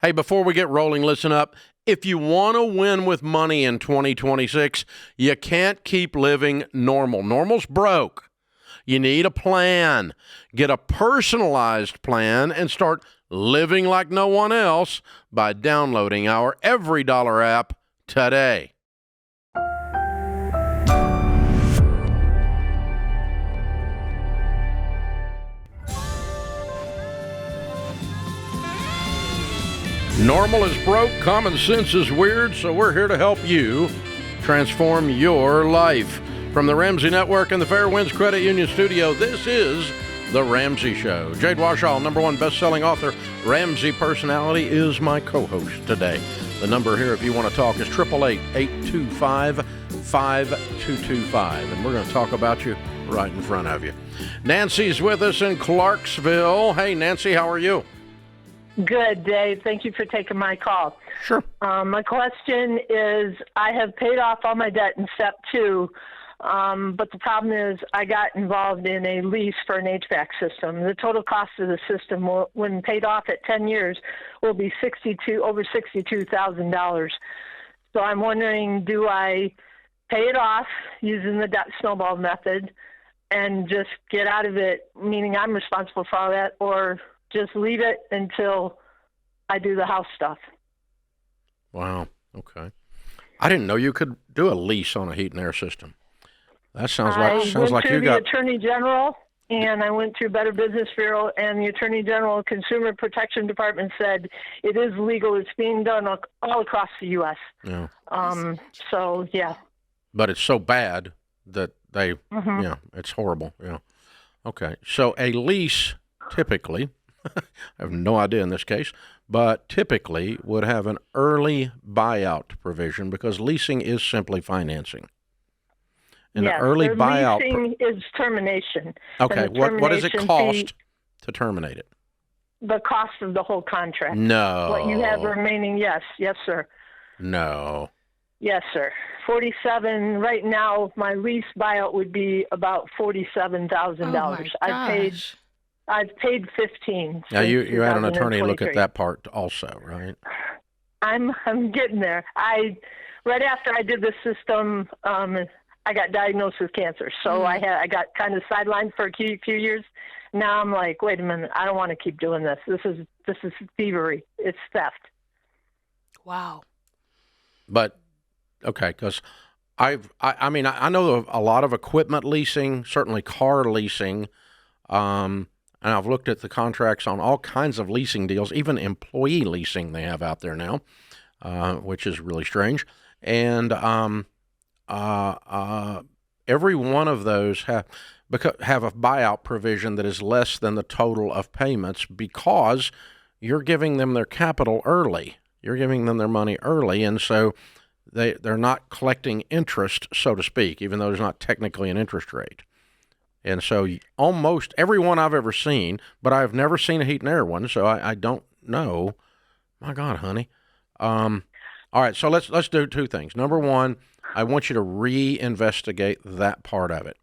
Hey, before we get rolling, listen up. If you want to win with money in 2026, you can't keep living normal. Normal's broke. You need a plan. Get a personalized plan and start living like no one else by downloading our Every Dollar app today. Normal is broke, common sense is weird, so we're here to help you transform your life. From the Ramsey Network and the Fairwinds Credit Union Studio, this is The Ramsey Show. Jade Warshaw, #1 best-selling author, Ramsey personality, is my co-host today. The number here, if you want to talk, is 888-825-5225, and we're going to talk about you right in front of you. Nancy's with us in Clarksville. Hey, Nancy, how are you? Good, Dave. Thank you for taking my call. Sure. My question is, I have paid off all my debt in step 2, but the problem is I got involved in a lease for an HVAC system. The total cost of the system, when paid off at 10 years, will be over $62,000. So I'm wondering, do I pay it off using the snowball method and just get out of it, meaning I'm responsible for all that, or just leave it until I do the house stuff? Wow. Okay. I didn't know you could do a lease on a heat and air system. That sounds like you got. I went through the Attorney General, and I went through Better Business Bureau, and the Attorney General Consumer Protection Department said it is legal. It's being done all across the U.S. Yeah. So yeah. But it's so bad that they, yeah, it's horrible. Yeah. Okay. So a lease typically, I have no idea in this case, but typically would have an early buyout provision because leasing is simply financing. And yes, the early buyout leasing is termination. Okay, what does it cost to terminate it? The cost of the whole contract. No. What you have remaining, yes, sir. No. Yes, sir. 47 right now. My lease buyout would be about $47,000. I've paid 15. Now you had an attorney look at that part also, right? I'm getting there. Right after I did the system, I got diagnosed with cancer, so I got kind of sidelined for a few years. Now I'm like, wait a minute, I don't want to keep doing this. This is thievery. It's theft. Wow. But okay, because I know a lot of equipment leasing, certainly car leasing. And I've looked at the contracts on all kinds of leasing deals, even employee leasing they have out there now, which is really strange. And every one of those have a buyout provision that is less than the total of payments because you're giving them their capital early. You're giving them their money early, and so they're not collecting interest, so to speak, even though there's not technically an interest rate. And so almost every one I've ever seen, but I've never seen a heat and air one, so I don't know. My God, honey. All right, so let's do two things. Number one, I want you to reinvestigate that part of it.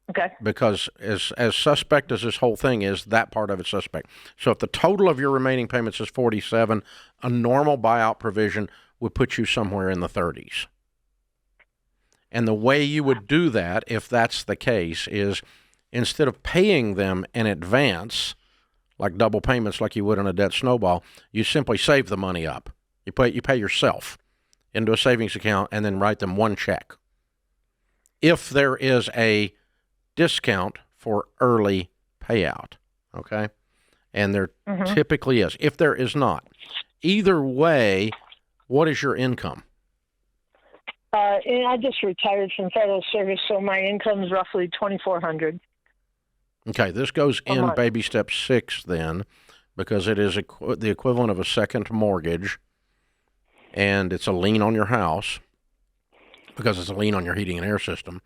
Okay. Because as suspect as this whole thing is, that part of it's suspect. So if the total of your remaining payments is 47, a normal buyout provision would put you somewhere in the 30s. And the way you would do that, if that's the case, is instead of paying them in advance, like double payments like you would on a debt snowball, you simply save the money up. You pay yourself into a savings account and then write them one check. If there is a discount for early payout, okay? And there typically is. If there is not, either way, what is your income? And I just retired from federal service, so my income is roughly $2,400. Okay, this goes in baby step 6 then, because it is the equivalent of a second mortgage, and it's a lien on your house because it's a lien on your heating and air system,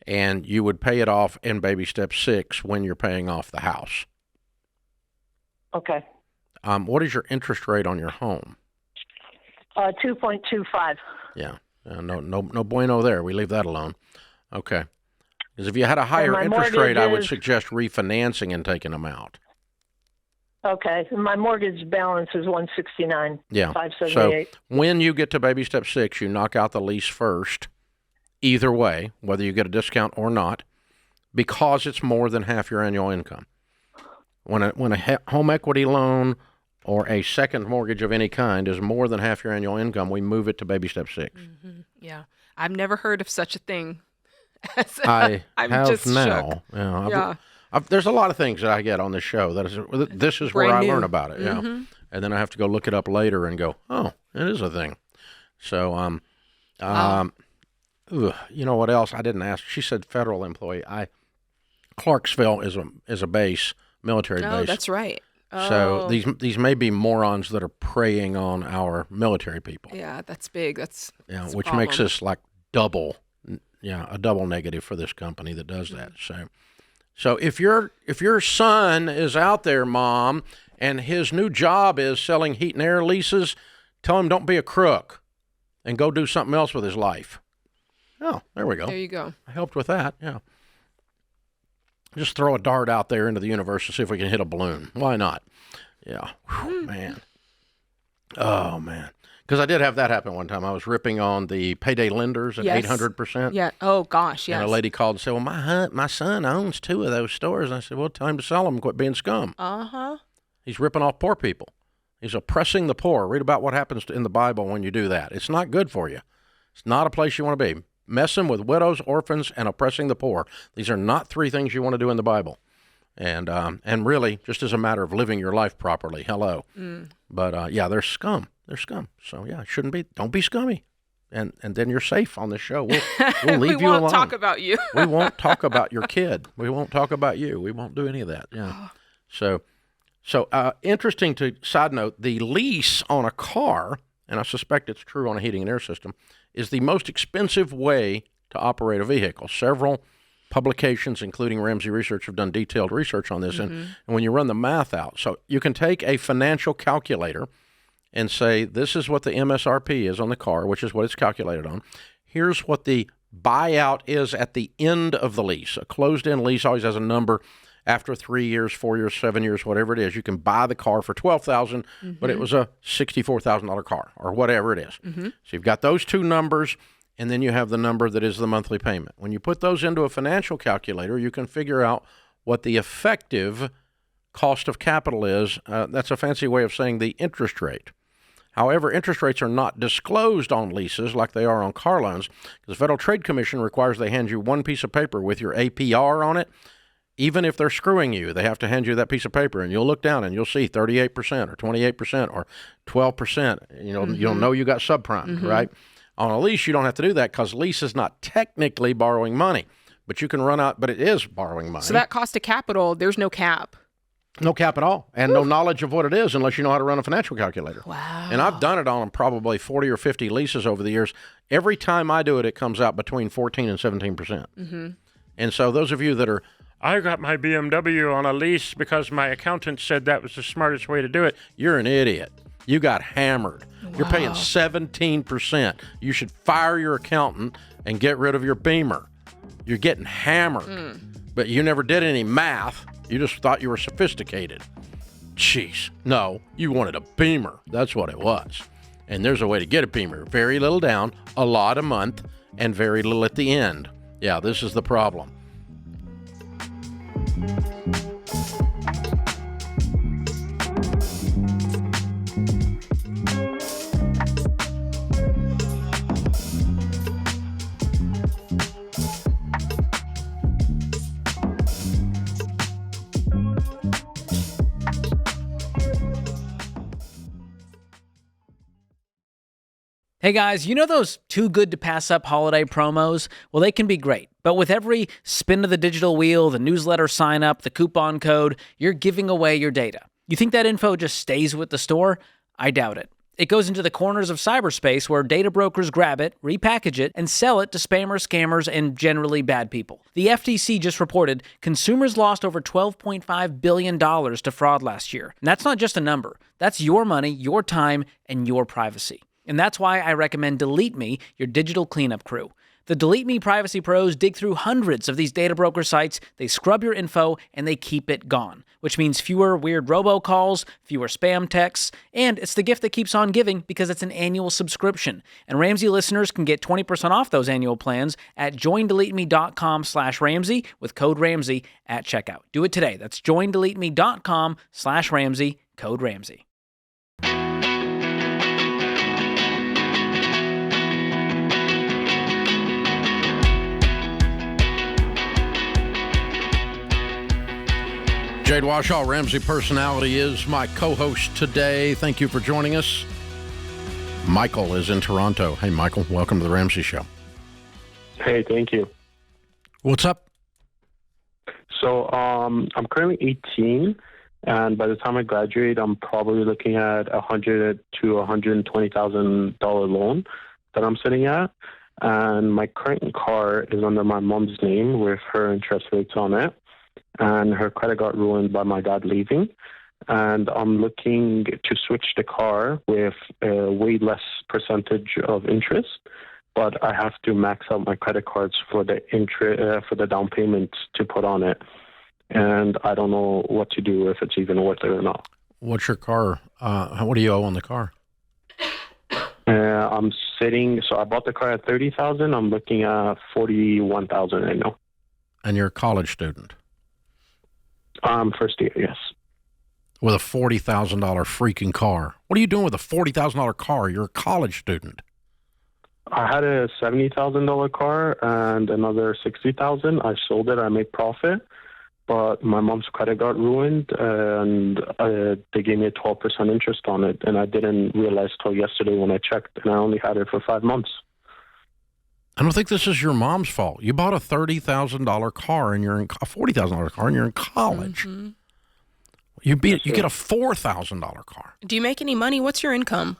and you would pay it off in baby step 6 when you're paying off the house. Okay. What is your interest rate on your home? 2.25. Yeah. No bueno there. We leave that alone. Okay. Because if you had a higher interest rate, I would suggest refinancing and taking them out. Okay. My mortgage balance is 169. Yeah. 578. So when you get to baby step 6, you knock out the lease first, either way, whether you get a discount or not, because it's more than half your annual income. When a home equity loan or a second mortgage of any kind is more than half your annual income, we move it to baby step 6. Mm-hmm. Yeah. I've never heard of such a thing. I I'm have just now. shook. Yeah, there's a lot of things that I get on this show this is where Brand I new. learn about it. Yeah, Mm-hmm. and then I have to go look it up later and go, oh, it is a thing. So you know what else I didn't ask? She said federal employee. Clarksville is a base, military base. Oh, that's right. So Oh. these may be morons that are preying on our military people. Yeah, that's big. That's a Which problem. makes us like a double negative for this company that does that. So if your son is out there, Mom, and his new job is selling heat and air leases, tell him don't be a crook and go do something else with his life. Oh, there we go. There you go. I helped with that. Yeah. Just throw a dart out there into the universe and see if we can hit a balloon. Why not? Yeah. Whew, man. Oh, man. Because I did have that happen one time. I was ripping on the payday lenders at Yes. 800%. Yeah. Oh gosh. Yes. And a lady called and said, well, my son owns 2 of those stores. And I said, well, tell him to sell them and quit being scum. Uh-huh. He's ripping off poor people. He's oppressing the poor. Read about what happens in the Bible when you do that. It's not good for you. It's not a place you want to be. Messing with widows, orphans, and oppressing the poor. These are not 3 things you want to do in the Bible. And really, just as a matter of living your life properly. Hello. But, yeah, they're scum. They're scum. So, yeah, it shouldn't be. Don't be scummy. And then you're safe on this show. We'll leave you alone. We won't talk about you. We won't talk about your kid. We won't talk about you. We won't do any of that. Yeah. So interesting side note, the lease on a car, and I suspect it's true on a heating and air system, is the most expensive way to operate a vehicle. Several publications, including Ramsey Research, have done detailed research on this. And when you run the math out, so you can take a financial calculator and say, this is what the MSRP is on the car, which is what it's calculated on. Here's what the buyout is at the end of the lease. A closed-end lease always has a number after 3 years, 4 years, 7 years, whatever it is. You can buy the car for $12,000, but it was a $64,000 car or whatever it is. So you've got those 2 numbers, and then you have the number that is the monthly payment. When you put those into a financial calculator, you can figure out what the effective cost of capital is. That's a fancy way of saying the interest rate. However, interest rates are not disclosed on leases like they are on car loans, because the Federal Trade Commission requires they hand you one piece of paper with your APR on it. Even if they're screwing you, they have to hand you that piece of paper, and you'll look down and you'll see 38% or 28% or 12%. You'll know you got subprime, right? On a lease, you don't have to do that because lease is not technically borrowing money, but you can run out, but it is borrowing money. So that cost of capital, there's no cap. No cap at all, and no knowledge of what it is unless you know how to run a financial calculator. Wow. And I've done it on probably 40 or 50 leases over the years. Every time I do it, it comes out between 14 and 17%. And so those of you that are, I got my BMW on a lease because my accountant said that was the smartest way to do it, you're an idiot. You got hammered. You're paying 17%. You should fire your accountant and get rid of your Beamer. You're getting hammered. But you never did any math. You just thought you were sophisticated. Jeez. No, you wanted a Beamer. That's what it was. And there's a way to get a Beamer. Very little down, a lot a month, and very little at the end. Yeah, this is the problem. Hey guys, you know those too good to pass up holiday promos? Well, they can be great, but with every spin of the digital wheel, the newsletter sign up, the coupon code, you're giving away your data. You think that info just stays with the store? I doubt it. It goes into the corners of cyberspace where data brokers grab it, repackage it, and sell it to spammers, scammers, and generally bad people. The FTC just reported consumers lost over $12.5 billion to fraud last year. And that's not just a number. That's your money, your time, and your privacy. And that's why I recommend Delete Me, your digital cleanup crew. The Delete Me privacy pros dig through hundreds of these data broker sites, they scrub your info, and they keep it gone, which means fewer weird robocalls, fewer spam texts, and it's the gift that keeps on giving because it's an annual subscription. And Ramsey listeners can get 20% off those annual plans at joindeleteme.com/Ramsey with code Ramsey at checkout. Do it today. That's joindeleteme.com/Ramsey, code Ramsey. Jade Warshaw, Ramsey Personality, is my co-host today. Thank you for joining us. Michael is in Toronto. Hey, Michael, welcome to the Ramsey Show. Hey, thank you. What's up? So I'm currently 18, and by the time I graduate, I'm probably looking at $100,000 to $120,000 loan that I'm sitting at. And my current car is under my mom's name with her interest rates on it. And her credit got ruined by my dad leaving. And I'm looking to switch the car with a way less percentage of interest, but I have to max out my credit cards for the for the down payment to put on it. And I don't know what to do, if it's even worth it or not. What's your car? What do you owe on the car? I'm sitting. So I bought the car at $30,000. I'm looking at $41,000 right now. And you're a college student. First year, yes. With a $40,000 freaking car. What are you doing with a $40,000 car? You're a college student. I had a $70,000 car and another $60,000. I sold it. I made profit, but my mom's credit got ruined, and they gave me a 12% interest on it, and I didn't realize till yesterday when I checked, and I only had it for 5 months. I don't think this is your mom's fault. You bought a $30,000 car and you're in a $40,000 car and you're in college. Mm-hmm. You get a $4,000 car. Do you make any money? What's your income?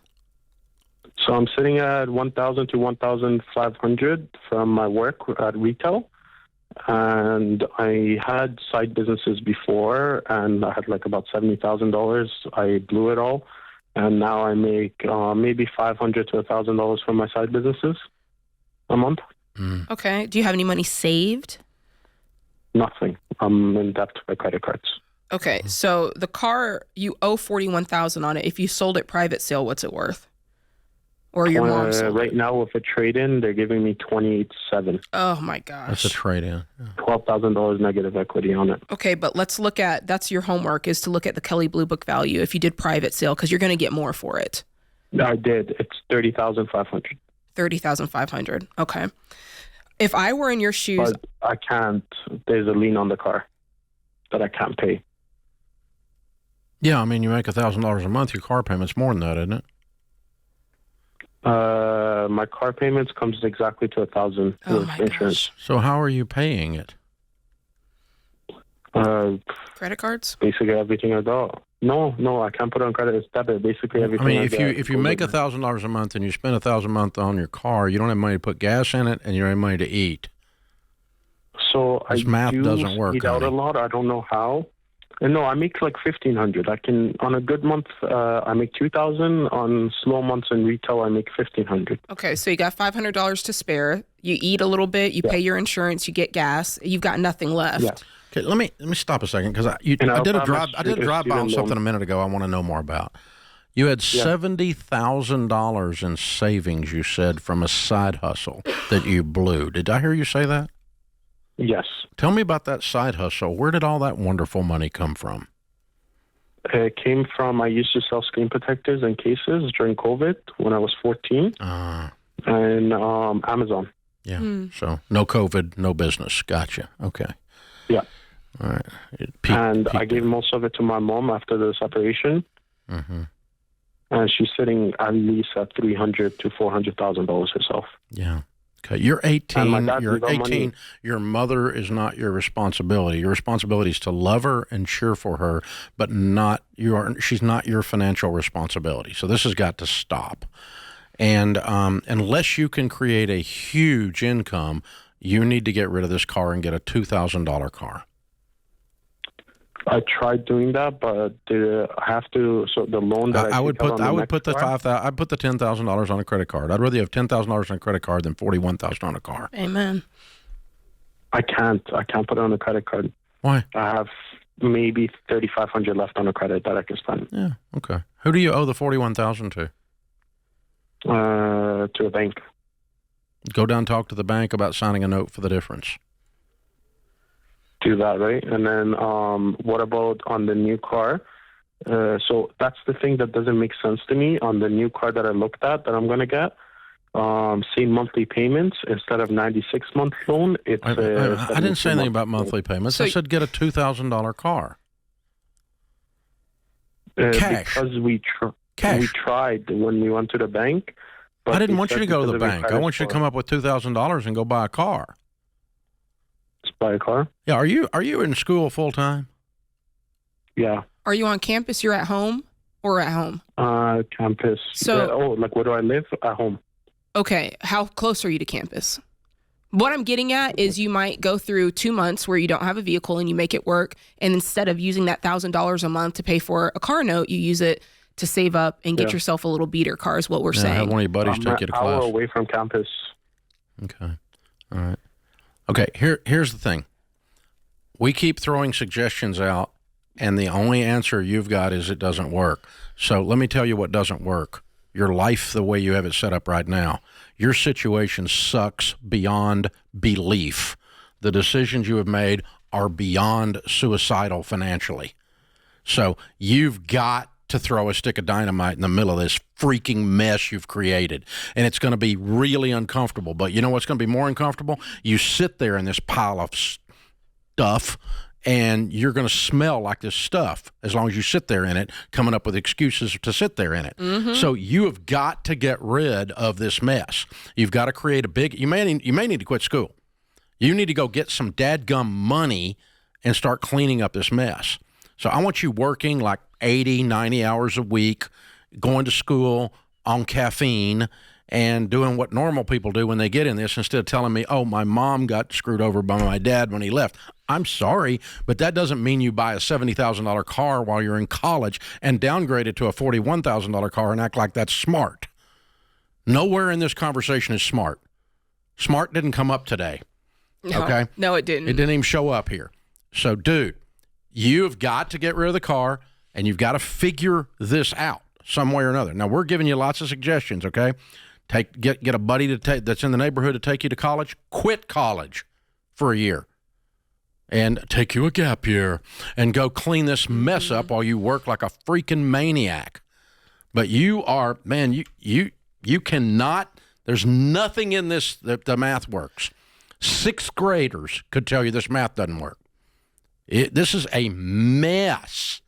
So I'm sitting at $1,000 to $1,500 from my work at retail, and I had side businesses before, and I had like about $70,000. I blew it all, and now I make maybe $500 to $1,000 from my side businesses a month. Okay. Do you have any money saved? Nothing. I'm in debt by credit cards. Okay. So the car, you owe $41,000 on it. If you sold it private sale, what's it worth? Or your mom sold right it? now with a trade-in, they're giving me $28,700. Oh my gosh. That's a trade-in. Yeah. $12,000 negative equity on it. Okay, but let's look at, that's your homework, is to look at the Kelley Blue Book value if you did private sale, because you're going to get more for it. I did. It's $30,500. $30,500. Okay. If I were in your shoes, But I can't. There's a lien on the car that I can't pay. Yeah, I mean, you make $1,000 a month. Your car payment's more than that, isn't it? My car payments comes exactly to $1,000 Oh with my insurance. So how are you paying it? credit cards? Basically everything I got. No, I can't put it on credit. It's debit. Basically everything. I mean, I if you make $1,000 a month and you spend $1,000 a month on your car, you don't have money to put gas in it, and you don't have money to eat. So This math doesn't work, eat out honey. a lot. I don't know how. And no, I make like $1,500. I can on a good month. I make $2,000. On slow months in retail, I make $1,500. Okay, so you got $500 to spare. You eat a little bit. You pay your insurance. You get gas. You've got nothing left. Yeah. Okay, let me stop a second because I did a drive by on something a minute ago. I want to know more about. You had $70,000 in savings. You said from a side hustle that you blew. Did I hear you say that? Yes. Tell me about that side hustle. Where did all that wonderful money come from? It came from, I used to sell screen protectors and cases during COVID when I was 14, and Amazon. Yeah. So no COVID, no business. Gotcha. Okay. Yeah. All right. I gave most of it to my mom after the separation. Mm-hmm. And she's sitting at least at $300,000 to $400,000 herself. Yeah. Okay. You're 18. And my dad You're got 18. money. Your mother is not your responsibility. Your responsibility is to love her and cheer for her, but she's not your financial responsibility. So this has got to stop. And unless you can create a huge income, you need to get rid of this car and get a $2,000 car. I tried doing that, but I have to. So the loan that I would put I'd put the $10,000 on a credit card. I'd rather you have $10,000 on a credit card than $41,000 on a car. Amen. I can't put it on a credit card. Why? I have maybe $3,500 left on a credit that I can spend. Yeah. Okay. Who do you owe the $41,000 to? To a bank. Go down and talk to the bank about signing a note for the difference. Do that, right? And then what about on the new car? So that's the thing that doesn't make sense to me. On the new car that I looked at that I'm going to get, same monthly payments instead of 96-month loan. It's I didn't say anything about monthly payments. So I said get a $2,000 car. Cash. Because we tried when we went to the bank. But I didn't want you to go to the bank. I want you to come up with $2,000 and go buy a car. Just buy a car? Yeah. Are you in school full time? Yeah. Are you on campus? You're at home or at home? Campus. So, like where do I live? At home. Okay. How close are you to campus? What I'm getting at is you might go through 2 months where you don't have a vehicle and you make it work. And instead of using that $1,000 a month to pay for a car note, you use it to save up and get yourself a little beater car is what we're saying. Have one of your buddies take you to class. An hour away from campus. Okay. All right. Okay, here's the thing. We keep throwing suggestions out, and the only answer you've got is it doesn't work. So let me tell you what doesn't work. Your life the way you have it set up right now. Your situation sucks beyond belief. The decisions you have made are beyond suicidal financially. So you've got to throw a stick of dynamite in the middle of this freaking mess you've created. And it's going to be really uncomfortable. But you know what's going to be more uncomfortable? You sit there in this pile of stuff, and you're going to smell like this stuff as long as you sit there in it, coming up with excuses to sit there in it. Mm-hmm. So you have got to get rid of this mess. You've got to create a big... You may need to quit school. You need to go get some dadgum money and start cleaning up this mess. So I want you working like 80, 90 hours a week, going to school on caffeine and doing what normal people do when they get in this instead of telling me, oh, my mom got screwed over by my dad when he left. I'm sorry, but that doesn't mean you buy a $70,000 car while you're in college and downgrade it to a $41,000 car and act like that's smart. Nowhere in this conversation is smart. Smart didn't come up today. No, okay? No, it didn't. It didn't even show up here. So, dude, you've got to get rid of the car, and you've got to figure this out some way or another. Now, we're giving you lots of suggestions, okay? Get a buddy that's in the neighborhood to take you to college. Quit college for a year and take you a gap year and go clean this mess up while you work like a freaking maniac. But you are, man, you cannot, there's nothing in this that the math works. 6th graders could tell you this math doesn't work. This is a mess.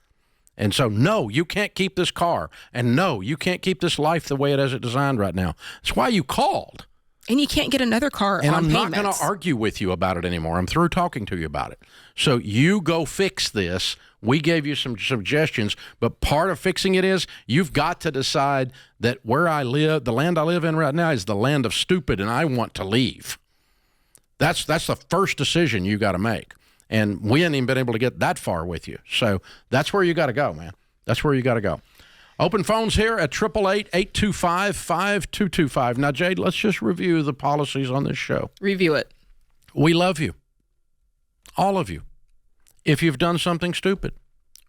And so, no, you can't keep this car. And no, you can't keep this life the way it has it designed right now. That's why you called. And you can't get another car and on I'm payments. not going to argue with you about it anymore. I'm through talking to you about it. So you go fix this. We gave you some suggestions, but part of fixing it is you've got to decide that where I live, the land I live in right now is the land of stupid, and I want to leave. That's the first decision you got to make. And we haven't even been able to get that far with you. So that's where you got to go, man. That's where you got to go. Open phones here at 888-825-5225. Now, Jade, let's just review the policies on this show. Review it. We love you. All of you. If you've done something stupid,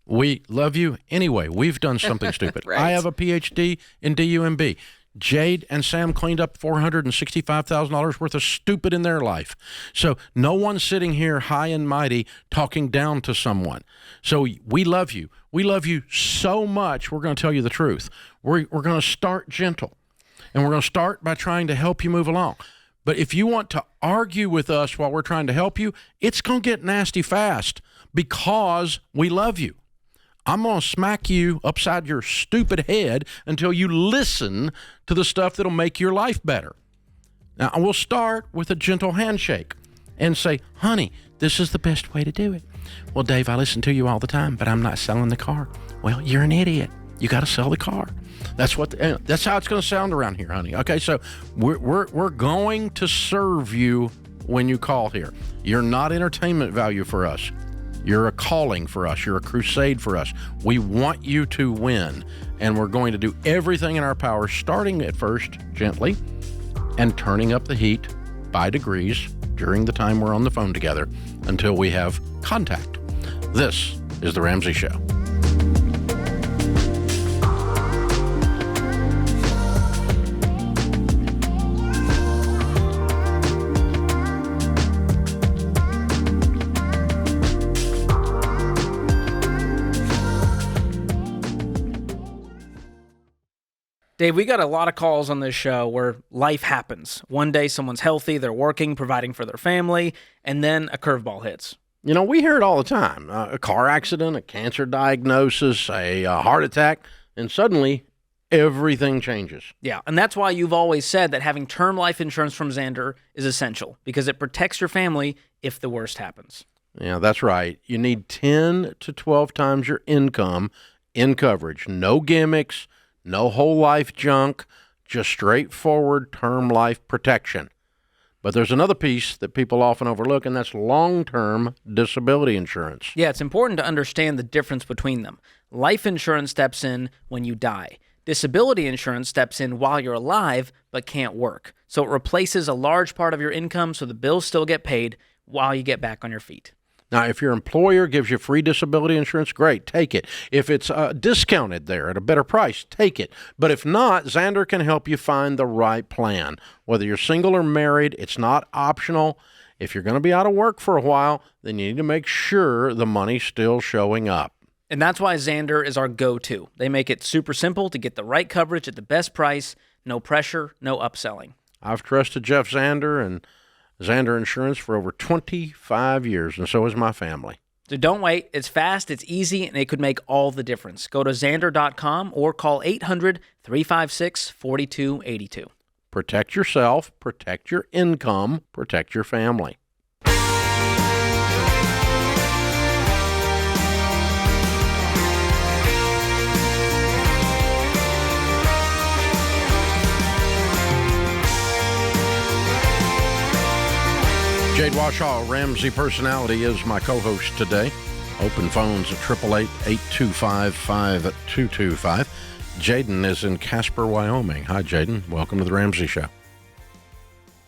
we love you anyway. We've done something stupid. Right. I have a PhD in DUMB. Jade and Sam cleaned up $465,000 worth of stupid in their life. So no one's sitting here high and mighty talking down to someone. So we love you. We love you so much, we're going to tell you the truth. We're going to start gentle, and we're going to start by trying to help you move along. But if you want to argue with us while we're trying to help you, it's going to get nasty fast because we love you. I'm going to smack you upside your stupid head until you listen to the stuff that'll make your life better. Now, we'll start with a gentle handshake and say, honey, this is the best way to do it. Well, Dave, I listen to you all the time, but I'm not selling the car. Well, you're an idiot. You got to sell the car. That's how it's going to sound around here, honey. Okay, so we're going to serve you when you call here. You're not entertainment value for us. You're a calling for us. You're a crusade for us. We want you to win, and we're going to do everything in our power, starting at first gently and turning up the heat by degrees during the time we're on the phone together until we have contact. This is The Ramsey Show. Dave, we got a lot of calls on this show where life happens. One day someone's healthy, they're working, providing for their family, and then a curveball hits. You know, we hear it all the time. A car accident, a cancer diagnosis, a heart attack, and suddenly everything changes. Yeah, and that's why you've always said that having term life insurance from Xander is essential, because it protects your family if the worst happens. Yeah, that's right. You need 10 to 12 times your income in coverage. No gimmicks, no whole life junk, just straightforward term life protection. But there's another piece that people often overlook, and that's long-term disability insurance. Yeah, it's important to understand the difference between them. Life insurance steps in when you die. Disability insurance steps in while you're alive but can't work. So it replaces a large part of your income so the bills still get paid while you get back on your feet. Now, if your employer gives you free disability insurance, great, take it. If it's discounted there at a better price, take it. But if not, Xander can help you find the right plan. Whether you're single or married, it's not optional. If you're going to be out of work for a while, then you need to make sure the money's still showing up. And that's why Xander is our go-to. They make it super simple to get the right coverage at the best price, no pressure, no upselling. I've trusted Jeff Xander and Xander Insurance for over 25 years, and so has my family. So don't wait. It's fast, it's easy, and it could make all the difference. Go to Xander.com or call 800-356-4282. Protect yourself, protect your income, protect your family. Jade Warshaw, Ramsey Personality, is my co-host today. Open phones at 888-825-5225. Jaden is in Casper, Wyoming. Hi, Jaden. Welcome to the Ramsey Show.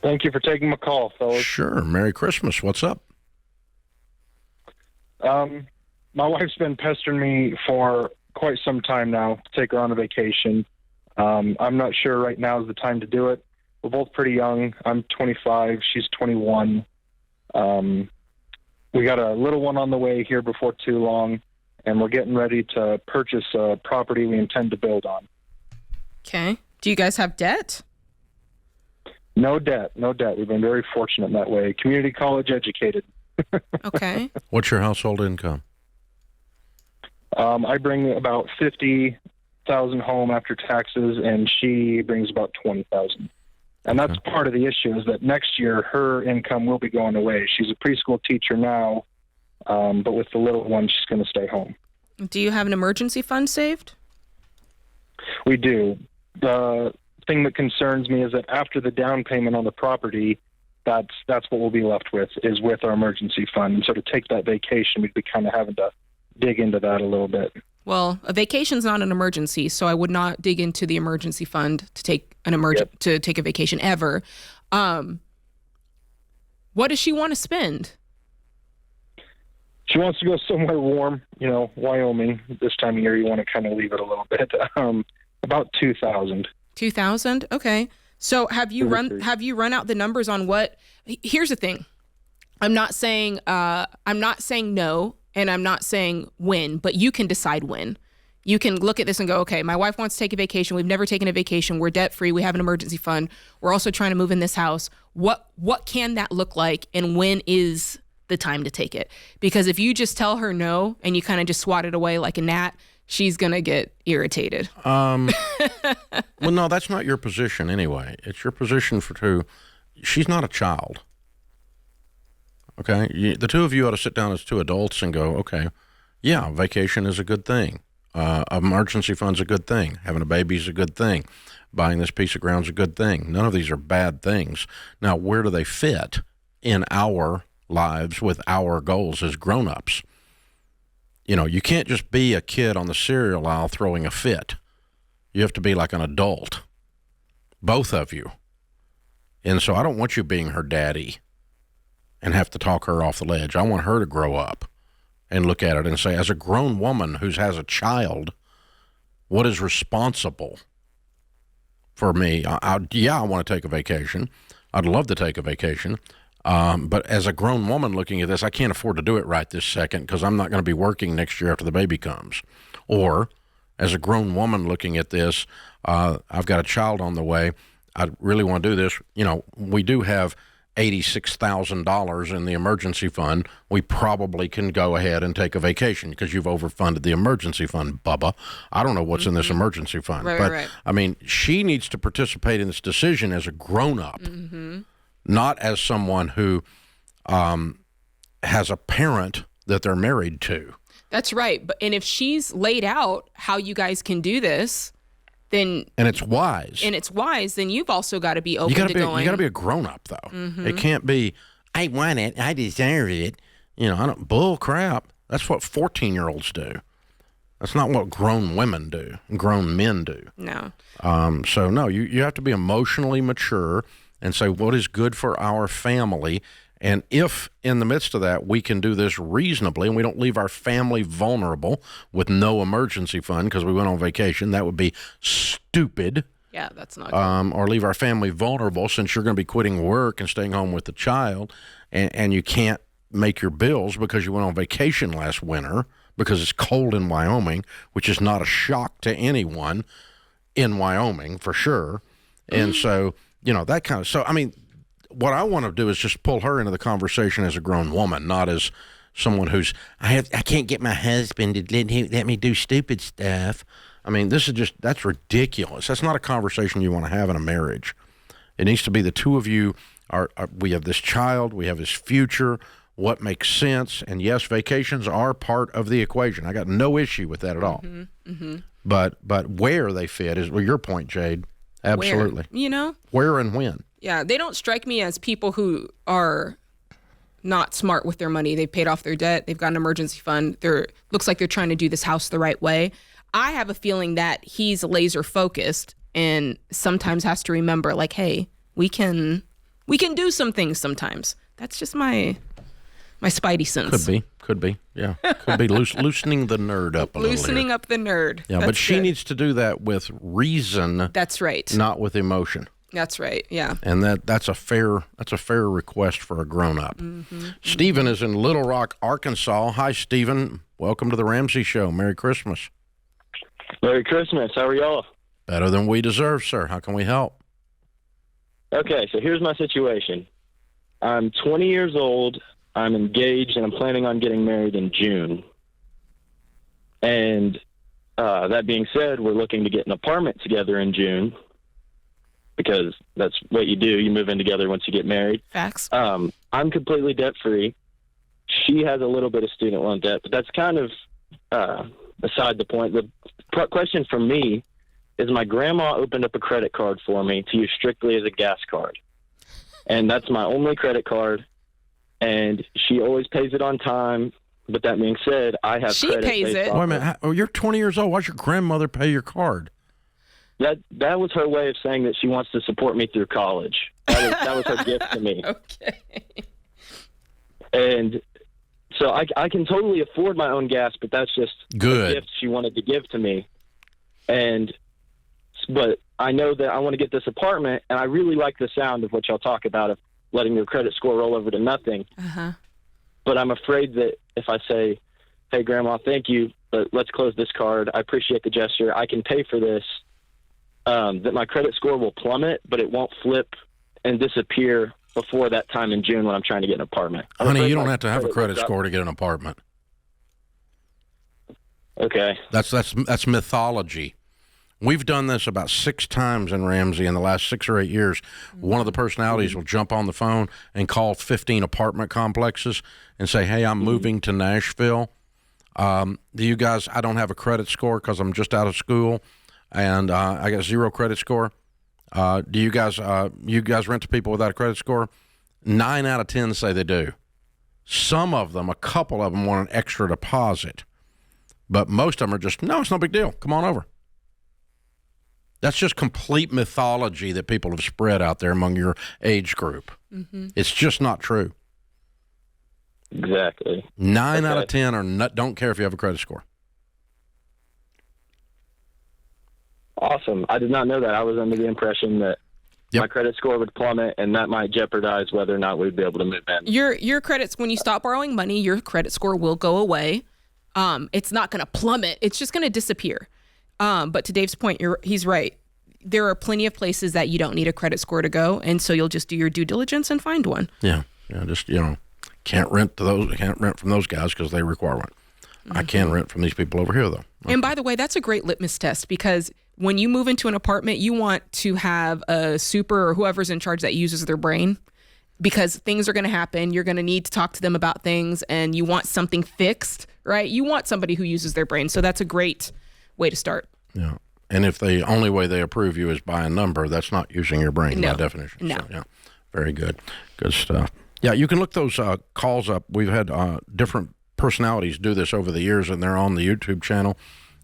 Thank you for taking my call, fellas. Sure. Merry Christmas. What's up? My wife's been pestering me for quite some time now to take her on a vacation. I'm not sure right now is the time to do it. We're both pretty young. I'm 25. She's 21. We got a little one on the way here before too long, and we're getting ready to purchase a property we intend to build on. Okay. Do you guys have debt? No debt. We've been very fortunate in that way. Community college educated. Okay. What's your household income? I bring about $50,000 home after taxes, and she brings about $20,000. And that's part of the issue is that next year her income will be going away. She's a preschool teacher now, but with the little one, she's going to stay home. Do you have an emergency fund saved? We do. The thing that concerns me is that after the down payment on the property, that's what we'll be left with, is with our emergency fund. And so to take that vacation, we'd be kind of having to dig into that a little bit. Well, a vacation's not an emergency, so I would not dig into the emergency fund to take to take a vacation ever. What does she want to spend? She wants to go somewhere warm, Wyoming. This time of year, you want to kind of leave it a little bit. About $2,000. $2,000? Okay. So have you run out the numbers on what? Here's the thing. I'm not saying no, and I'm not saying when, but you can decide when. You can look at this and go, okay, my wife wants to take a vacation. We've never taken a vacation. We're debt free. We have an emergency fund. We're also trying to move in this house. What can that look like, and when is the time to take it? Because if you just tell her no and you kind of just swat it away like a gnat, she's gonna get irritated. Well, no, that's not your position anyway. It's your position she's not a child. Okay, the two of you ought to sit down as two adults and go, okay, yeah, vacation is a good thing. Emergency fund's a good thing. Having a baby's a good thing. Buying this piece of ground's a good thing. None of these are bad things. Now, where do they fit in our lives with our goals as grown-ups? you can't just be a kid on the cereal aisle throwing a fit. You have to be like an adult, both of you. And so I don't want you being her daddy and have to talk her off the ledge. I want her to grow up and look at it and say, as a grown woman who has a child, what is responsible for me? I want to take a vacation. I'd love to take a vacation. But as a grown woman looking at this, I can't afford to do it right this second because I'm not going to be working next year after the baby comes. Or as a grown woman looking at this, I've got a child on the way. I really want to do this. We do have $86,000 in the emergency fund. We probably can go ahead and take a vacation because you've overfunded the emergency fund, Bubba. I don't know what's in this emergency fund. Right. I mean, she needs to participate in this decision as a grown-up, not as someone who has a parent that they're married to. That's right. And if she's laid out how you guys can do this, then it's wise, then you've also got to be open to going. You got to be a grown up though. It can't be, I want it, I deserve it. Bull crap. That's what 14-year-olds do. That's not what grown women do, grown men do. No. So no, you have to be emotionally mature and say what is good for our family. And if in the midst of that we can do this reasonably and we don't leave our family vulnerable with no emergency fund because we went on vacation, that would be stupid. Yeah, that's not good. Or leave our family vulnerable since you're going to be quitting work and staying home with the child and you can't make your bills because you went on vacation last winter because it's cold in Wyoming, which is not a shock to anyone in Wyoming for sure. And so, that kind of, so, I mean, what I want to do is just pull her into the conversation as a grown woman, not as someone who's, I can't get my husband to let me do stupid stuff. I mean, that's ridiculous. That's not a conversation you want to have in a marriage. It needs to be the two of you we have this child, we have this future, what makes sense. And yes, vacations are part of the equation. I got no issue with that at all. But where they fit is your point, Jade. Absolutely. Where and when. Yeah, they don't strike me as people who are not smart with their money. They've paid off their debt. They've got an emergency fund. Looks like they're trying to do this house the right way. I have a feeling that he's laser focused and sometimes has to remember, like, hey, we can do some things sometimes. That's just my spidey sense. Could be. Yeah, could be loosening the nerd up a little. Loosening up the nerd. Yeah, but she needs to do that with reason. That's right. Not with emotion. That's right. Yeah. And that's a fair request for a grown up. Stephen is in Little Rock, Arkansas. Hi, Stephen. Welcome to the Ramsey Show. Merry Christmas. Merry Christmas. How are y'all? Better than we deserve, sir. How can we help? Okay, so here's my situation. I'm 20 years old. I'm engaged, and I'm planning on getting married in June. And that being said, we're looking to get an apartment together in June because that's what you do. You move in together once you get married. Facts. I'm completely debt-free. She has a little bit of student loan debt, but that's kind of beside the point. The question for me is my grandma opened up a credit card for me to use strictly as a gas card. And that's my only credit card. And she always pays it on time. But that being said, I have she credit. She pays it. Wait a minute. You're 20 years old. Why's your grandmother pay your card? That was her way of saying that she wants to support me through college. That was her gift to me. Okay. And so I can totally afford my own gas, but that's just good. A gift she wanted to give to me. But I know that I want to get this apartment, and I really like the sound of what y'all talk about of letting your credit score roll over to nothing. But I'm afraid that if I say, hey, Grandma, thank you, but let's close this card. I appreciate the gesture. I can pay for this. That my credit score will plummet, but it won't flip and disappear before that time in June when I'm trying to get an apartment. Honey, you don't have to have a credit score to get an apartment. Okay. That's mythology. We've done this about 6 times in Ramsey in the last 6 or 8 years. One of the personalities will jump on the phone and call 15 apartment complexes and say, hey, I'm moving to Nashville. Do you guys, I don't have a credit score because I'm just out of school and I got 0 credit score. Do you guys rent to people without a credit score? 9 out of 10 say they do. Some of them, a couple of them want an extra deposit. But most of them are just, no, it's no big deal. Come on over. That's just complete mythology that people have spread out there among your age group. Mm-hmm. It's just not true. Exactly. 9 out of 10 don't care if you have a credit score. Awesome. I did not know that. I was under the impression that my credit score would plummet, and that might jeopardize whether or not we'd be able to move in. Your credits, when you stop borrowing money, your credit score will go away. It's not going to plummet. It's just going to disappear. But to Dave's point, he's right. There are plenty of places that you don't need a credit score to go, and so you'll just do your due diligence and find one. Yeah. Just can't rent from those guys because they require one. Mm-hmm. I can rent from these people over here though. Okay. And by the way, that's a great litmus test, because when you move into an apartment, you want to have a super or whoever's in charge that uses their brain, because things are going to happen. You're going to need to talk to them about things, and you want something fixed, right? You want somebody who uses their brain. So that's a great way to start. Yeah. And if the only way they approve you is by a number, that's not using your brain by definition. No. So, yeah. Very good. Good stuff. Yeah, you can look those calls up. We've had different personalities do this over the years, and they're on the YouTube channel,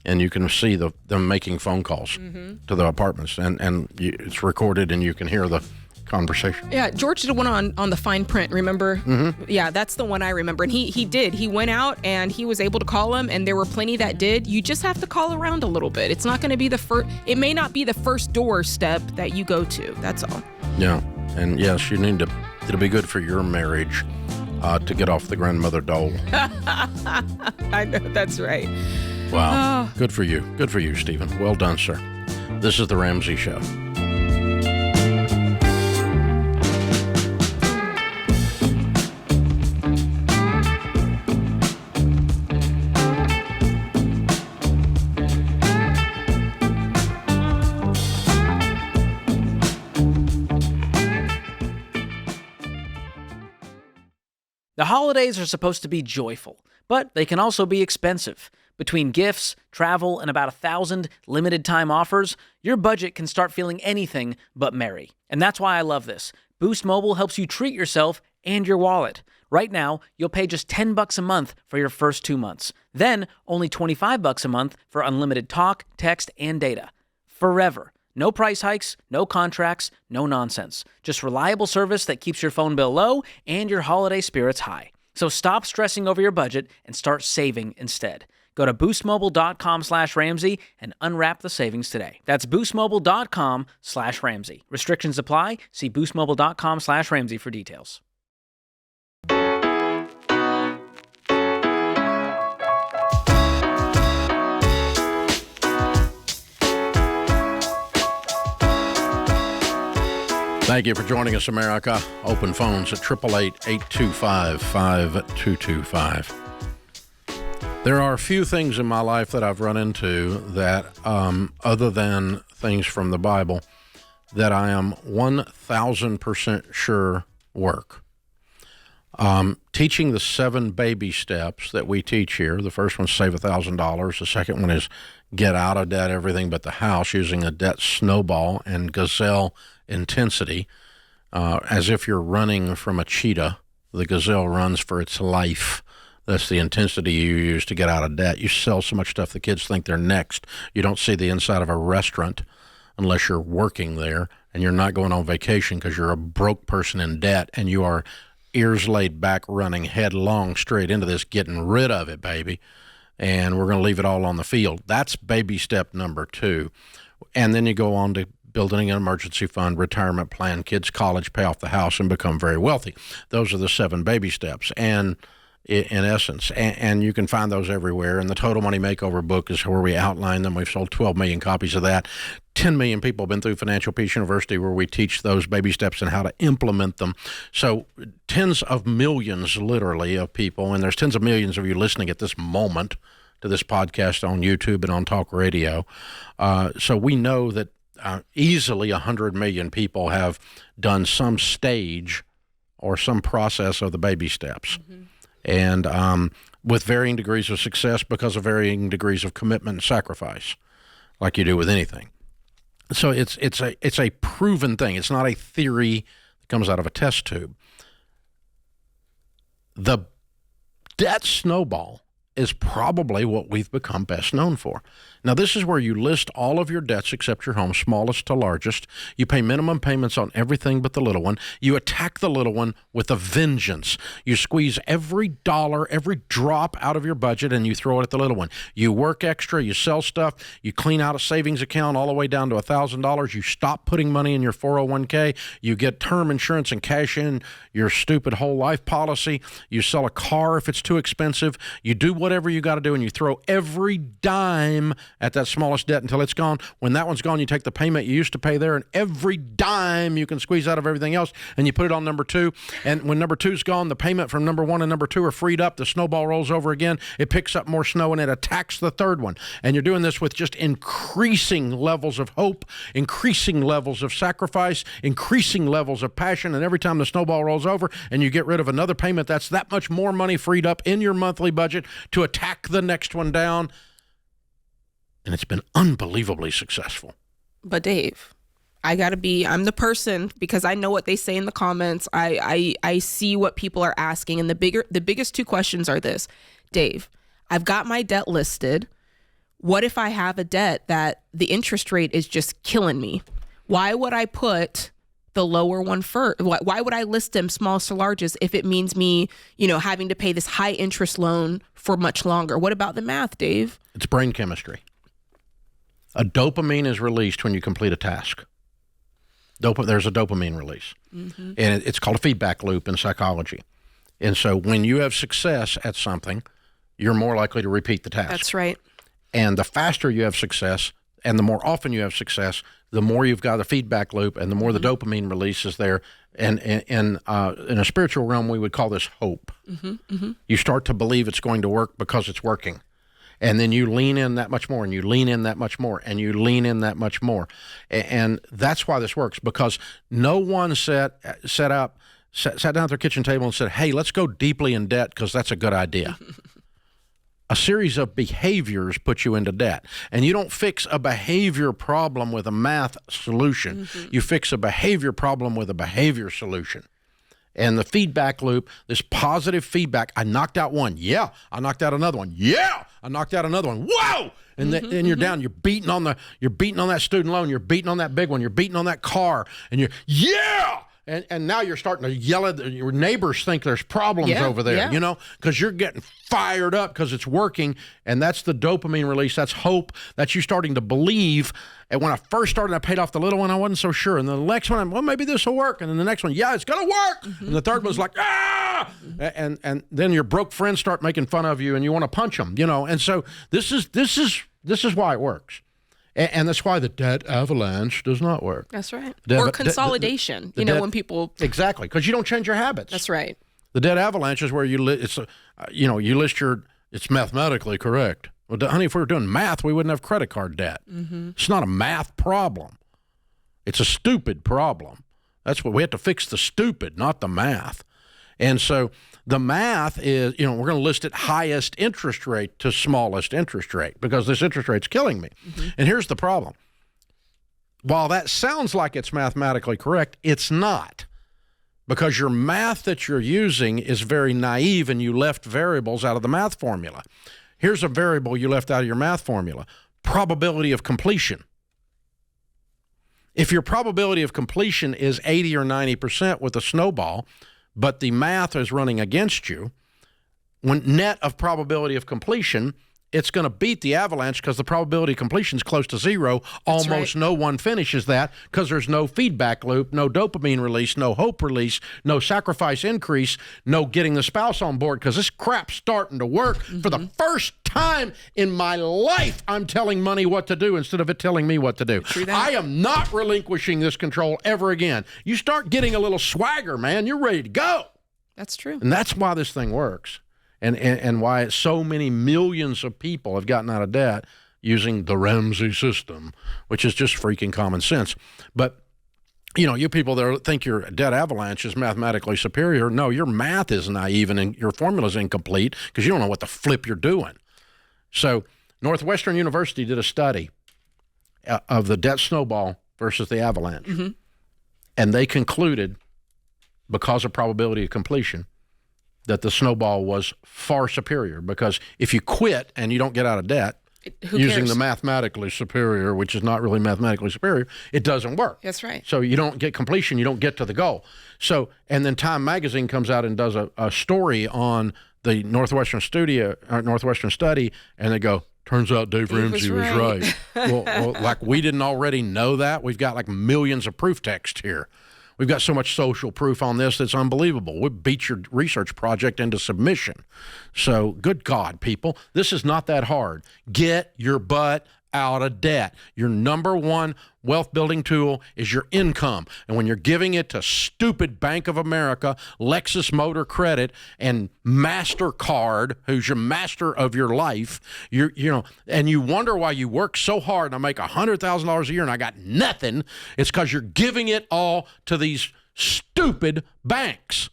and you can see them making phone calls to the apartments, and it's recorded, and you can hear the conversation. Yeah, George did one on the fine print, remember? Mm-hmm. Yeah, that's the one I remember. And he did. He went out and he was able to call them, and there were plenty that did. You just have to call around a little bit. It's not going to be it may not be the first doorstep that you go to. That's all. Yeah. And yes, it'll be good for your marriage to get off the grandmother dole. I know, that's right. Wow. Good for you. Good for you, Stephen. Well done, sir. This is The Ramsey Show. The holidays are supposed to be joyful, but they can also be expensive. Between gifts, travel, and about 1,000 limited-time offers, your budget can start feeling anything but merry. And that's why I love this. Boost Mobile helps you treat yourself and your wallet. Right now, you'll pay just $10 a month for your first 2 months. Then, only $25 a month for unlimited talk, text, and data. Forever. No price hikes, no contracts, no nonsense. Just reliable service that keeps your phone bill low and your holiday spirits high. So stop stressing over your budget and start saving instead. Go to boostmobile.com/Ramsey and unwrap the savings today. That's boostmobile.com/Ramsey. Restrictions apply. See boostmobile.com/Ramsey for details. Thank you for joining us, America. Open phones at 888-825-5225. There are a few things in my life that I've run into that, other than things from the Bible, that I am 1,000% sure work. Teaching the 7 baby steps that we teach here. The first one's save $1,000. The second one is get out of debt, everything but the house, using a debt snowball and gazelle intensity. As if you're running from a cheetah, the gazelle runs for its life. That's the intensity you use to get out of debt. You sell so much stuff the kids think they're next. You don't see the inside of a restaurant unless you're working there, and you're not going on vacation because you're a broke person in debt, and you are ears laid back running headlong straight into this, getting rid of it, baby. And we're going to leave it all on the field. That's baby step number 2. And then you go on to building an emergency fund, retirement plan, kids' college, pay off the house, and become very wealthy. Those are the 7 baby steps. And in essence, and you can find those everywhere. And the Total Money Makeover book is where we outline them. We've sold 12 million copies of that. 10 million people have been through Financial Peace University, where we teach those baby steps and how to implement them. So tens of millions, literally, of people, and there's tens of millions of you listening at this moment to this podcast on YouTube and on talk radio. So we know that easily 100 million people have done some stage or some process of the baby steps. Mm-hmm. And with varying degrees of success because of varying degrees of commitment and sacrifice, like you do with anything. So it's a proven thing. It's not a theory that comes out of a test tube. The debt snowball is probably what we've become best known for. Now, this is where you list all of your debts except your home, smallest to largest. You pay minimum payments on everything but the little one. You attack the little one with a vengeance. You squeeze every dollar, every drop out of your budget, and you throw it at the little one. You work extra, you sell stuff, you clean out a savings account all the way down to $1,000. You stop putting money in your 401k. You get term insurance and cash in your stupid whole life policy. You sell a car if it's too expensive. You do whatever you got to do, and you throw every dime at that smallest debt until it's gone. When that one's gone, you take the payment you used to pay there, and every dime you can squeeze out of everything else, and you put it on number 2. And when number 2's gone, the payment from number 1 and number 2 are freed up. The snowball rolls over again. It picks up more snow, and it attacks the third one. And you're doing this with just increasing levels of hope, increasing levels of sacrifice, increasing levels of passion. And every time the snowball rolls over and you get rid of another payment, that's that much more money freed up in your monthly budget to attack the next one down. And it's been unbelievably successful. But Dave, I'm the person, because I know what they say in the comments. I see what people are asking. And the biggest 2 questions are this. Dave, I've got my debt listed. What if I have a debt that the interest rate is just killing me? Why would I put the lower one first? Why would I list them smallest to largest if it means me, having to pay this high interest loan for much longer? What about the math, Dave? It's brain chemistry. A dopamine is released when you complete a task. There's a dopamine release. Mm-hmm. And it's called a feedback loop in psychology. And so when you have success at something, you're more likely to repeat the task. That's right. And the faster you have success and the more often you have success, the more you've got a feedback loop and the more the dopamine release is there. And in a spiritual realm, we would call this hope. Mm-hmm. Mm-hmm. You start to believe it's going to work because it's working. And then you lean in that much more, and you lean in that much more, and you lean in that much more. And that's why this works, because no one sat down at their kitchen table and said, hey, let's go deeply in debt because that's a good idea. A series of behaviors put you into debt. And you don't fix a behavior problem with a math solution. Mm-hmm. You fix a behavior problem with a behavior solution. And the feedback loop, this positive feedback, I knocked out one. Yeah. I knocked out another one. Yeah. I knocked out another one. Whoa. And then you're down. You're beating on that student loan. You're beating on that big one. You're beating on that car. And yeah. And now you're starting to yell at your neighbors, think there's problems over there, because you're getting fired up because it's working. And that's the dopamine release. That's hope. That's you starting to believe. And when I first started, I paid off the little one. I wasn't so sure. And the next one, well, maybe this will work. And then the next one, yeah, it's going to work. Mm-hmm. And the third one's like, ah! And then your broke friends start making fun of you and you want to punch them, And so this is why it works. And that's why the debt avalanche does not work. That's right. Or consolidation, when people... Exactly, because you don't change your habits. That's right. The debt avalanche is where you list it's mathematically correct. Well, honey, if we were doing math, we wouldn't have credit card debt. Mm-hmm. It's not a math problem. It's a stupid problem. That's what we have to fix, the stupid, not the math. And so the math is, we're going to list it highest interest rate to smallest interest rate because this interest rate's killing me. Mm-hmm. And here's the problem. While that sounds like it's mathematically correct, it's not, because your math that you're using is very naive and you left variables out of the math formula. Here's a variable you left out of your math formula: probability of completion. If your probability of completion is 80 or 90% with a snowball, but the math is running against you, when net of probability of completion, it's going to beat the avalanche because the probability of completion is close to zero. That's almost right. No one finishes that because there's no feedback loop, no dopamine release, no hope release, no sacrifice increase, no getting the spouse on board, because this crap's starting to work. Mm-hmm. For the first time in my life, I'm telling money what to do instead of it telling me what to do. I am not relinquishing this control ever again. You start getting a little swagger, man, you're ready to go. That's true. And that's why this thing works. And why so many millions of people have gotten out of debt using the Ramsey system, which is just freaking common sense. But, you people that think your debt avalanche is mathematically superior, no, your math is naive and your formula is incomplete because you don't know what the flip you're doing. So Northwestern University did a study of the debt snowball versus the avalanche. Mm-hmm. And they concluded, because of probability of completion, that the snowball was far superior, because if you quit and you don't get out of debt using the mathematically superior, which is not really mathematically superior, it doesn't work. That's right. So you don't get completion, you don't get to the goal. So, and then Time Magazine comes out and does a story on the Northwestern study, and they go, turns out Dave Ramsey was right. well, like we didn't already know that. We've got like millions of proof text here. We've got so much social proof on this that's unbelievable. We beat your research project into submission. So, good God, people, this is not that hard. Get your butt out of debt. Your number one wealth building tool is your income. And when you're giving it to stupid Bank of America, Lexus Motor Credit, and MasterCard, who's your master of your life, and you wonder why you work so hard and I make $100,000 a year and I got nothing, it's because you're giving it all to these stupid banks.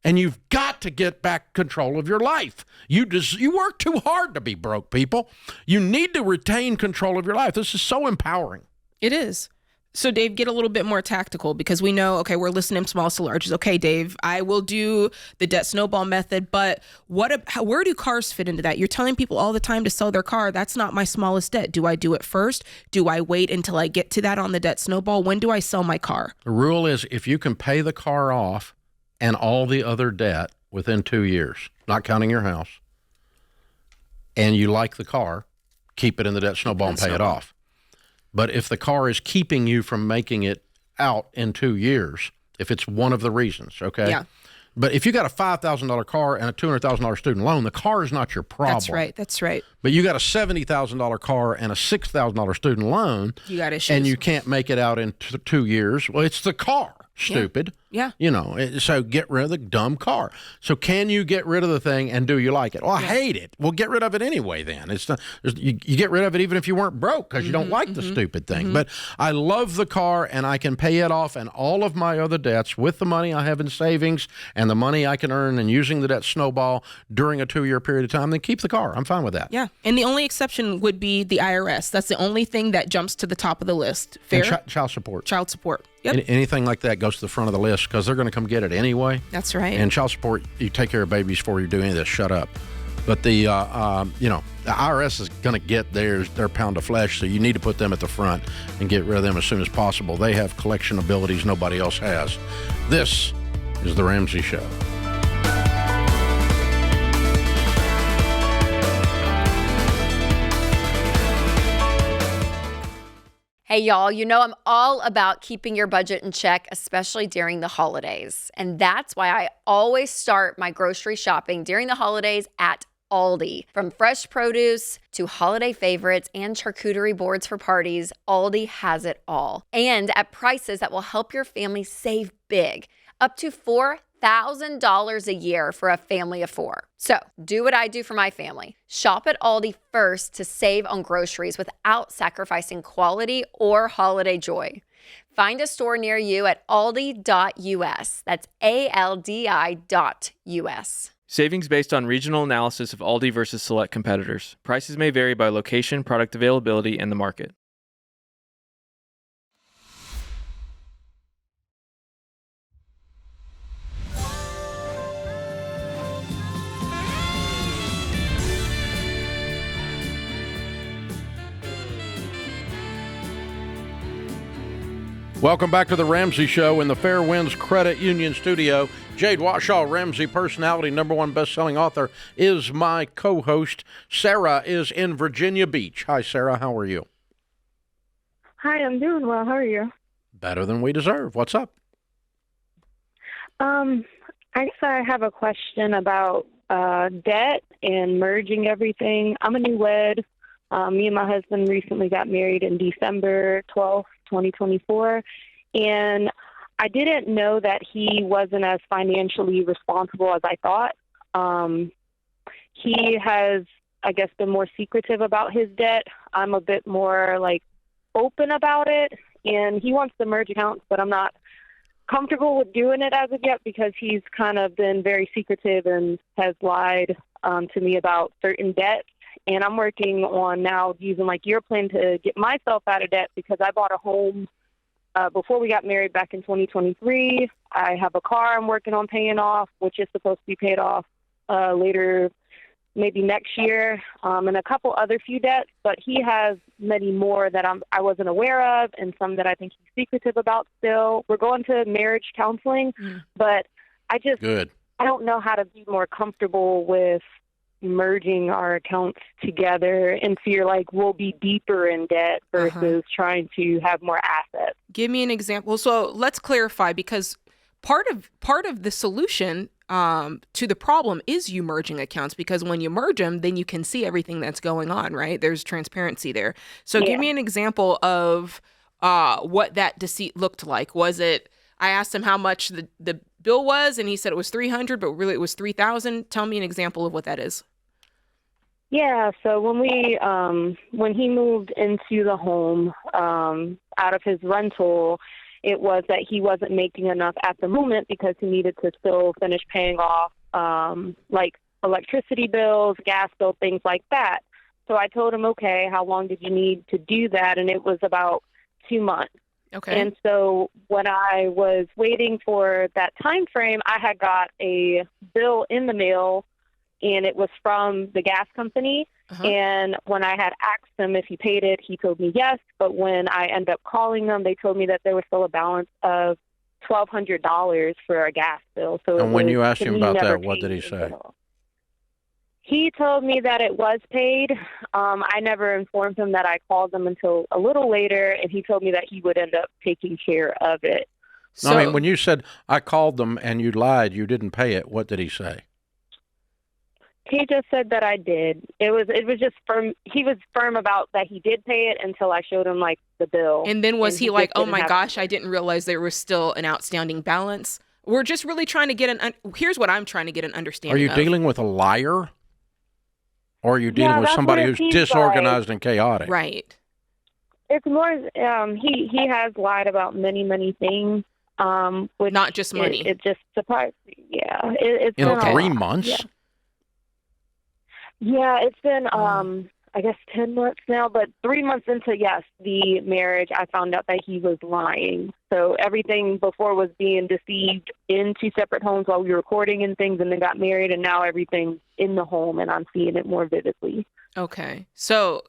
And you've got to get back control of your life. You work too hard to be broke, people. You need to retain control of your life. This is so empowering. It is. So, Dave, get a little bit more tactical, because we know, okay, we're listening to smallest to larges. Okay, Dave, I will do the debt snowball method, but where do cars fit into that? You're telling people all the time to sell their car. That's not my smallest debt. Do I do it first? Do I wait until I get to that on the debt snowball? When do I sell my car? The rule is if you can pay the car off and all the other debt within 2 years, not counting your house, and you like the car, keep it in the debt snowball and pay it off. But if the car is keeping you from making it out in 2 years, if it's one of the reasons, okay? Yeah. But if you got a $5,000 car and a $200,000 student loan, the car is not your problem. That's right. But you got a $70,000 car and a $6,000 student loan, you got issues, and you can't make it out in 2 years. Well, it's the car. Stupid. Yeah. So get rid of the dumb car. So can you get rid of the thing, and do you like it? Well, I hate it. Well, get rid of it anyway then. It's not, you get rid of it even if you weren't broke, because you don't like the stupid thing. But I love the car, and I can pay it off and all of my other debts with the money I have in savings and the money I can earn and using the debt snowball during a 2-year period of time, then keep the car. I'm fine with that. Yeah. And the only exception would be the IRS. That's the only thing that jumps to the top of the list. Fair? And child support. Child support. Yep. Anything like that goes to the front of the list, because they're going to come get it anyway. That's right. And child support, you take care of babies before you do any of this. Shut up. But the IRS is going to get their pound of flesh, so you need to put them at the front and get rid of them as soon as possible. They have collection abilities nobody else has. This is The Ramsey Show. Hey, y'all, I'm all about keeping your budget in check, especially during the holidays. And that's why I always start my grocery shopping during the holidays at Aldi. From fresh produce to holiday favorites and charcuterie boards for parties, Aldi has it all. And at prices that will help your family save big, up to $4,000 a year for a family of 4. So do what I do for my family. Shop at Aldi first to save on groceries without sacrificing quality or holiday joy. Find a store near you at aldi.us. That's ALDI.us. Savings based on regional analysis of Aldi versus select competitors. Prices may vary by location, product availability, and the market. Welcome back to the Ramsey Show in the Fair Winds Credit Union studio. Jade Warshaw, Ramsey personality, #1 best-selling author, is my co-host. Sarah is in Virginia Beach. Hi, Sarah. How are you? Hi, I'm doing well. How are you? Better than we deserve. What's up? I guess I have a question about debt and merging everything. I'm a newlywed. Me and my husband recently got married in December 12th, 2024, and I didn't know that he wasn't as financially responsible as I thought. He has, I guess, been more secretive about his debt. I'm a bit more, open about it, and he wants to merge accounts, but I'm not comfortable with doing it as of yet because he's kind of been very secretive and has lied to me about certain debts. And I'm working on now using your plan to get myself out of debt because I bought a home before we got married back in 2023. I have a car I'm working on paying off, which is supposed to be paid off later, maybe next year, and a couple other few debts, but he has many more that I wasn't aware of, and some that I think he's secretive about still. We're going to marriage counseling, but I don't know how to be more comfortable with merging our accounts together and fear like we'll be deeper in debt versus trying to have more assets. Give me an example. So let's clarify, because part of the solution to the problem is you merging accounts, because when you merge them, then you can see everything that's going on, right? There's transparency there. So give me an example of what that deceit looked like. Was it, I asked him how much the bill was, and he said it was $300, but really it was $3,000. Tell me an example of what that is. Yeah, so when he moved into the home out of his rental, it was that he wasn't making enough at the moment because he needed to still finish paying off like electricity bills, gas bill, things like that. So I told him, okay, how long did you need to do that? And it was about 2 months. Okay. And so when I was waiting for that time frame, I had got a bill in the mail, and it was from the gas company. And when I had asked him if he paid it, he told me yes. But when I ended up calling them, they told me that there was still a balance of $1,200 for a gas bill. So and when you asked him about that, what did he say? He told me that it was paid. I never informed him that I called them until a little later, and he told me that he would end up taking care of it. So, I mean, when you said, I called them and you lied, you didn't pay it, what did he say? He just said that I did. It was just firm. He was firm about that he did pay it until I showed him like the bill. And then was he like, oh my gosh, I didn't realize there was still an outstanding balance? We're just really trying to get here's what I'm trying to get an understanding of. Are you dealing with a liar? Or are you dealing with somebody who's disorganized and chaotic? Right. It's more, he has lied about many things. Which not just money. It just surprised me. Yeah. It's in been 3 months? Yeah, it's been, I guess 10 months now, but 3 months into, the marriage, I found out that he was lying. So everything before was being deceived in 2 separate homes while we were recording and things, and then got married, and now everything's in the home, and I'm seeing it more vividly. Okay. So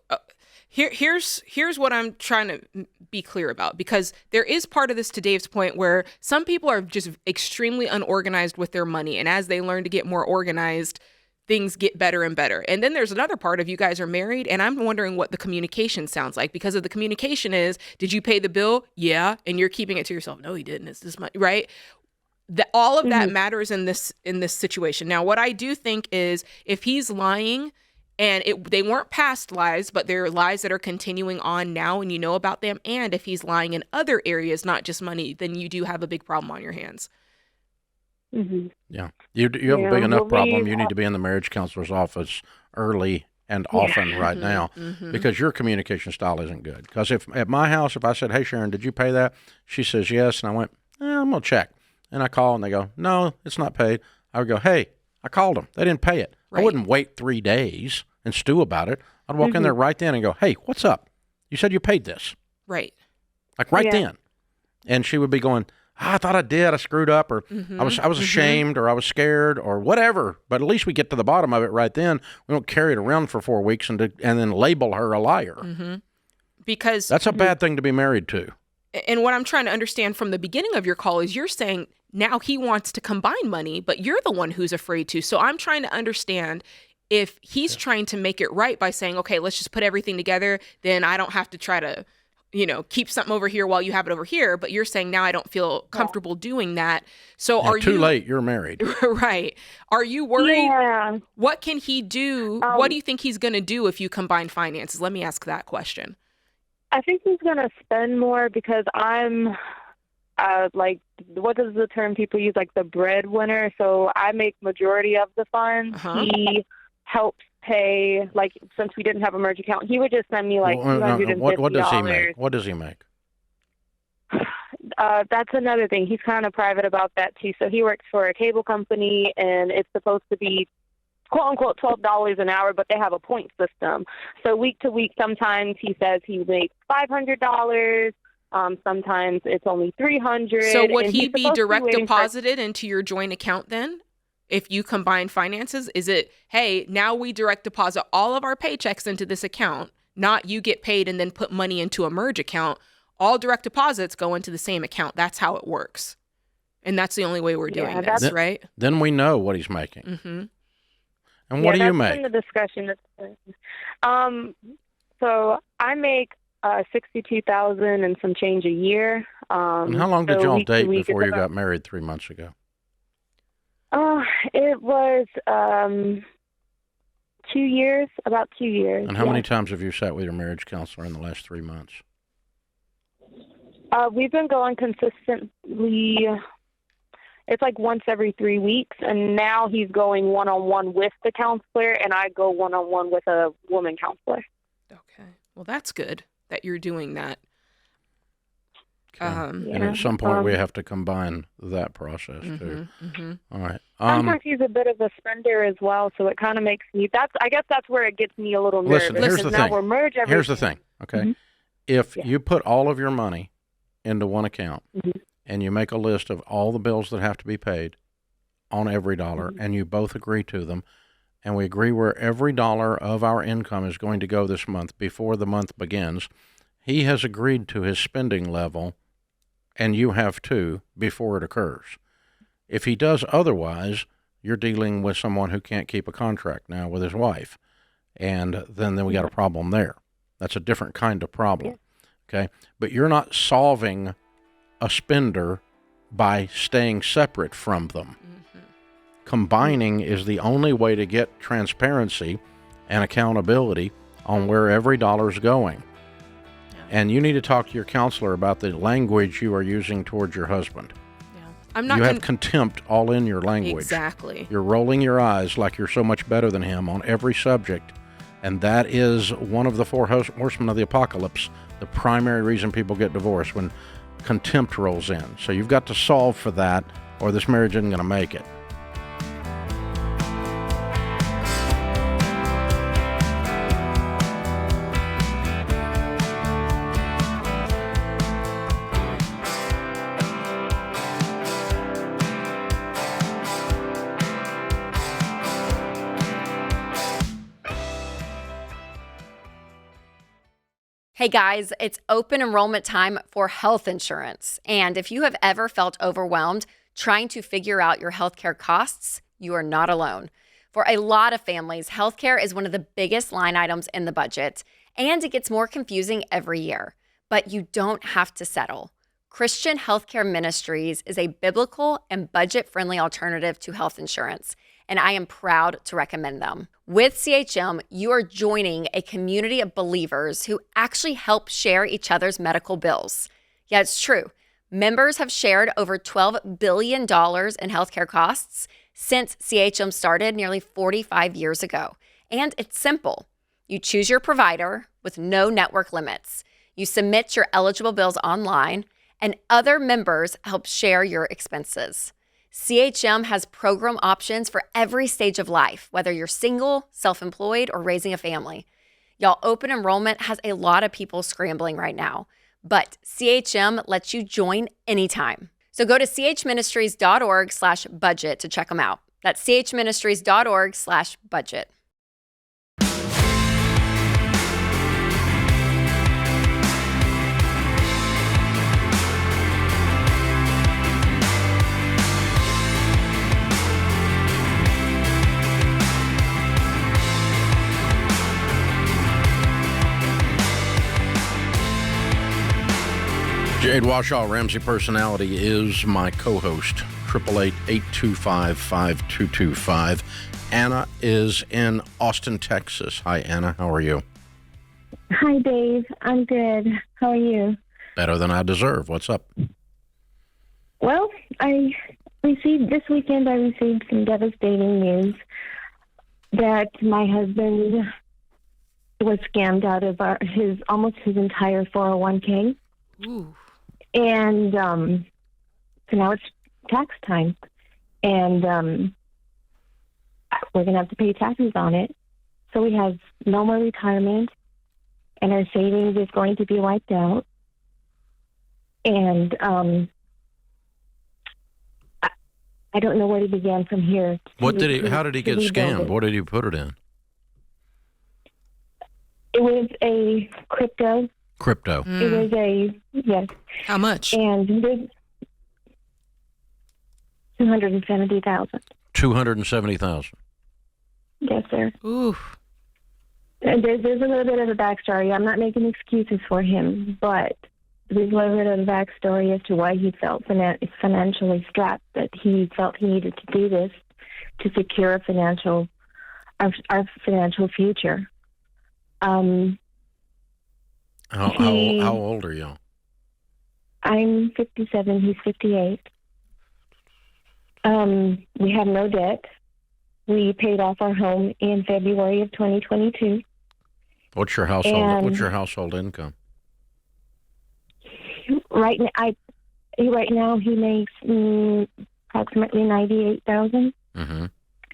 here's what I'm trying to be clear about, because there is part of this, to Dave's point, where some people are just extremely unorganized with their money, and as they learn to get more organized, things get better and better. And then there's another part of you guys are married, and I'm wondering what the communication sounds like, because if the communication is, did you pay the bill? Yeah. And you're keeping it to yourself. No, he didn't. It's this much, right? All of that matters in this situation. Now, what I do think is, if he's lying and they weren't past lies, but they're lies that are continuing on now and you know about them, and if he's lying in other areas, not just money, then you do have a big problem on your hands. Yeah. You have a big enough problem. You need to be in the marriage counselor's office early and often right now, because your communication style isn't good. Because if at my house, if I said, hey, Sharon, did you pay that? She says yes. And I went, I'm going to check. And I call and they go, no, it's not paid. I would go, hey, I called them. They didn't pay it. Right. I wouldn't wait 3 days and stew about it. I'd walk in there right then and go, hey, what's up? You said you paid this. Right. Like then. And she would be going, I thought I did. I screwed up, or I was ashamed, or I was scared, or whatever. But at least we get to the bottom of it right then. We don't carry it around for 4 weeks and then label her a liar. Because that's a bad thing to be married to. And what I'm trying to understand from the beginning of your call is, you're saying now he wants to combine money, but you're the one who's afraid to. So I'm trying to understand, if he's trying to make it right by saying, okay, let's just put everything together, then I don't have to try to, keep something over here while you have it over here. But you're saying now I don't feel comfortable doing that. So are you too late? You're married. Right. Are you worried? Yeah. What can he do? What do you think he's going to do if you combine finances? Let me ask that question. I think he's going to spend more, because I'm what is the term people use? Like the breadwinner. So I make majority of the funds. He helps pay, since we didn't have a merge account, he would just send me $250. What does he make? What does he make? That's another thing. He's kind of private about that too. So he works for a cable company, and it's supposed to be quote unquote $12 an hour, but they have a point system. So week to week, sometimes he says he makes $500. Sometimes it's only $300. So would he be direct deposited into your joint account then? If you combine finances, is it, hey, now we direct deposit all of our paychecks into this account, not you get paid and then put money into a merge account. All direct deposits go into the same account. That's how it works. And that's the only way we're doing this, right? Then we know what he's making. Mm-hmm. And what do you make? That's been the discussion. So I make $62,000 and some change a year. And how long did y'all date before you got married 3 months ago? It was 2 years, about 2 years. And how many times have you sat with your marriage counselor in the last 3 months? We've been going consistently. It's like once every 3 weeks, and now he's going one-on-one with the counselor, and I go one-on-one with a woman counselor. Okay. Well, that's good that you're doing that. Okay. And at some point, we have to combine that process, too. All right. Sometimes he's a bit of a spender as well, so it kind of makes me, I guess that's where it gets me a little nervous. Listen, here's the now thing. We're merged everything. Here's the thing, okay? If you put all of your money into one account, and you make a list of all the bills that have to be paid on every dollar, and you both agree to them, and we agree where every dollar of our income is going to go this month before the month begins, he has agreed to his spending level, and you have too, before it occurs. If he does otherwise, you're dealing with someone who can't keep a contract now with his wife, and then we got a problem there. That's a different kind of problem, okay? But you're not solving a spender by staying separate from them. Combining is the only way to get transparency and accountability on where every dollar is going. And you need to talk to your counselor about the language you are using towards your husband. I'm not you have contempt all in your language. Exactly. You're rolling your eyes like you're so much better than him on every subject. And that is one of the four horsemen of the apocalypse, the primary reason people get divorced, when contempt rolls in. So you've got to solve for that, or this marriage isn't going to make it. Hey guys, it's open enrollment time for health insurance. And if you have ever felt overwhelmed trying to figure out your healthcare costs, you are not alone. For a lot of families, healthcare is one of the biggest line items in the budget, and it gets more confusing every year. But you don't have to settle. Christian Healthcare Ministries is a biblical and budget-friendly alternative to health insurance, and I am proud to recommend them. With CHM, you are joining a community of believers who actually help share each other's medical bills. Yeah, it's true. Members have shared over $12 billion in healthcare costs since CHM started nearly 45 years ago. And it's simple. You choose your provider with no network limits. You submit your eligible bills online, and other members help share your expenses. CHM has program options for every stage of life, whether you're single, self-employed, or raising a family. Y'all, open enrollment has a lot of people scrambling right now, but CHM lets you join anytime. So go to chministries.org/budget to check them out. That's chministries.org/budget. Jade Warshaw, Ramsey Personality, is my co-host. 888-825-5225. Anna is in Austin, Texas. Hi, Anna. How are you? Hi, Dave. I'm good. How are you? Better than I deserve. What's up? Well, this weekend I received some devastating news that my husband was scammed out of almost his entire 401k. Ooh. And so now it's tax time, and we're going to have to pay taxes on it. So we have no more retirement, and our savings is going to be wiped out. And I I don't know where to begin from here. How did he get scammed? What did he put it in? It was a crypto. Crypto. It was yes. How much? And there's 270,000. 270,000. Yes, sir. Ooh. And there's a little bit of a backstory. I'm not making excuses for him, but there's a little bit of a backstory as to why he felt financially strapped, that he felt he needed to do this to secure our financial future. How old are you? I'm 57. He's 58. We have no debt. We paid off our home in February of 2022. What's your household income? Right now, he makes approximately $98,000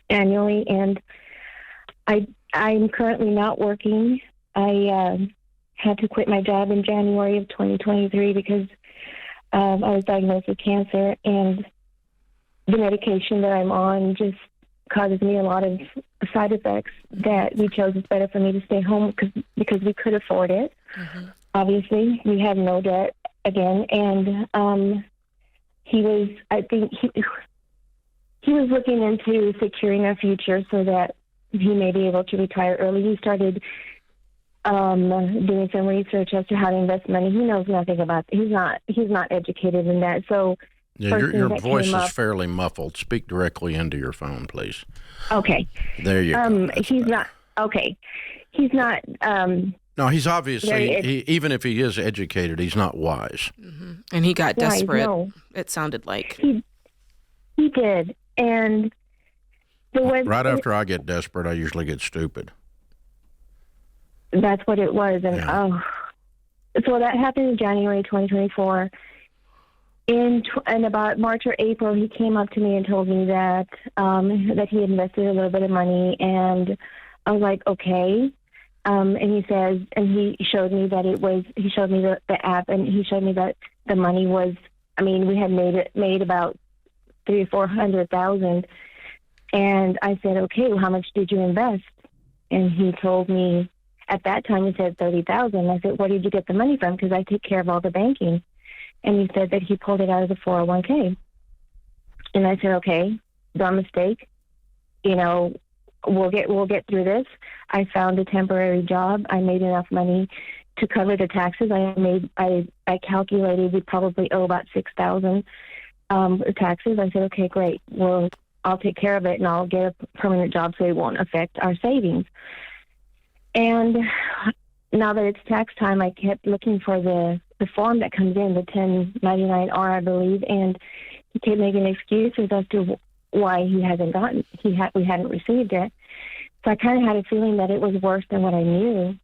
annually, and I'm currently not working. I had to quit my job in January of 2023 because I was diagnosed with cancer, and the medication that I'm on just causes me a lot of side effects that we chose it's better for me to stay home because we could afford it. Obviously, we have no debt again, and he was looking into securing our future so that he may be able to retire early. He started doing some research as to how to invest money. He knows nothing about it. He's not educated in that. So yeah, your voice is fairly muffled. Speak directly into your phone, please. Okay. There you go. He's not okay. He's not. No, he's obviously, even if he is educated, he's not wise. And he got desperate. No. It sounded like he did, and right after I get desperate, I usually get stupid. That's what it was, and so that happened in January 2024. In about March or April, he came up to me and told me that he invested a little bit of money, and I was like, okay. And he says, and he showed me that he showed me the app, and he showed me that the money was, we had made about $300,000 or $400,000, and I said, okay, well, how much did you invest? And he told me, at that time, he said $30,000. I said, where did you get the money from? Because I take care of all the banking. And he said that he pulled it out of the 401k. And I said, okay, dumb mistake. We'll get through this. I found a temporary job. I made enough money to cover the taxes. I calculated we probably owe about $6,000 taxes. I said, okay, great. Well, I'll take care of it, and I'll get a permanent job so it won't affect our savings. And now that it's tax time, I kept looking for the form that comes in, the 1099-R, I believe, and he kept making excuses as to why we hadn't received it. So I kind of had a feeling that it was worse than what I knew,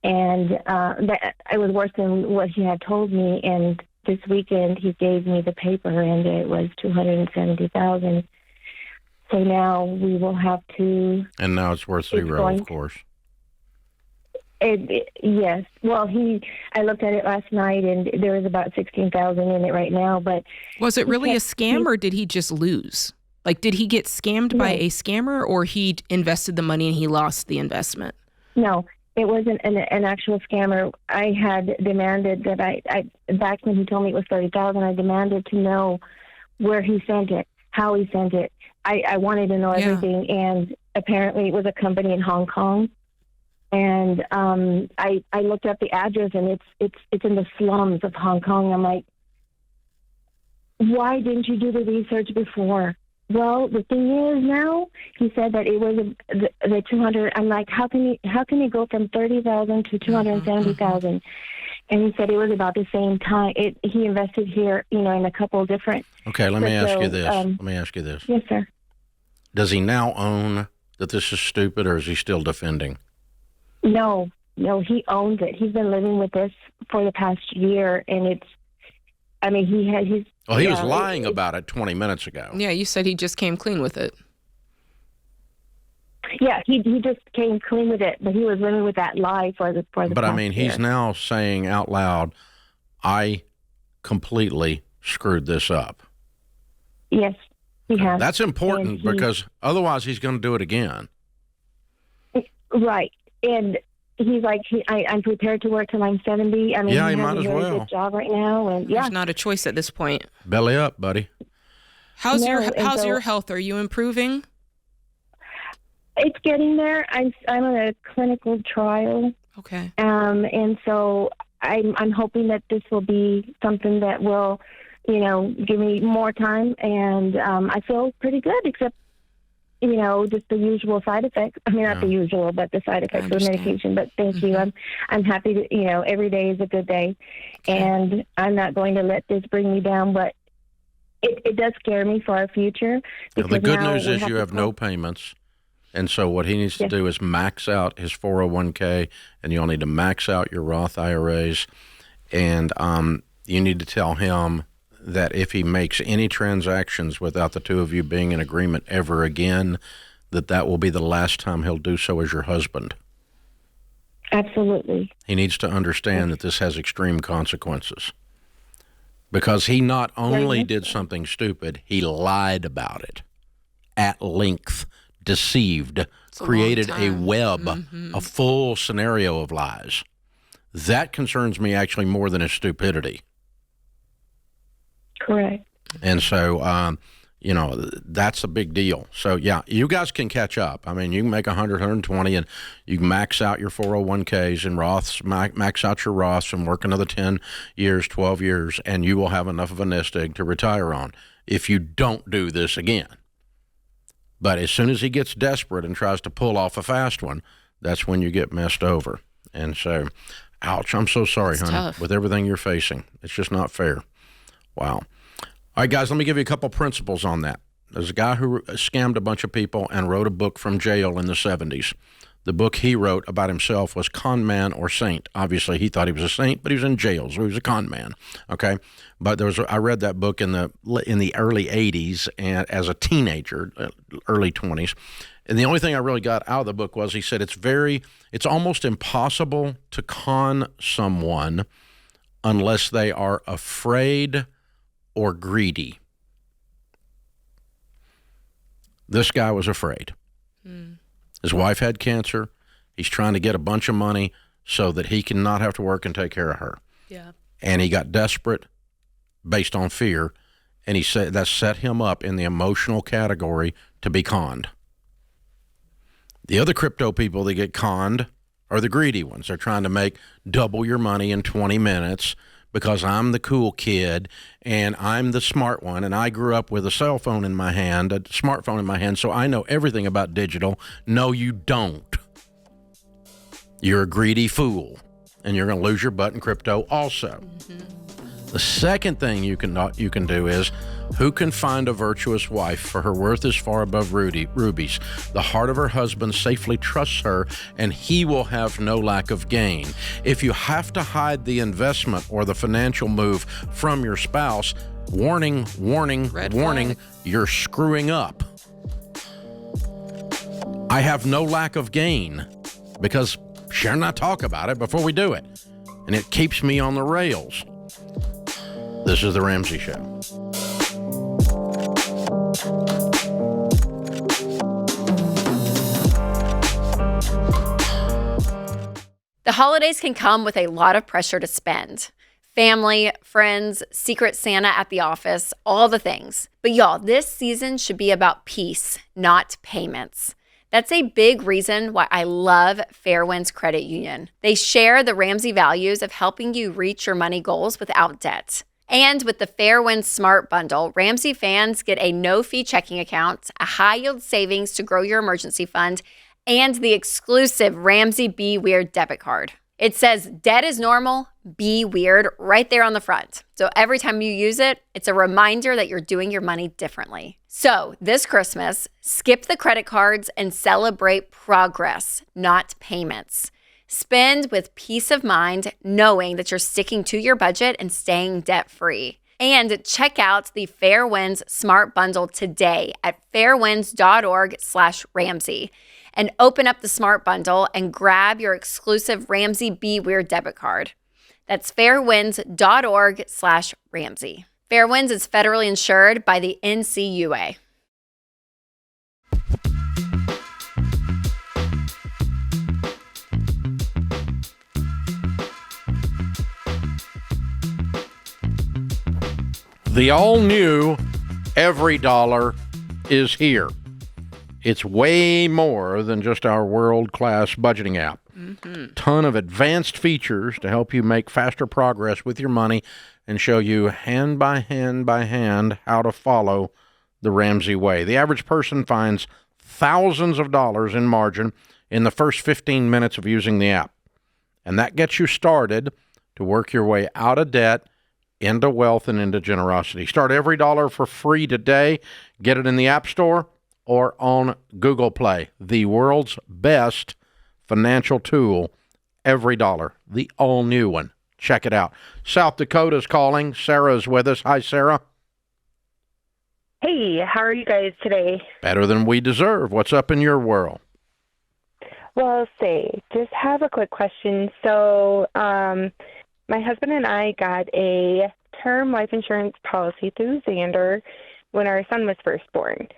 and that it was worse than what he had told me. And this weekend, he gave me the paper, and it was $270,000. So now we will have to. And now it's worth zero, of course. Yes. Well, I looked at it last night, and there was about $16,000 in it right now. But was it really a scam, or did he just lose? Like, did he get scammed by a scammer, or he invested the money and he lost the investment? No, it wasn't an actual scammer. I had demanded that I back when he told me it was $30,000, I demanded to know where he sent it, how he sent it. I wanted to know everything, and apparently it was a company in Hong Kong. And I looked up the address, and it's in the slums of Hong Kong. I'm like, why didn't you do the research before? Well, the thing is now, he said that it was the 200. I'm like, how can he go from 30,000 to 270,000? And he said it was about the same time. He invested here, in a couple of different. Okay, let me ask you this. Yes, sir. Does he now own that this is stupid, or is he still defending? No, he owns it. He's been living with this for the past year, and he was lying about it 20 minutes ago. Yeah, you said he just came clean with it. Yeah, he just came clean with it, but he was living with that lie for the But past year. He's now saying out loud, I completely screwed this up. Yes. He has. That's important because otherwise he's going to do it again. Right. And he's like, I'm prepared to work till I'm 70. I mean, Yeah, he you has might a as really well. good job right now. And There's not a choice at this point. Belly up, buddy. How's No, and your so- health? Are you improving? It's getting there. I'm on a clinical trial. Okay. And so I'm hoping that this will be something that will, give me more time. And I feel pretty good, except, just the usual side effects. I mean, not the usual, but the side effects of the medication. But thank you. I'm happy to, every day is a good day. Okay. And I'm not going to let this bring me down. But it does scare me for our future. Well, the good news is you have no payments. And so what he needs to do is max out his 401k, and you'll need to max out your Roth IRAs. And you need to tell him that if he makes any transactions without the two of you being in agreement ever again, that will be the last time he'll do so as your husband. Absolutely. He needs to understand that this has extreme consequences. Because he not only did something stupid, he lied about it at length. Deceived, created a web, a full scenario of lies. That concerns me actually more than his stupidity. Correct. And so, that's a big deal. So, yeah, you guys can catch up. I mean, you can make 100, 120, and you can max out your 401ks and Roths, max out your Roths and work another 10 years, 12 years, and you will have enough of a nest egg to retire on if you don't do this again. But as soon as he gets desperate and tries to pull off a fast one, that's when you get messed over. And so, ouch, I'm so sorry, honey, tough. with everything you're facing. It's just not fair. Wow. All right, guys, let me give you a couple principles on that. There's a guy who scammed a bunch of people and wrote a book from jail in the 70s. The book he wrote about himself was Con Man or Saint. Obviously, he thought he was a saint, but he was in jail, so he was a con man. Okay, but I read that book in the early 80s and as a teenager, early 20s. And the only thing I really got out of the book was he said it's almost impossible to con someone unless they are afraid or greedy. This guy was afraid. His wife had cancer. He's trying to get a bunch of money so that he can not have to work and take care of her. Yeah. And he got desperate based on fear, and he said that set him up in the emotional category to be conned. The other crypto people that get conned are the greedy ones. They're trying to make double your money in 20 minutes because I'm the cool kid and I'm the smart one, and I grew up with a cell phone in my hand, a smartphone in my hand, so I know everything about digital. No, you don't. You're a greedy fool, and you're going to lose your butt in crypto also. The second thing you can do is, who can find a virtuous wife, for her worth is far above rubies. The heart of her husband safely trusts her, and he will have no lack of gain. If you have to hide the investment or the financial move from your spouse, warning, warning, Red warning, flag. you're screwing up. I have no lack of gain because Sharon and I talk about it before we do it, and it keeps me on the rails. This is The Ramsey Show. The holidays can come with a lot of pressure to spend. Family, friends, Secret Santa at the office, all the things. But y'all, this season should be about peace, not payments. That's a big reason why I love Fairwinds Credit Union. They share the Ramsey values of helping you reach your money goals without debt. And with the Fairwinds Smart Bundle, Ramsey fans get a no-fee checking account, a high-yield savings to grow your emergency fund, and the exclusive Ramsey Be Weird debit card. It says, debt is normal, be weird, right there on the front. So every time you use it, it's a reminder that you're doing your money differently. So this Christmas, skip the credit cards and celebrate progress, not payments. Spend with peace of mind, knowing that you're sticking to your budget and staying debt-free. And check out the Fairwinds Smart Bundle today at fairwinds.org/Ramsey. And open up the Smart Bundle and grab your exclusive Ramsey Be Weird debit card. That's fairwinds.org/Ramsey. Fairwinds is federally insured by the NCUA. The all-new Every Dollar is here. It's way more than just our world-class budgeting app. Ton of advanced features to help you make faster progress with your money and show you hand by hand how to follow the Ramsey way. The average person finds thousands of dollars in margin in the first 15 minutes of using the app. And that gets you started to work your way out of debt, into wealth, and into generosity. Start Every Dollar for free today. Get it in the App Store or on Google Play. The world's best financial tool, Every Dollar, the all-new one. Check it out. South Dakota's calling. Sarah's with us. Hi, Sarah. Hey, how are you guys today? Better than we deserve. What's up in your world? Well, just have a quick question. So, my husband and I got a term life insurance policy through Xander when our son was first born.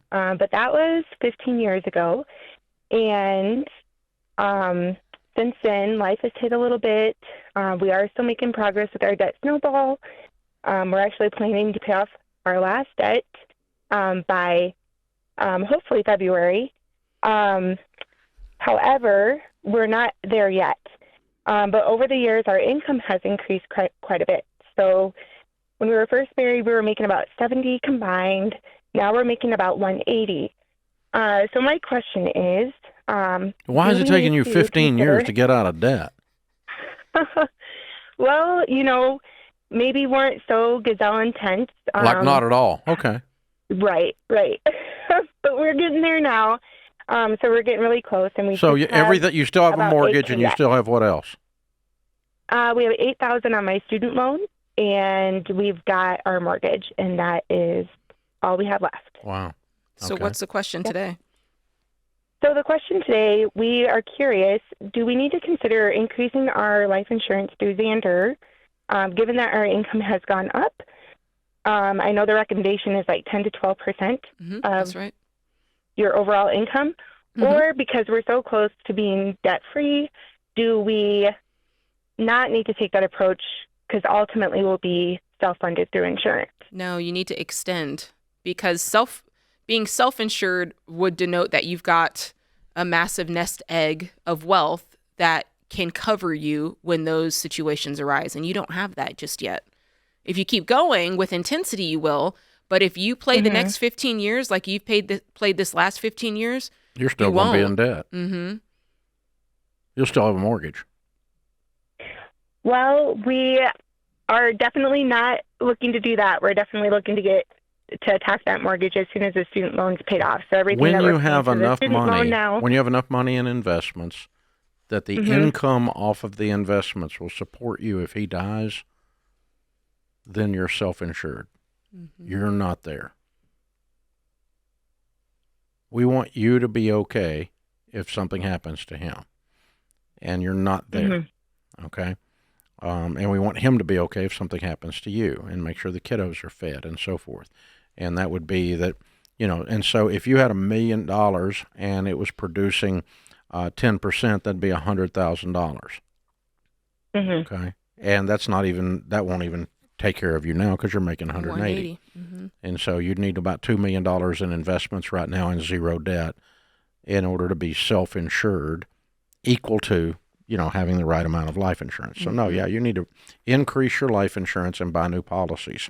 But that was 15 years ago. And since then, life has hit a little bit. We are still making progress with our debt snowball. We're actually planning to pay off our last debt by hopefully February. However, we're not there yet. But over the years, our income has increased quite a bit. So when we were first married, we were making about $70 combined. Now we're making about $180. So my question is, why is it taking you 15 years to get out of debt? Well, maybe weren't so gazelle intense. Like not at all. Okay. Right. But we're getting there now. So we're getting really close, and we everything you still have a mortgage, and you still have what else? We have $8,000 on my student loan, and we've got our mortgage, and that is all we have left. Wow. So what's the question today? So the question today, we are curious, do we need to consider increasing our life insurance through Xander, given that our income has gone up? I know the recommendation is like 10 to 12% That's right. your overall income, or because we're so close to being debt-free, do we not need to take that approach because ultimately we'll be self-funded through insurance? No, you need to extend, because being self-insured would denote that you've got a massive nest egg of wealth that can cover you when those situations arise, and you don't have that just yet. If you keep going with intensity, you will. But if you play the next 15 years like you've played this last 15 years, you're still going to be in debt. You'll still have a mortgage. Well, we are definitely not looking to do that. We're definitely looking to attack that mortgage as soon as the student loan's paid off. So everything when that you we're have paying for enough the student money, loan now, when you have enough money in investments, that the income off of the investments will support you if he dies, then you're self-insured. You're not there. We want you to be okay if something happens to him, and you're not there. Okay? And we want him to be okay if something happens to you, and make sure the kiddos are fed and so forth. And that would be that, and so if you had $1 million and it was producing 10%, that'd be $100,000. Okay? And that won't even take care of you now because you're making 180. And so you'd need about $2 million in investments right now and zero debt in order to be self-insured, equal to, having the right amount of life insurance. So you need to increase your life insurance and buy new policies.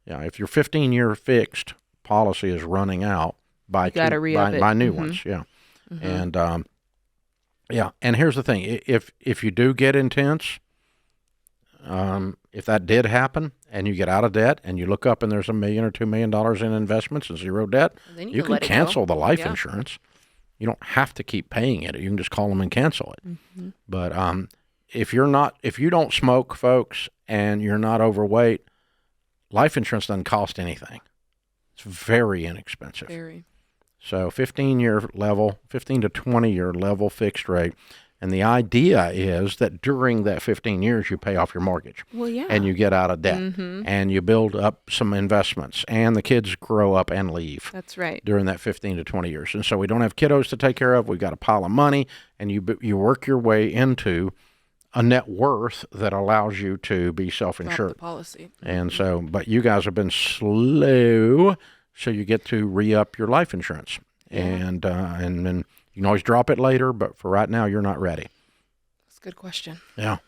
Yeah, if your 15-year fixed policy is running out, buy new ones. Yeah. And and here's the thing: if you do get intense, if that did happen and you get out of debt and you look up and there's $1 million or $2 million in investments and zero debt, you can cancel the life insurance. You don't have to keep paying it. You can just call them and cancel it. But if you don't smoke, folks, and you're not overweight, life insurance doesn't cost anything. It's very inexpensive. Very. So 15-year level, 15 to 20-year level fixed rate. And the idea is that during that 15 years, you pay off your mortgage. Well, yeah. And you get out of debt. And you build up some investments. And the kids grow up and leave. That's right. During that 15 to 20 years. And so we don't have kiddos to take care of. We've got a pile of money. And you work your way into a net worth that allows you to be Drop self-insured. the policy. And so, but you guys have been slow, so you get to re-up your life insurance. And then you can always drop it later, but for right now, you're not ready. That's a good question. Yeah.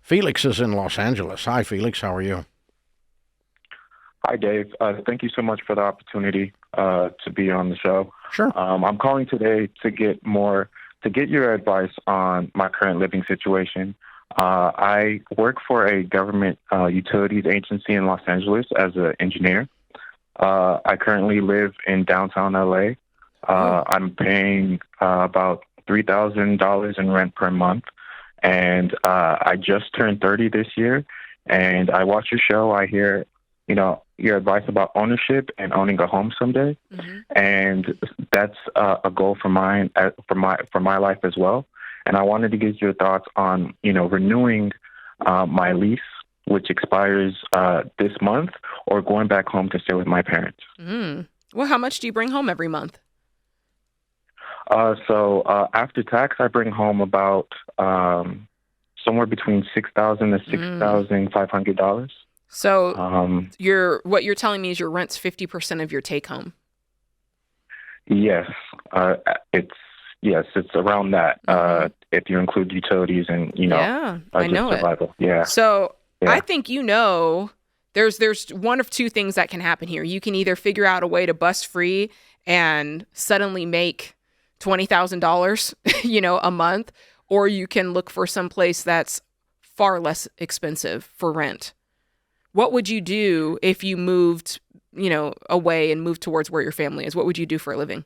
Felix is in Los Angeles. Hi, Felix. How are you? Hi, Dave. Thank you so much for the opportunity to be on the show. Sure. I'm calling today to get your advice on my current living situation. I work for a government utilities agency in Los Angeles as an engineer. I currently live in downtown LA. I'm paying about $3,000 in rent per month, and I just turned 30 this year. And I watch your show. I hear, your advice about ownership and owning a home someday, and that's a goal for mine for my life as well. And I wanted to get your thoughts on renewing my lease, which expires this month, or going back home to stay with my parents. Well, how much do you bring home every month? So after tax, I bring home about somewhere between $6,000 to $6,500. So what you're telling me is your rent's 50% of your take home. Yes, it's around that. If you include utilities and I know survival. it. Yeah. So I think there's one of two things that can happen here. You can either figure out a way to bust free and suddenly make $20,000, a month, or you can look for some place that's far less expensive for rent. What would you do if you moved, away and moved towards where your family is? What would you do for a living?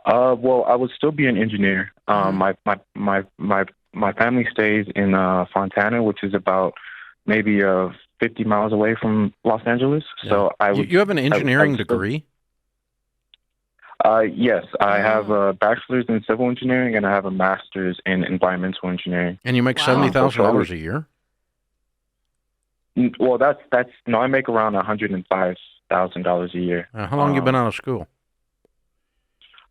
Well, I would still be an engineer. My family stays in Fontana, which is about maybe 50 miles away from Los Angeles. Yeah. So I would. You have an engineering degree? Yes, I have a bachelor's in civil engineering and I have a master's in environmental engineering. And you make $70,000 a year? Well, I make around $105,000 a year. How long have you been out of school?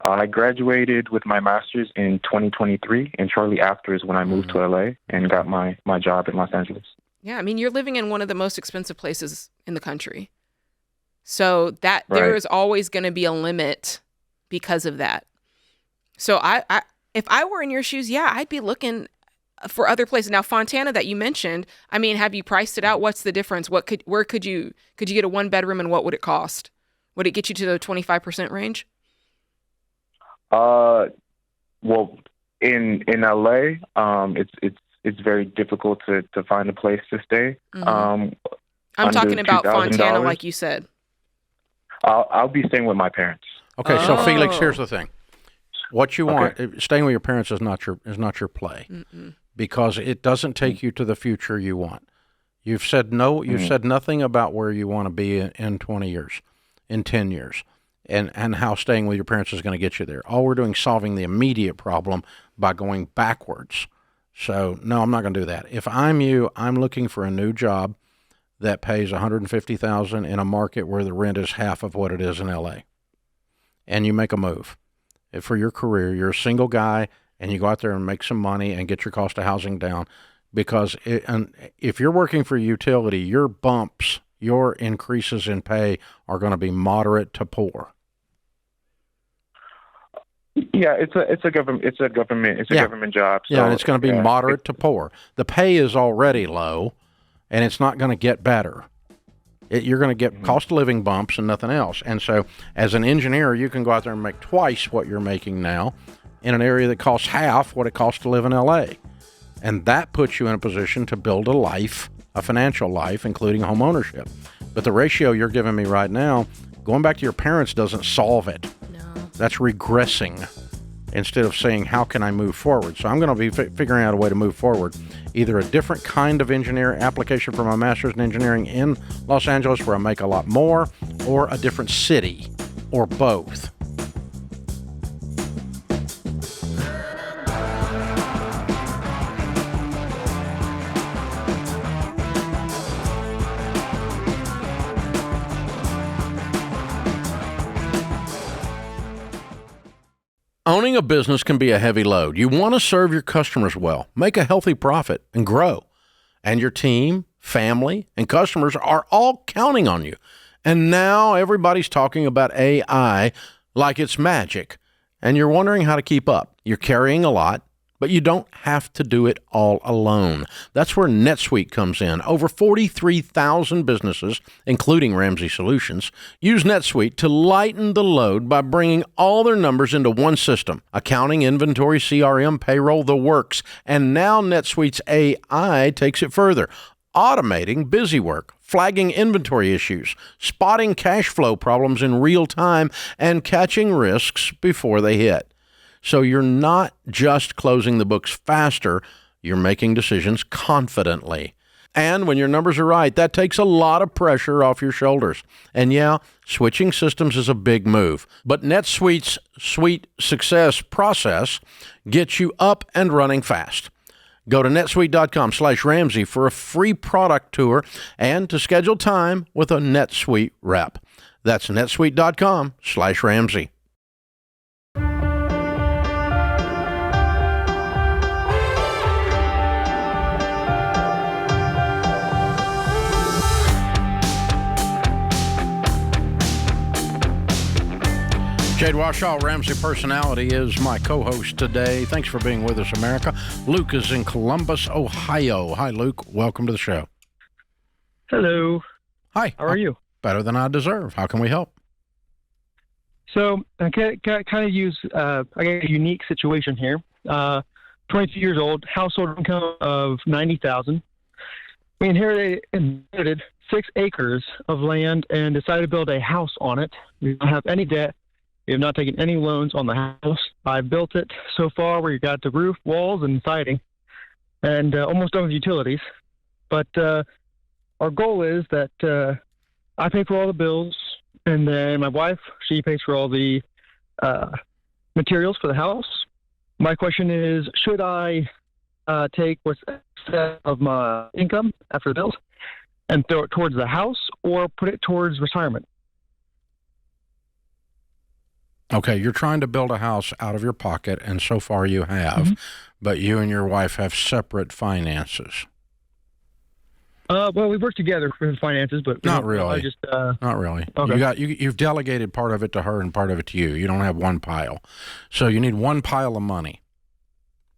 I graduated with my master's in 2023, and shortly after is when I moved to LA and got my job in Los Angeles. Yeah, I mean, you're living in one of the most expensive places in the country. So Right. there is always going to be a limit because of that. So if I were in your shoes, I'd be looking for other places. Now, Fontana that you mentioned, I mean, have you priced it out? What's the difference? Where could you get a 1-bedroom and what would it cost? Would it get you to the 25% range? Well, in LA, it's very difficult to find a place to stay. I'm talking about Fontana, like you said. I'll be staying with my parents. Okay, so Felix, here's the thing. What you want, staying with your parents is not your play. Because it doesn't take you to the future you want. You've said no. You've said nothing about where you want to be in 20 years, in 10 years, and how staying with your parents is going to get you there. All we're doing is solving the immediate problem by going backwards. So no, I'm not going to do that. If I'm you, I'm looking for a new job that pays $150,000 in a market where the rent is half of what it is in LA, and you make a move for your career. You're a single guy. And you go out there and make some money and get your cost of housing down, because if you're working for a utility, your bumps, your increases in pay are going to be moderate to poor. Yeah, it's a government job. So, and it's going to be moderate to poor. The pay is already low, and it's not going to get better. You're going to get cost of living bumps and nothing else. And so, as an engineer, you can go out there and make twice what you're making now, in an area that costs half what it costs to live in LA. And that puts you in a position to build a life, a financial life, including home ownership. But the ratio you're giving me right now, going back to your parents doesn't solve it. No. That's regressing instead of saying, how can I move forward? So I'm going to be figuring out a way to move forward. Either a different kind of engineer application for my master's in engineering in Los Angeles where I make a lot more, or a different city, or both. Owning a business can be a heavy load. You want to serve your customers well, make a healthy profit, and grow. And your team, family, and customers are all counting on you. And now everybody's talking about AI like it's magic. And you're wondering how to keep up. You're carrying a lot, but you don't have to do it all alone. That's where NetSuite comes in. Over 43,000 businesses, including Ramsey Solutions, use NetSuite to lighten the load by bringing all their numbers into one system. Accounting, inventory, CRM, payroll, the works. And now NetSuite's AI takes it further, automating busy work, flagging inventory issues, spotting cash flow problems in real time, and catching risks before they hit. So you're not just closing the books faster, you're making decisions confidently. And when your numbers are right, that takes a lot of pressure off your shoulders. And yeah, switching systems is a big move. But NetSuite's Suite Success process gets you up and running fast. Go to netsuite.com/Ramsey for a free product tour and to schedule time with a NetSuite rep. That's netsuite.com/Ramsey. Jade Warshaw, Ramsey Personality, is my co-host today. Thanks for being with us, America. Luke is in Columbus, Ohio. Hi, Luke. Welcome to the show. Hello. Hi. How are you? Better than I deserve. How can we help? So I kind of use I got a unique situation here. 22 years old, household income of $90,000. We inherited 6 acres of land and decided to build a house on it. We don't have any debt. We have not taken any loans on the house. I've built it so far where you got the roof, walls, and siding, and almost done with utilities. But our goal is that I pay for all the bills, and then my wife, she pays for all the materials for the house. My question is, should I take what's excess of my income after the bills and throw it towards the house, or put it towards retirement? Okay, you're trying to build a house out of your pocket, and so far you have, but you and your wife have separate finances. Well, we work together for the finances, but not really. Not really. Okay. You've delegated part of it to her and part of it to you. You don't have one pile, so you need one pile of money.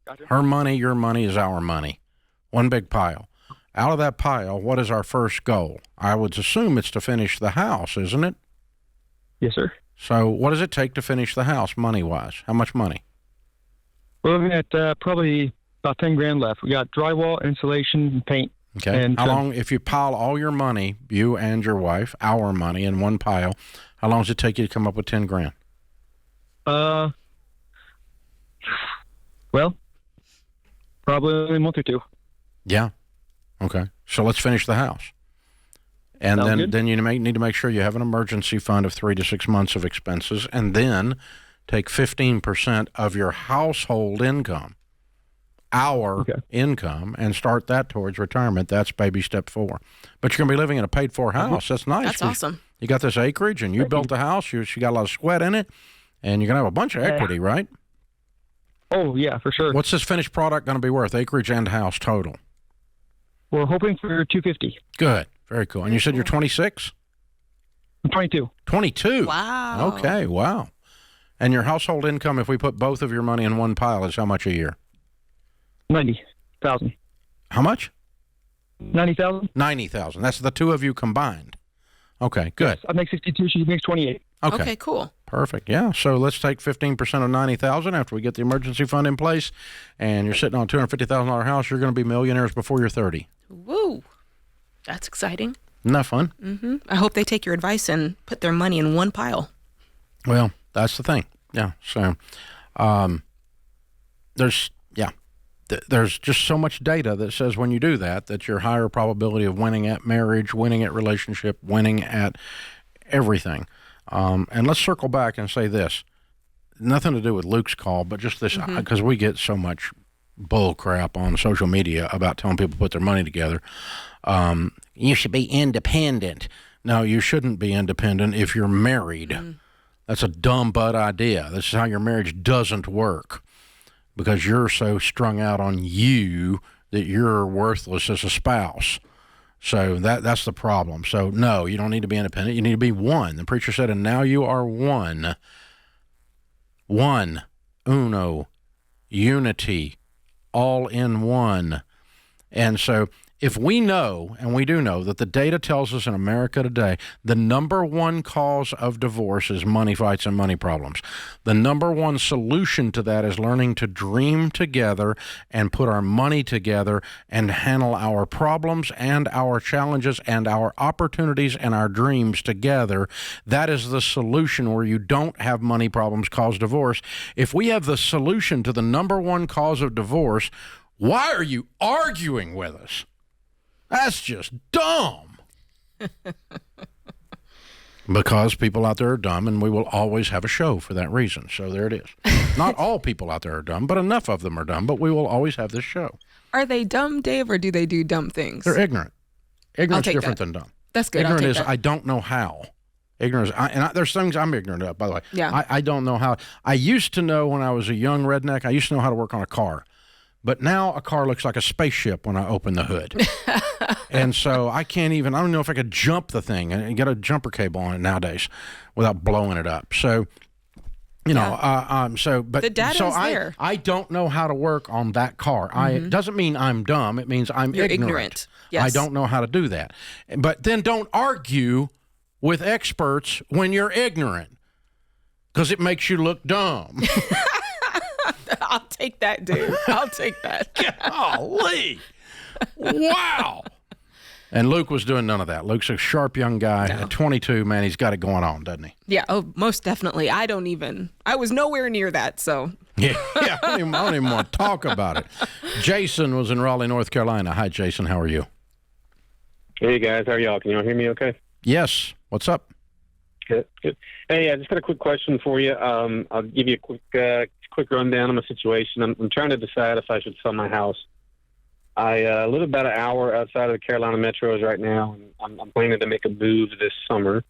Gotcha. Her money, your money is our money. One big pile. Out of that pile, what is our first goal? I would assume it's to finish the house, isn't it? Yes, sir. So what does it take to finish the house money-wise? How much money? We're looking at probably about $10,000 left. We got drywall, insulation, and paint. Okay. And how long, if you pile all your money, you and your wife, our money in one pile, how long does it take you to come up with $10,000? Well, probably a month or two. Yeah. Okay. So let's finish the house. And then you need to make sure you have an emergency fund of 3 to 6 months of expenses, and then take 15% of your household income, income, and start that towards retirement. That's baby step 4. But you're going to be living in a paid-for house. That's nice. That's awesome. You got this acreage, and you built the house. You got a lot of sweat in it, and you're going to have a bunch of equity, right? Oh, yeah, for sure. What's this finished product going to be worth, acreage and house total? We're hoping for $250,000. Good. Very cool. And you said you're 26? I'm 22. 22? Wow. Okay, wow. And your household income, if we put both of your money in one pile, is how much a year? $90,000. How much? $90,000. $90,000. That's the two of you combined. Okay, good. Yes, I make 62. She makes 28. Okay, cool. Perfect. Yeah. So let's take 15% of $90,000 after we get the emergency fund in place, and you're sitting on a $250,000 house. You're going to be millionaires before you're 30. Woo. That's exciting. Isn't that fun? Mm-hmm. I hope they take your advice and put their money in one pile. Well, that's the thing. Yeah. So there's just so much data that says when you do that you're higher probability of winning at marriage, winning at relationship, winning at everything. And let's circle back and say this. Nothing to do with Luke's call, but just this, because we get so much bull crap on social media about telling people to put their money together. You should be independent. No, you shouldn't be independent if you're married. That's a dumb butt idea. This is how your marriage doesn't work, because you're so strung out on you that you're worthless as a spouse. So that's the problem. So no, you don't need to be independent. You need to be one. The preacher said, and now you are one. One, uno, unity, all in one. And so if we know, and we do know, that the data tells us in America today, the number one cause of divorce is money fights and money problems. The number one solution to that is learning to dream together and put our money together and handle our problems and our challenges and our opportunities and our dreams together. That is the solution where you don't have money problems cause divorce. If we have the solution to the number one cause of divorce, why are you arguing with us? That's just dumb. Because people out there are dumb, and we will always have a show for that reason. So there it is. Not all people out there are dumb, but enough of them are dumb, but we will always have this show. Are they dumb, Dave, or do they do dumb things? They're ignorant. Ignorant's different than dumb. That's good. Ignorant I'll is take that. I don't know how. Ignorance, there's things I'm ignorant of, by the way. Yeah. I don't know how. I used to know when I was a young redneck, I used to know how to work on a car. But now a car looks like a spaceship when I open the hood. And so I don't know if I could jump the thing and get a jumper cable on it nowadays without blowing it up. So, the data is there. I don't know how to work on that car. It doesn't mean I'm dumb. It means You're ignorant. Yes. I don't know how to do that. But then don't argue with experts when you're ignorant, because it makes you look dumb. I'll take that, dude. I'll take that. Golly. Wow. And Luke was doing none of that. Luke's a sharp young guy. At 22, man, he's got it going on, doesn't he? Yeah, most definitely. I was nowhere near that, so. Yeah, I don't even want to talk about it. Jason was in Raleigh, North Carolina. Hi, Jason. How are you? Hey, guys. How are y'all? Can y'all hear me okay? Yes. What's up? Good. Hey, I just got a quick question for you. I'll give you a quick rundown of my situation. I'm trying to decide if I should sell my house. I live about an hour outside of the Carolina metros right now, and I'm planning to make a move this summer.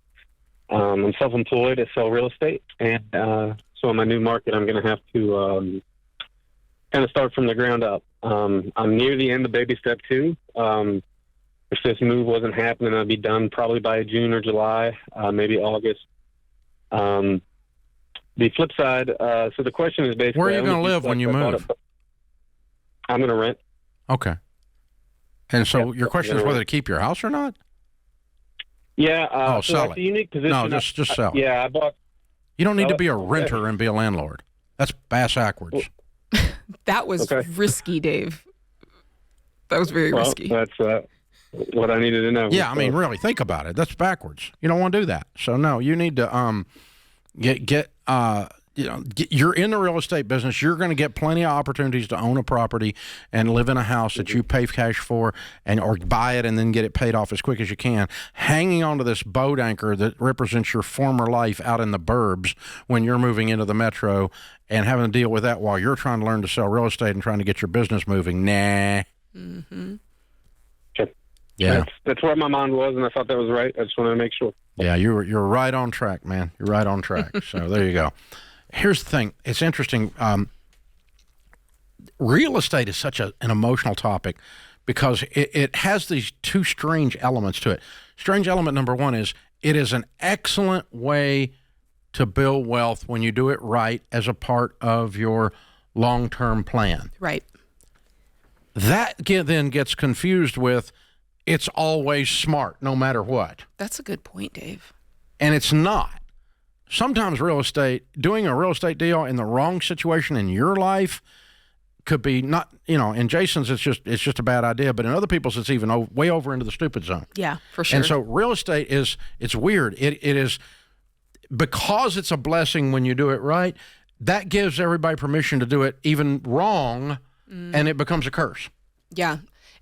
I'm self-employed. I sell real estate, and so in my new market, I'm going to have to kind of start from the ground up. I'm near the end of baby step 2. If this move wasn't happening, I'd be done probably by June or July, maybe August. The flip side, so the question is basically... Where are you going to live when you move? I'm going to rent. Okay. And so your question is whether to keep your house or not? Yeah. Sell it's it. a unique position. No, just sell. Yeah, I bought... You don't need to be a renter and be a landlord. That's backwards. That was risky, Dave. That was very risky. That's what I needed to know. Yeah, I mean, really, think about it. That's backwards. You don't want to do that. So no, you need to you're in the real estate business. You're going to get plenty of opportunities to own a property and live in a house that you pay cash for, or buy it and then get it paid off as quick as you can. Hanging onto this boat anchor that represents your former life out in the burbs when you're moving into the metro and having to deal with that while you're trying to learn to sell real estate and trying to get your business moving. Nah. Mm-hmm. Yeah, that's where my mind was, and I thought that was right. I just wanted to make sure. Yeah, you're right on track, man. You're right on track. So there you go. Here's the thing. It's interesting. Real estate is such an emotional topic because it has these two strange elements to it. Strange element number one is it is an excellent way to build wealth when you do it right as a part of your long-term plan. Right. That then gets confused with it's always smart no matter what. That's a good point, Dave. And it's not. Sometimes doing a real estate deal in the wrong situation in your life could be not, in Jason's it's just a bad idea, but in other people's it's even way over into the stupid zone. Yeah, for sure. And so real estate it's weird. It is, because it's a blessing when you do it right, that gives everybody permission to do it even wrong, and it becomes a curse. Yeah.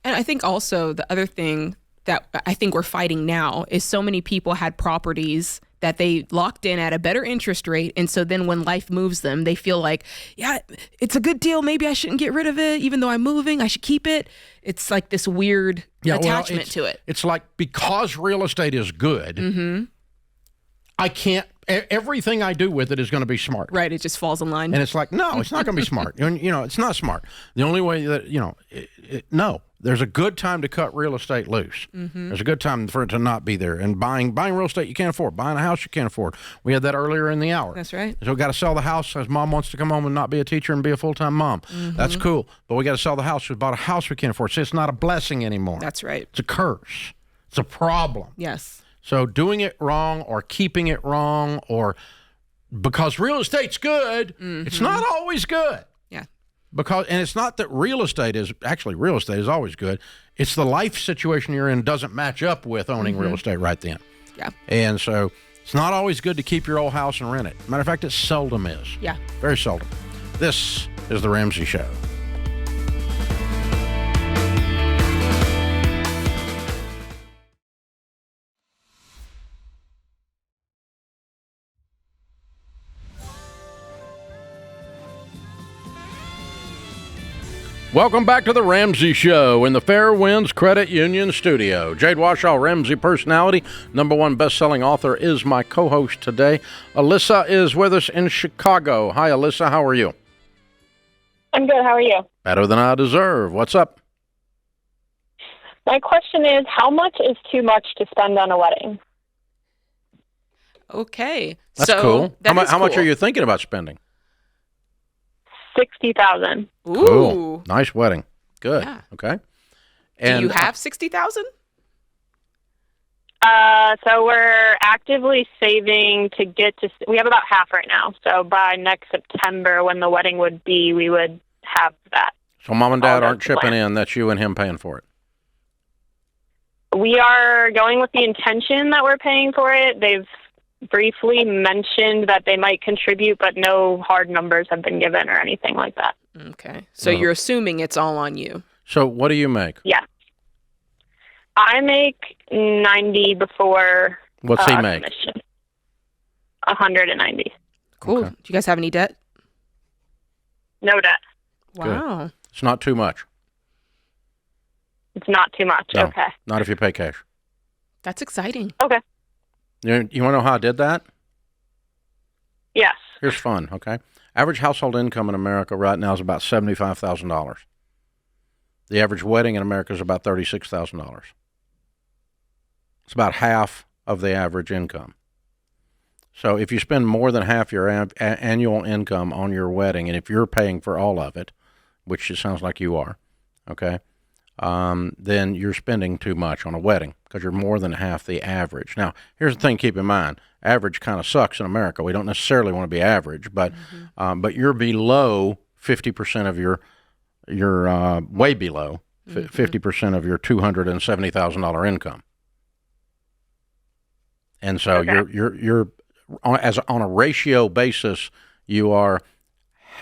And I think also the other thing that I think we're fighting now is so many people had properties that they locked in at a better interest rate. And so then when life moves them, they feel like, yeah, it's a good deal. Maybe I shouldn't get rid of it. Even though I'm moving, I should keep it. It's like this weird attachment to it. It's like, because real estate is good, I can't everything I do with it is going to be smart. Right. It just falls in line. And it's like, no, it's not going to be smart. It's not smart. The only way that, no, there's a good time to cut real estate loose. Mm-hmm. There's a good time for it to not be there. And buying real estate you can't afford. Buying a house you can't afford. We had that earlier in the hour. That's right. So we got to sell the house because mom wants to come home and not be a teacher and be a full-time mom. Mm-hmm. That's cool. But we got to sell the house. We bought a house we can't afford. So it's not a blessing anymore. That's right. It's a curse. It's a problem. Yes. So doing it wrong or keeping it wrong or because real estate's good, it's not always good. Yeah. And it's not that real estate is always good. It's the life situation you're in doesn't match up with owning real estate right then. Yeah. And so it's not always good to keep your old house and rent it. Matter of fact, it seldom is. Yeah. Very seldom. This is The Ramsey Show. Welcome back to the Ramsey Show in the Fairwinds Credit Union studio. Jade Warshaw, Ramsey personality, #1 best-selling author, is my co-host today. Alyssa is with us in Chicago. Hi, Alyssa. How are you? I'm good. How are you? Better than I deserve. What's up? My question is, how much is too much to spend on a wedding? Okay. That's cool. How much are you thinking about spending? $60,000. Ooh. Cool. Nice wedding. Good. Yeah. Okay. Do you have $60,000? So we're actively saving to get to. We have about half right now. So by next September, when the wedding would be, we would have that. So mom and dad aren't chipping in. That's you and him paying for it. We are going with the intention that we're paying for it. They've briefly mentioned that they might contribute, but no hard numbers have been given or anything like that. Okay. So you're assuming it's all on you. So what do you make? Yeah. I make 90 before. What's he make? Commission. 190. Cool. Okay. Do you guys have any debt? No debt. Wow. Good. It's not too much. It's not too much. No, Okay. not if you pay cash. That's exciting. Okay. You want to know how I did that? Yes. Here's fun, okay? Average household income in America right now is about $75,000. The average wedding in America is about $36,000. It's about half of the average income. So if you spend more than half your annual income on your wedding, and if you're paying for all of it, which it sounds like you are, okay, then you're spending too much on a wedding because you're more than half the average. Now, here's the thing: keep in mind, average kind of sucks in America. We don't necessarily want to be average, but but you're below 50% of your way below 50% of your $270,000 income, and so you're on a ratio basis, you are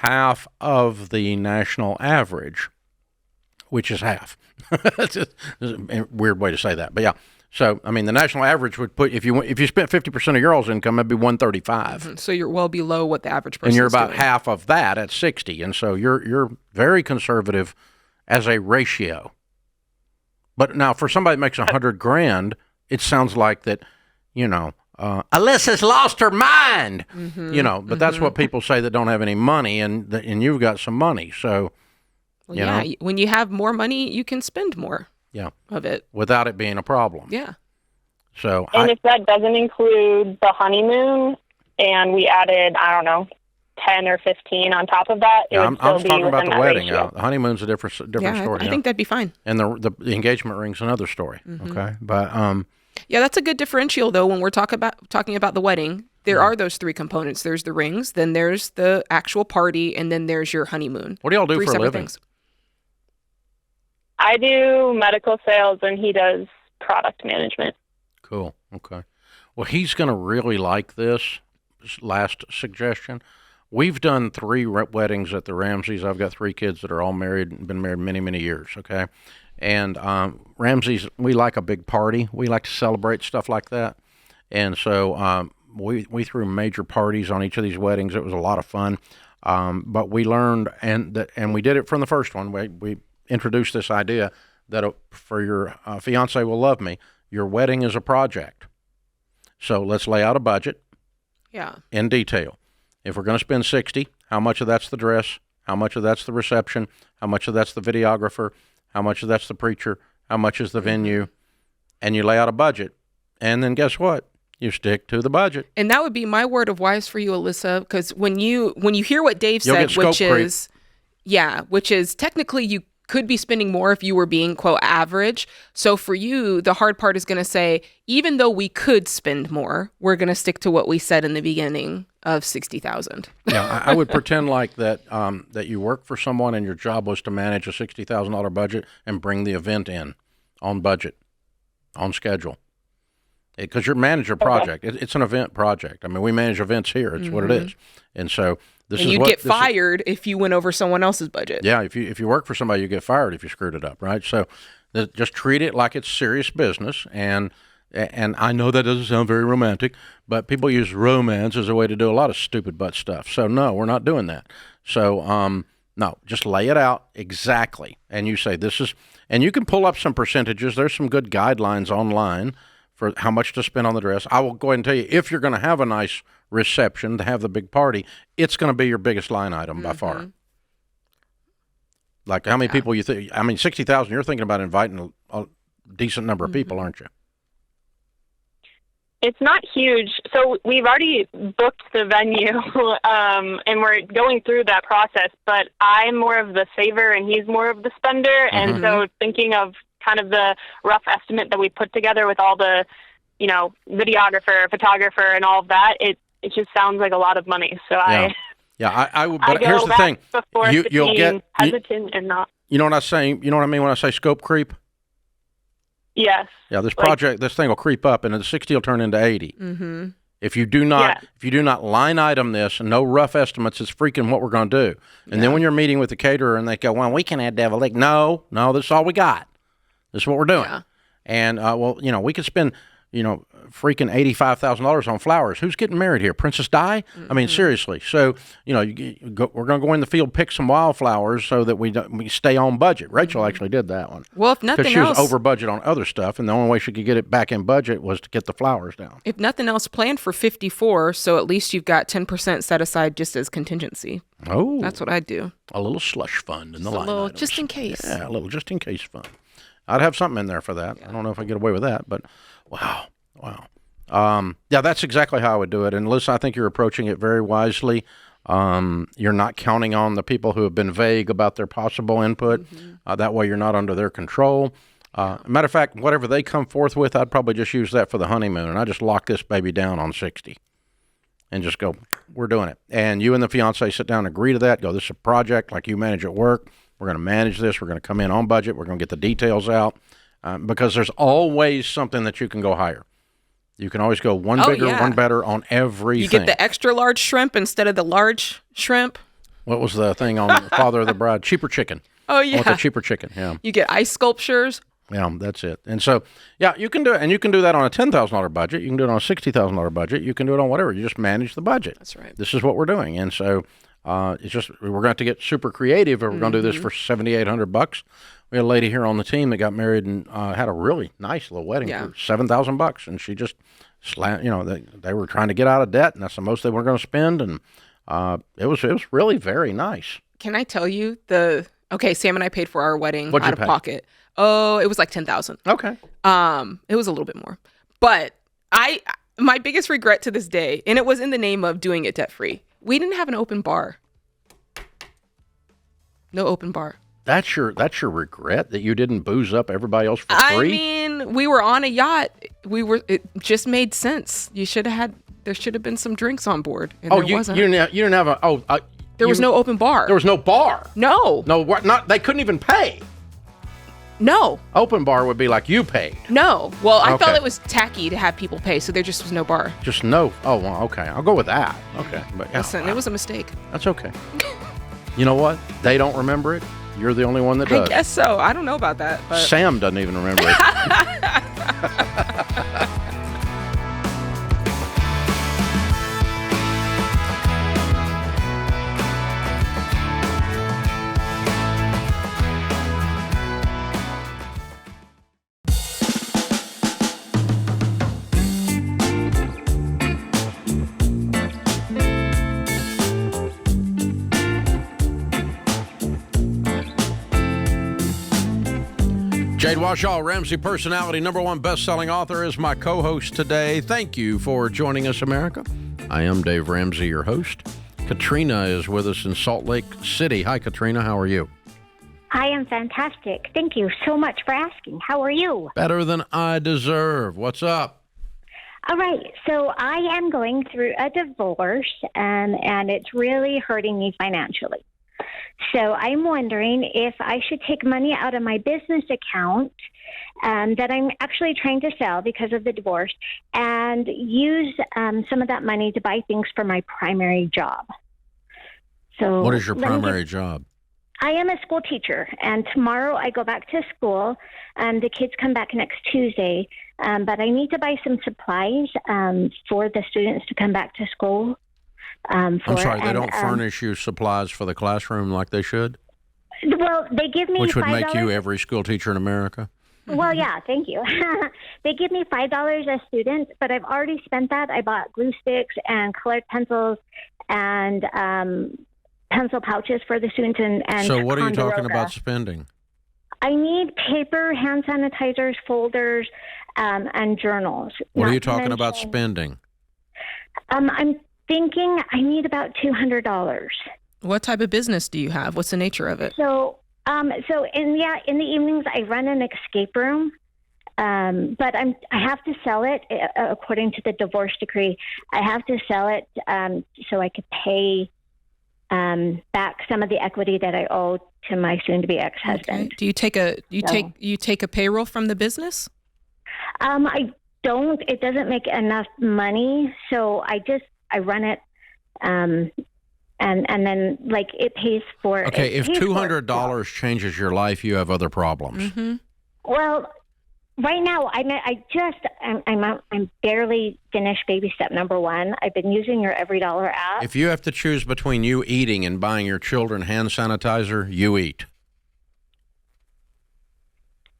half of the national average, which is half. It's just a weird way to say that, but yeah. So I mean, the national average would put if you spent 50% of your all's income, it'd be 135. So you're well below what the average person. And you're is about doing. half of that at 60, and so you're very conservative as a ratio. But now, for somebody that makes $100,000, it sounds like that, Alyssa's lost her mind. But that's what people say that don't have any money, and you've got some money, so. Well, yeah, when you have more money, you can spend more of it. Without it being a problem. Yeah. So and if that doesn't include the honeymoon, and we added, I don't know, 10 or 15 on top of that, I was talking about the wedding. ratio. The honeymoon's a different story. I think that'd be fine. And the engagement ring's another story. Okay, but yeah, that's a good differential though. When we're talking about the wedding, there are those three components. There's the rings, then there's the actual party, and then there's your honeymoon. What do y'all do Three for a separate living? things. I do medical sales, and he does product management. Cool. Okay. Well, he's going to really like this last suggestion. We've done 3 weddings at the Ramseys. I've got 3 kids that are all married and been married many, many years, okay? And Ramseys, we like a big party. We like to celebrate stuff like that. And so we threw major parties on each of these weddings. It was a lot of fun. But we learned, and we did it from the first one. We introduced this idea that for your fiance will love me, your wedding is a project. So let's lay out a budget. Yeah. in detail. If we're going to spend 60, how much of that's the dress? How much of that's the reception? How much of that's the videographer? How much of that's the preacher? How much is the venue? And you lay out a budget. And then guess what? You stick to the budget. And that would be my word of wise for you, Alyssa, because when you hear what Dave You'll said, get scope which is technically you could be spending more if you were being, quote, average. So for you, the hard part is going to say, even though we could spend more, we're going to stick to what we said in the beginning of 60,000. Yeah, I would pretend like that that you work for someone and your job was to manage a $60,000 budget and bring the event in on budget, on schedule. Because you manage a project. It's an event project. I mean, we manage events here. It's what it is. And so this is what... you'd get fired if you went over someone else's budget. Yeah, if you work for somebody, you get fired if you screwed it up, right? So just treat it like it's serious business. And I know that doesn't sound very romantic, but people use romance as a way to do a lot of stupid butt stuff. So no, we're not doing that. So no, just lay it out exactly. And you say this is... And you can pull up some percentages. There's some good guidelines online for how much to spend on the dress. I will go ahead and tell you, if you're going to have a nice reception, to have the big party, it's going to be your biggest line item by far. Like how many people you think? I mean, 60,000. You're thinking about inviting a decent number of people, aren't you? It's not huge. So we've already booked the venue, and we're going through that process, but I'm more of the saver and he's more of the spender. And so thinking of kind of the rough estimate that we put together with all the, videographer, photographer, and all of that, it just sounds like a lot of money. So I would. But I here's the thing: you'll get hesitant and not. You know what I'm saying? You know what I mean when I say scope creep? Yes. Yeah, this thing will creep up, and the 60 will turn into 80. Mm-hmm. If you do not line item this and no rough estimates, it's freaking what we're going to do. And then when you're meeting with the caterer and they go, well, we can add deviled egg. No, this is all we got. This is what we're doing. Yeah. And, we could spend, freaking $85,000 on flowers. Who's getting married here? Princess Di? I mean, seriously. So, we're going to go in the field, pick some wildflowers so that we stay on budget. Rachel actually did that one. Well, if nothing else. Because she was over budget on other stuff, and the only way she could get it back in budget was to get the flowers down. If nothing else, plan for 54, so at least you've got 10% set aside just as contingency. Oh. That's what I'd do. A little slush fund in the line items. Just in case. Yeah, a little just in case fund. I'd have something in there for that. I don't know if I get away with that, but wow. That's exactly how I would do it. And listen, I think you're approaching it very wisely. You're not counting on the people who have been vague about their possible input. That way you're not under their control. Matter of fact, whatever they come forth with, I'd probably just use that for the honeymoon. And I just lock this baby down on 60 and just go, we're doing it. And you and the fiance sit down and agree to that. Go, this is a project like you manage at work. We're going to manage this. We're going to come in on budget. We're going to get the details out because there's always something that you can go higher. You can always go one bigger, one better on everything. You get the extra large shrimp instead of the large shrimp. What was the thing on Father of the Bride? Cheaper chicken. Oh, yeah. I want the cheaper chicken, yeah. You get ice sculptures. Yeah, that's it. And so, you can do it. And you can do that on a $10,000 budget. You can do it on a $60,000 budget. You can do it on whatever. You just manage the budget. That's right. This is what we're doing. And so it's just, we're going to have to get super creative if we're going to do this for $7,800. We had a lady here on the team that got married and had a really nice little wedding for $7,000, and she just they were trying to get out of debt, and that's the most they were going to spend, and it was really very nice. Can I tell you Sam and I paid for our wedding What'd out you of pay? pocket. Oh, it was like $10,000. Okay. It was a little bit more, but my biggest regret to this day, and it was in the name of doing it debt free. We didn't have an open bar. No open bar. That's your regret that you didn't booze up everybody else for free? I mean, we were on a yacht. It just made sense. There should have been some drinks on board. And there wasn't. You didn't have there was no open bar. There was no bar. No. No, what? They couldn't even pay. No. Open bar would be like you paid. No. Well, I felt it was tacky to have people pay, so there just was no bar. Just no. Oh, well, okay. I'll go with that. Okay. But listen, it was a mistake. That's okay. You know what? They don't remember it. You're the only one that does. I guess so. I don't know about that. But Sam doesn't even remember it. Jade Warshaw, Ramsey personality, #1 best-selling author, is my co-host today. Thank you for joining us, America. I am Dave Ramsey, your host. Katrina is with us in Salt Lake City. Hi, Katrina. How are you? I am fantastic. Thank you so much for asking. How are you? Better than I deserve. What's up? All right. So I am going through a divorce, and it's really hurting me financially. So I'm wondering if I should take money out of my business account that I'm actually trying to sell because of the divorce and use some of that money to buy things for my primary job. So what is your primary job? I am a school teacher, and tomorrow I go back to school. The kids come back next Tuesday, but I need to buy some supplies for the students to come back to school. I'm sorry, they don't furnish you supplies for the classroom like they should? Well, they give me Which would $5. make you every school teacher in America? Well, yeah, thank you. They give me $5 a student, but I've already spent that. I bought glue sticks and colored pencils and pencil pouches for the students. And so what are you talking Ticonderoga. about spending? I need paper, hand sanitizers, folders, and journals. What are Not you to talking about mention- spending? I'm thinking I need about $200. What type of business do you have? What's the nature of it? So in the evenings I run an escape room, but I have to sell it according to the divorce decree. I have to sell it so I could pay back some of the equity that I owe to my soon-to-be ex-husband. Okay. Do you take a payroll from the business? I don't. It doesn't make enough money, so I run it, and then like it pays for. Okay, if pays for $200 changes your life, you have other problems. Mm-hmm. Well, right now I'm barely finished baby step number 1. I've been using your Every Dollar app. If you have to choose between you eating and buying your children hand sanitizer, you eat.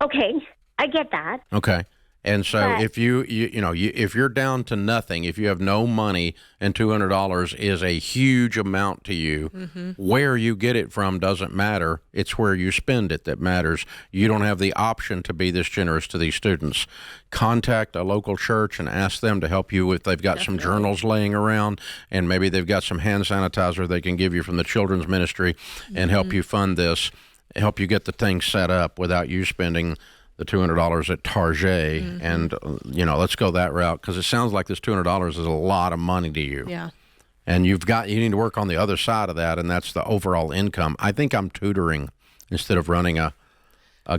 Okay, I get that. Okay. And so But- if if you're down to nothing, if you have no money and $200 is a huge amount to you, where you get it from doesn't matter. It's where you spend it that matters. You don't have the option to be this generous to these students. Contact a local church and ask them to help you if they've got some journals laying around, and maybe they've got some hand sanitizer they can give you from the children's ministry and help you fund this, help you get the thing set up without you spending the $200 at Target, and let's go that route, because it sounds like this $200 is a lot of money to you. Yeah. And you need to work on the other side of that, and that's the overall income. I think I'm tutoring instead of running a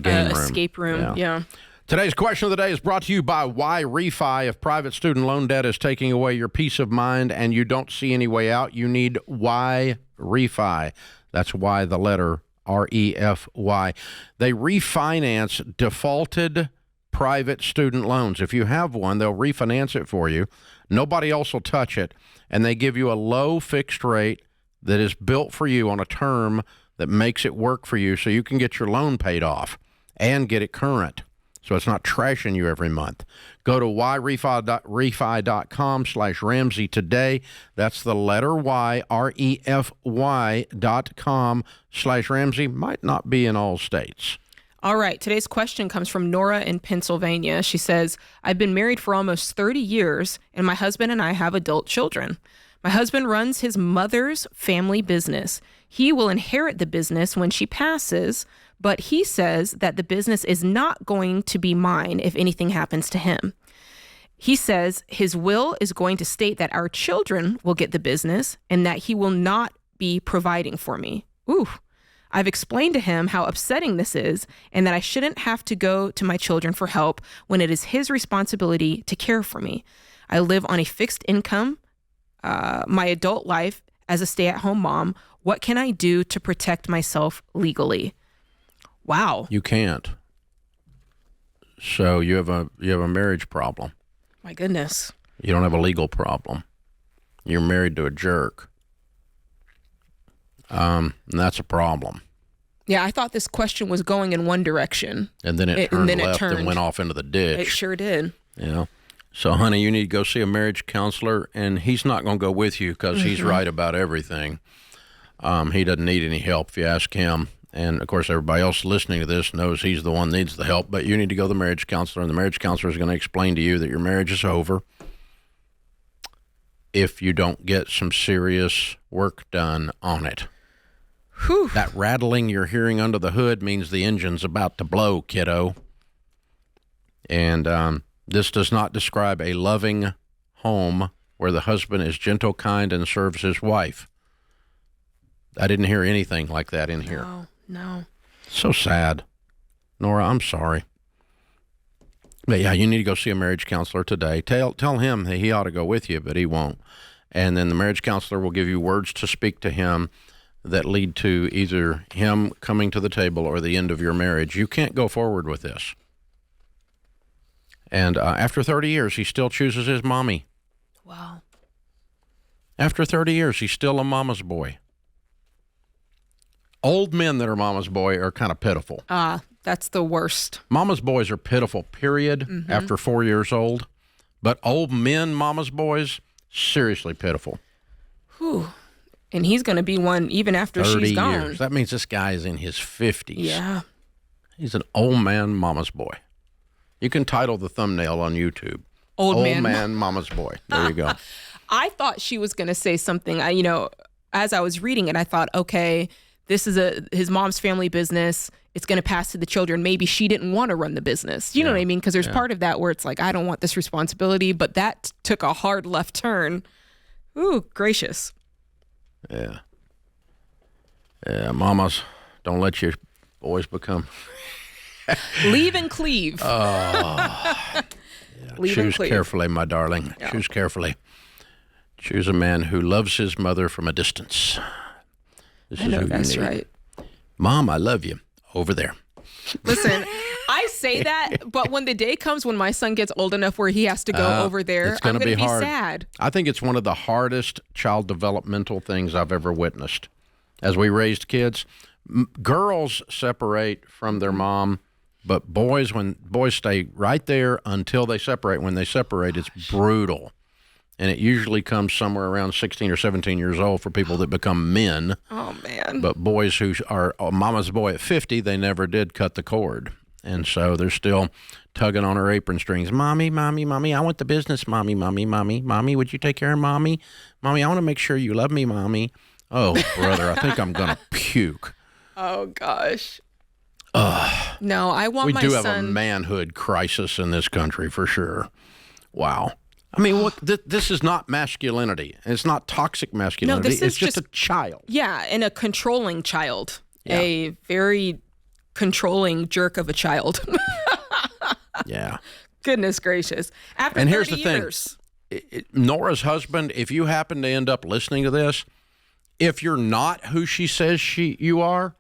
game room. Escape room. Yeah. Today's question of the day is brought to you by Why Refi. If private student loan debt is taking away your peace of mind and you don't see any way out, you need Why Refi. That's why the letter REFY. They refinance defaulted private student loans. If you have one, they'll refinance it for you. Nobody else will touch it. And they give you a low fixed rate that is built for you on a term that makes it work for you so you can get your loan paid off and get it current. So it's not trashing you every month. Go to yrefi.com/Ramsey today. That's the letter Y, REFY.com/Ramsey. Might not be in all states. All right. Today's question comes from Nora in Pennsylvania. She says, I've been married for almost 30 years, and my husband and I have adult children. My husband runs his mother's family business. He will inherit the business when she passes, but he says that the business is not going to be mine if anything happens to him. He says his will is going to state that our children will get the business and that he will not be providing for me. Ooh. I've explained to him how upsetting this is and that I shouldn't have to go to my children for help when it is his responsibility to care for me. I live on a fixed income, my adult life as a stay-at-home mom. What can I do to protect myself legally? Wow. You can't. So you have a marriage problem. My goodness. You don't have a legal problem. You're married to a jerk. And that's a problem. Yeah, I thought this question was going in one direction. And then it turned left and went off into the ditch. It sure did. Yeah. So, honey, you need to go see a marriage counselor, and he's not going to go with you because he's right about everything. He doesn't need any help if you ask him. And, of course, everybody else listening to this knows he's the one that needs the help, but you need to go to the marriage counselor, and the marriage counselor is going to explain to you that your marriage is over if you don't get some serious work done on it. Whew. That rattling you're hearing under the hood means the engine's about to blow, kiddo. And this does not describe a loving home where the husband is gentle, kind, and serves his wife. I didn't hear anything like that in here. No. So sad. Nora, I'm sorry. But yeah, you need to go see a marriage counselor today. Tell him that he ought to go with you, but he won't. And then the marriage counselor will give you words to speak to him that lead to either him coming to the table or the end of your marriage. You can't go forward with this. And after 30 years, he still chooses his mommy. Wow. After 30 years, he's still a mama's boy. Old men that are mama's boy are kind of pitiful. That's the worst. Mama's boys are pitiful, period, after 4 years old. But old men, mama's boys, seriously pitiful. Whew. And he's going to be one even after 30 she's gone. years. That means this guy is in his 50s. Yeah. He's an old man, mama's boy. You can title the thumbnail on YouTube. Old man, mama's boy. There you go. I thought she was going to say something. As I was reading it, I thought, okay, this is his mom's family business. It's going to pass to the children. Maybe she didn't want to run the business. You know what I mean? Because there's part of that where it's like, I don't want this responsibility, but that took a hard left turn. Ooh, gracious. Yeah. Yeah, mamas, don't let your boys become... Leave and cleave. Choose carefully, my darling. Yeah. Choose carefully. Choose a man who loves his mother from a distance. I know that's right. Mom, I love you. Over there. Listen, I say that, but when the day comes when my son gets old enough where he has to go over there, I'm going to be sad. I think it's one of the hardest child developmental things I've ever witnessed. As we raised kids, girls separate from their mom, but boys stay right there until they separate. When they separate, it's brutal. And it usually comes somewhere around 16 or 17 years old for people that become men. Oh, man. But boys who are a mama's boy at 50, they never did cut the cord. And so they're still tugging on her apron strings. Mommy, mommy, mommy, I want the business. Mommy, mommy, mommy, mommy, would you take care of mommy? Mommy, I want to make sure you love me, mommy. Oh, brother, I think I'm going to puke. Oh, gosh. No, I want my son. We do have a manhood crisis in this country for sure. Wow. I mean, this is not masculinity. It's not toxic masculinity. No, it's just a child. Yeah, and a controlling child. Yeah. A very controlling jerk of a child. Yeah. Goodness gracious. After and 30 here's the years. Thing. Nora's husband, if you happen to end up listening to this, if you're not who she says you are,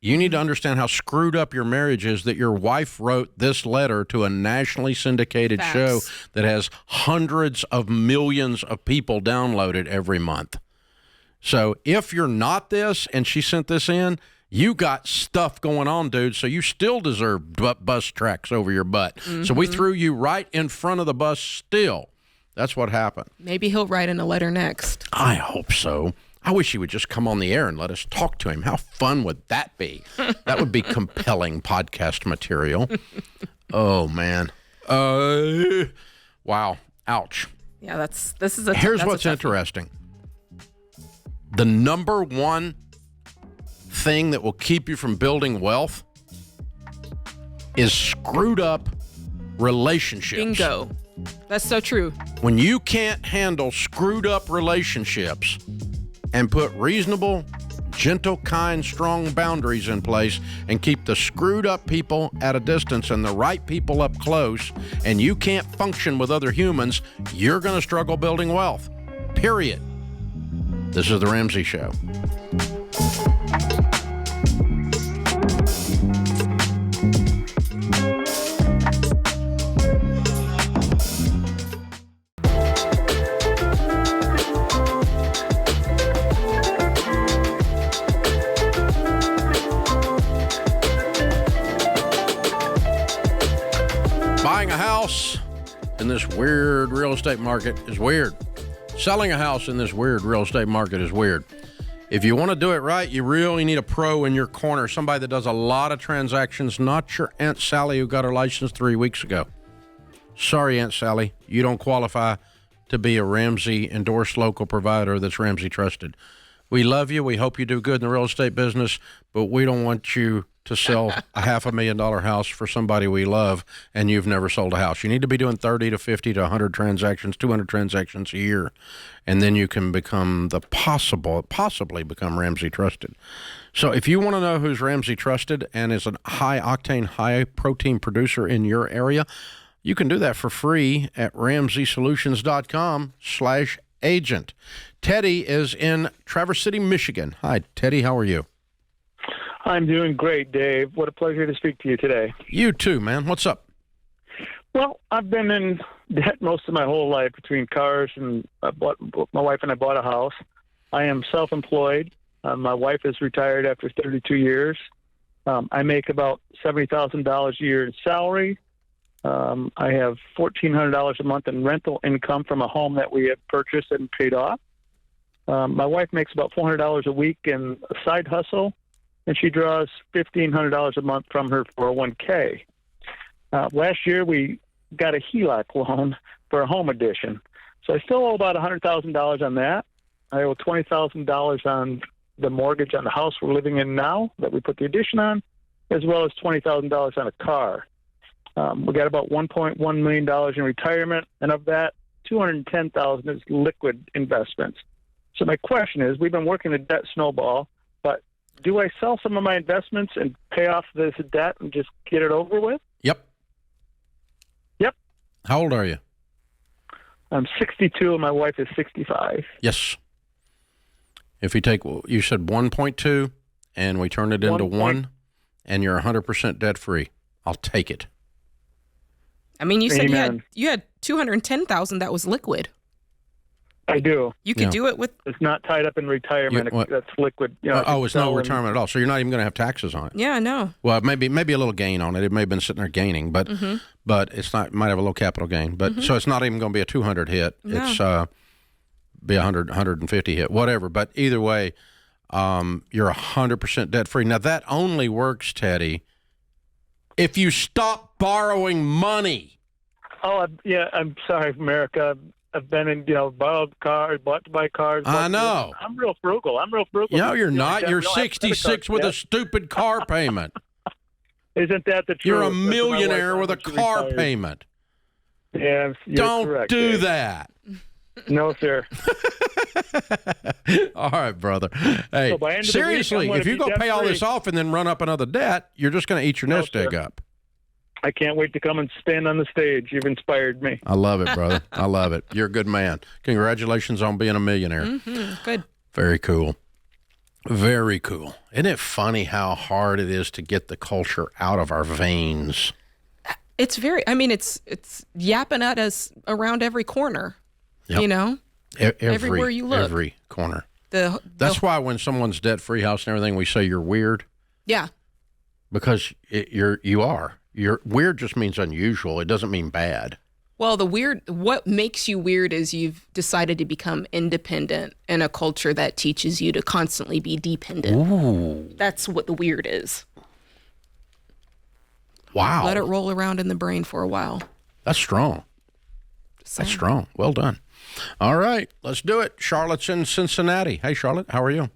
you need to understand how screwed up your marriage is that your wife wrote this letter to a nationally syndicated show that has hundreds of millions of people downloaded every month. So if you're not this and she sent this in, you got stuff going on, dude, so you still deserve bus tracks over your butt. Mm-hmm. So we threw you right in front of the bus still. That's what happened. Maybe he'll write in a letter next. I hope so. I wish he would just come on the air and let us talk to him. How fun would that be? That would be compelling podcast material. Oh, man. Wow. Ouch. Yeah, Here's what's interesting. The number one thing that will keep you from building wealth is screwed up relationships. Bingo. That's so true. When you can't handle screwed up relationships and put reasonable, gentle, kind, strong boundaries in place and keep the screwed up people at a distance and the right people up close, and you can't function with other humans, you're going to struggle building wealth. Period. This is The Ramsey Show. Buying a house in this weird real estate market is weird. Selling a house in this weird real estate market is weird. If you want to do it right, you really need a pro in your corner, somebody that does a lot of transactions, not your Aunt Sally who got her license 3 weeks ago. Sorry, Aunt Sally, you don't qualify to be a Ramsey endorsed local provider that's Ramsey trusted. We love you. We hope you do good in the real estate business, but we don't want you to sell a $500,000 house for somebody we love and you've never sold a house. You need to be doing 30 to 50 to 100 transactions, 200 transactions a year, and then you can become possibly become Ramsey trusted. So if you want to know who's Ramsey trusted and is a high-octane, high-protein producer in your area, you can do that for free at RamseySolutions.com/agent. Teddy is in Traverse City, Michigan. Hi, Teddy. How are you? I'm doing great, Dave. What a pleasure to speak to you today. You too, man. What's up? Well, I've been in debt most of my whole life between cars, and my wife and I bought a house. I am self-employed. My wife is retired after 32 years. I make about $70,000 a year in salary. I have $1,400 a month in rental income from a home that we have purchased and paid off. My wife makes about $400 a week in a side hustle, and she draws $1,500 a month from her 401k. Last year, we got a HELOC loan for a home addition. So I still owe about $100,000 on that. I owe $20,000 on the mortgage on the house we're living in now that we put the addition on, as well as $20,000 on a car. We got about $1.1 million in retirement, and of that, $210,000 is liquid investments. So my question is, we've been working the debt snowball, but do I sell some of my investments and pay off this debt and just get it over with? Yep. Yep. How old are you? I'm 62 and my wife is 65. Yes. If you take, you said 1.2 and we turn it into 1 and you're 100% debt free, I'll take it. I mean, you said you had $210,000 that was liquid. I do. You could do it with. It's not tied up in retirement. That's liquid. You know, it's no retirement at all. So you're not even going to have taxes on it. Yeah, I know. Well, maybe a little gain on it. It may have been sitting there gaining, but it's not. Might have a low capital gain. But so it's not even going to be a 200 hit. No. It's be 100, 150 hit, whatever. But either way, you're 100% debt free. Now that only works, Teddy, if you stop borrowing money. Oh, yeah. I'm sorry, America. I've been in, borrowed cars, bought to buy cars. I know. I'm real frugal. No, you're not. You're 66 with a stupid car payment. Isn't that the truth? You're a millionaire with a car payment. Yeah, don't correct, do Dave. that. No, sir. All right, brother. Hey, So seriously, if you go pay all this off and then run up another debt, you're just going to eat your nest egg up. I can't wait to come and stand on the stage. You've inspired me. I love it, brother. I love it. You're a good man. Congratulations on being a millionaire. Mm-hmm. Good. Very cool. Very cool. Isn't it funny how hard it is to get the culture out of our veins? It's it's yapping at us around every corner. Yep. Everywhere you look. Every corner. That's why when someone's debt-free house and everything, we say you're weird. Yeah. Because you are. You're weird just means unusual. It doesn't mean bad. Well, what makes you weird is you've decided to become independent in a culture that teaches you to constantly be dependent. Ooh. That's what the weird is. Wow. Let it roll around in the brain for a while. That's strong. That's strong. Well done. All right, let's do it. Charlotte's in Cincinnati. Hey, Charlotte, how are you?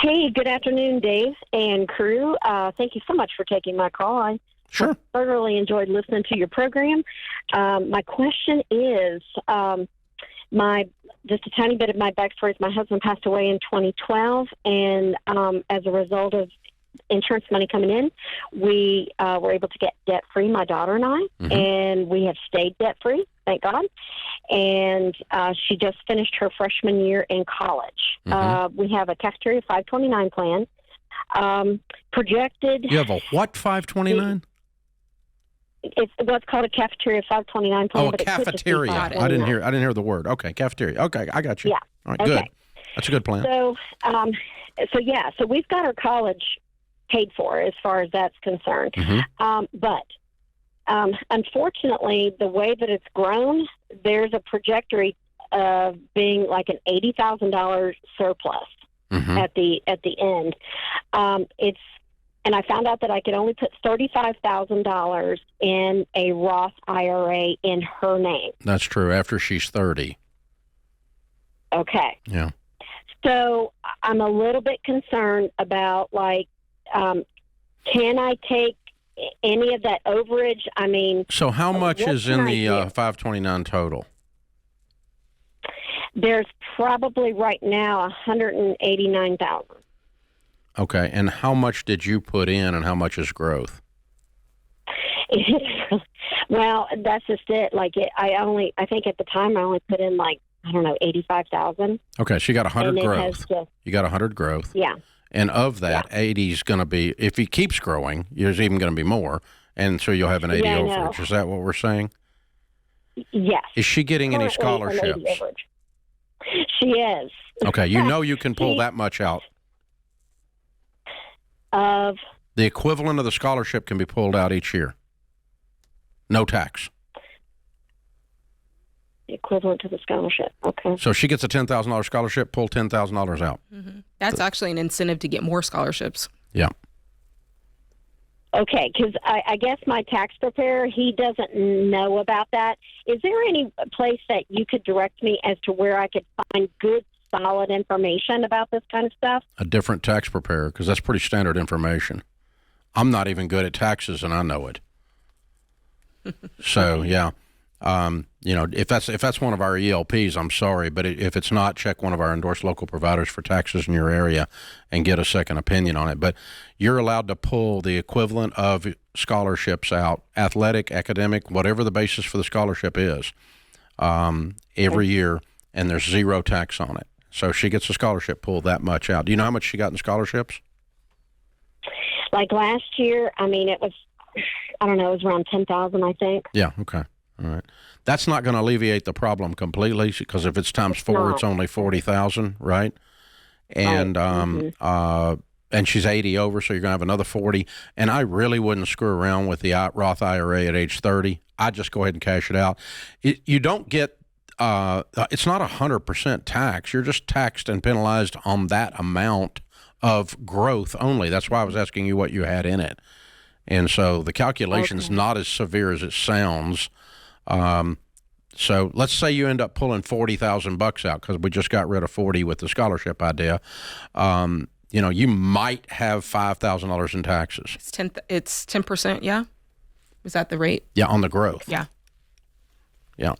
Hey, good afternoon, Dave and crew. Thank you so much for taking my call. I thoroughly enjoyed listening to your program. My question is, just a tiny bit of my backstory is my husband passed away in 2012, and as a result of insurance money coming in, we were able to get debt-free, my daughter and I, and we have stayed debt-free, thank God. And she just finished her freshman year in college. We have a cafeteria 529 plan. Projected... You have a what 529? It's what's called a cafeteria 529 plan. Oh, a cafeteria. I didn't hear the word. Okay, cafeteria. Okay, I got you. Yeah. All right, good. That's a good plan. So we've got our college paid for as far as that's concerned. But unfortunately, the way that it's grown, there's a trajectory of being like an $80,000 surplus at the end. And I found out that I could only put $35,000 in a Roth IRA in her name. That's true. After she's 30. Okay. Yeah. So I'm a little bit concerned about, like, can I take any of that overage? I mean, So how much what is can in I the do? 529 total? There's probably right now 189,000. Okay. And how much did you put in and how much is growth? Well, that's just it. Like, I think at the time I only put in, like, I don't know, 85,000. Okay. So you got 100 And it growth. has just- You got 100 growth. Yeah. And of that, 80 is going to be, if he keeps growing, there's even going to be more. And so you'll have an 80 Yeah, I know. overage. Is that what we're saying? Yes. Is she getting any Currently, an 80 scholarships? overage. She is. Okay. You know you can pull that much out. Of The equivalent of the scholarship can be pulled out each year. No tax. the equivalent to the scholarship. Okay. So she gets a $10,000 scholarship, pull $10,000 out. That's actually an incentive to get more scholarships. Yeah. Okay, because I guess my tax preparer, he doesn't know about that. Is there any place that you could direct me as to where I could find good, solid information about this kind of stuff? A different tax preparer, because that's pretty standard information. I'm not even good at taxes, and I know it. So, yeah. You know, if that's one of our ELPs, I'm sorry, but if it's not, check one of our endorsed local providers for taxes in your area and get a second opinion on it. But you're allowed to pull the equivalent of scholarships out, athletic, academic, whatever the basis for the scholarship is, every year, and there's zero tax on it. So she gets a scholarship, pull that much out. Do you know how much she got in scholarships? Like last year, I mean, it was, I don't know, it was around 10,000, I think. Yeah, okay. All right. That's not going to alleviate the problem completely, because if it's times four, it's only 40,000, right? And and she's 80 over, so you're going to have another 40. And I really wouldn't screw around with the Roth IRA at age 30. I'd just go ahead and cash it out. You don't get it's not 100% tax. You're just taxed and penalized on that amount of growth only. That's why I was asking you what you had in it. And so the calculation's not as severe as it sounds. So let's say you end up pulling $40,000 out, because we just got rid of 40 with the scholarship idea. You know, you might have $5,000 in taxes. It's 10%. Yeah. Is that the rate? Yeah, on the growth. Yeah. Yeah.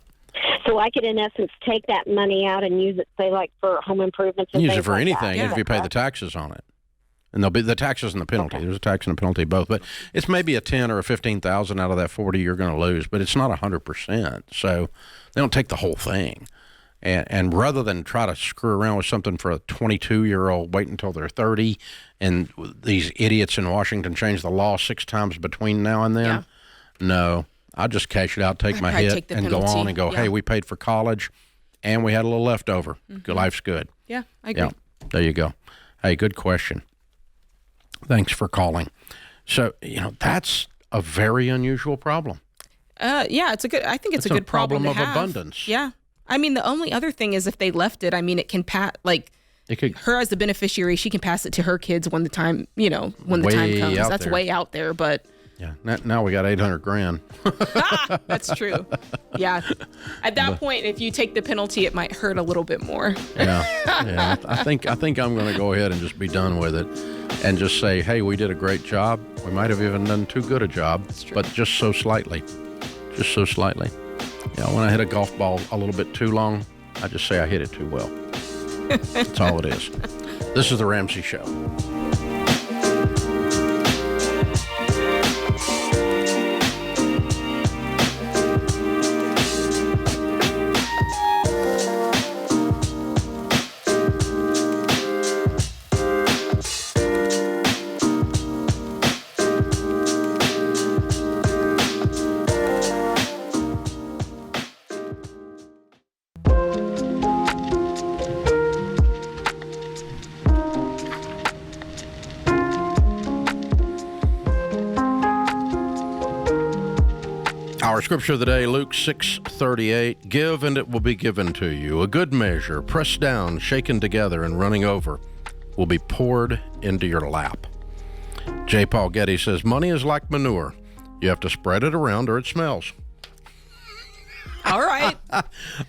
So I could, in essence, take that money out and use it, say, like for home improvements and Use it things for like anything that. if you pay the taxes on it. And there'll be the taxes and the penalty. There's a tax and a penalty both, but it's maybe a 10 or a 15,000 out of that 40 you're going to lose, but it's not 100%. So they don't take the whole thing. And rather than try to screw around with something for a 22-year-old, wait until they're 30, and these idiots in Washington change the law 6 times between now and then. No, I'll just cash it out, take my hit, and go on and go, hey, we paid for college, and we had a little leftover. Life's good. Yeah, I agree. Yeah, there you go. Hey, good question. Thanks for calling. So, you know, that's a very unusual problem. Yeah, it's a good. I think it's a good problem to of have. abundance. Yeah, I mean, the only other thing is if they left it. I mean, it can her as the beneficiary, she can pass it to her kids when the time, when the time comes. That's way out there, but yeah. Now we got $800,000. that's true. Yeah, at that point, if you take the penalty, it might hurt a little bit more. Yeah. I think I'm going to go ahead and just be done with it, and just say, hey, we did a great job. We might have even done too good a job, but just so slightly. Just so slightly. Yeah, when I hit a golf ball a little bit too long, I just say I hit it too well. That's all it is. This is The Ramsey Show. Our scripture of the day, Luke 6:38. Give and it will be given to you. A good measure, pressed down, shaken together, and running over, will be poured into your lap. J. Paul Getty says, money is like manure. You have to spread it around or it smells. All right.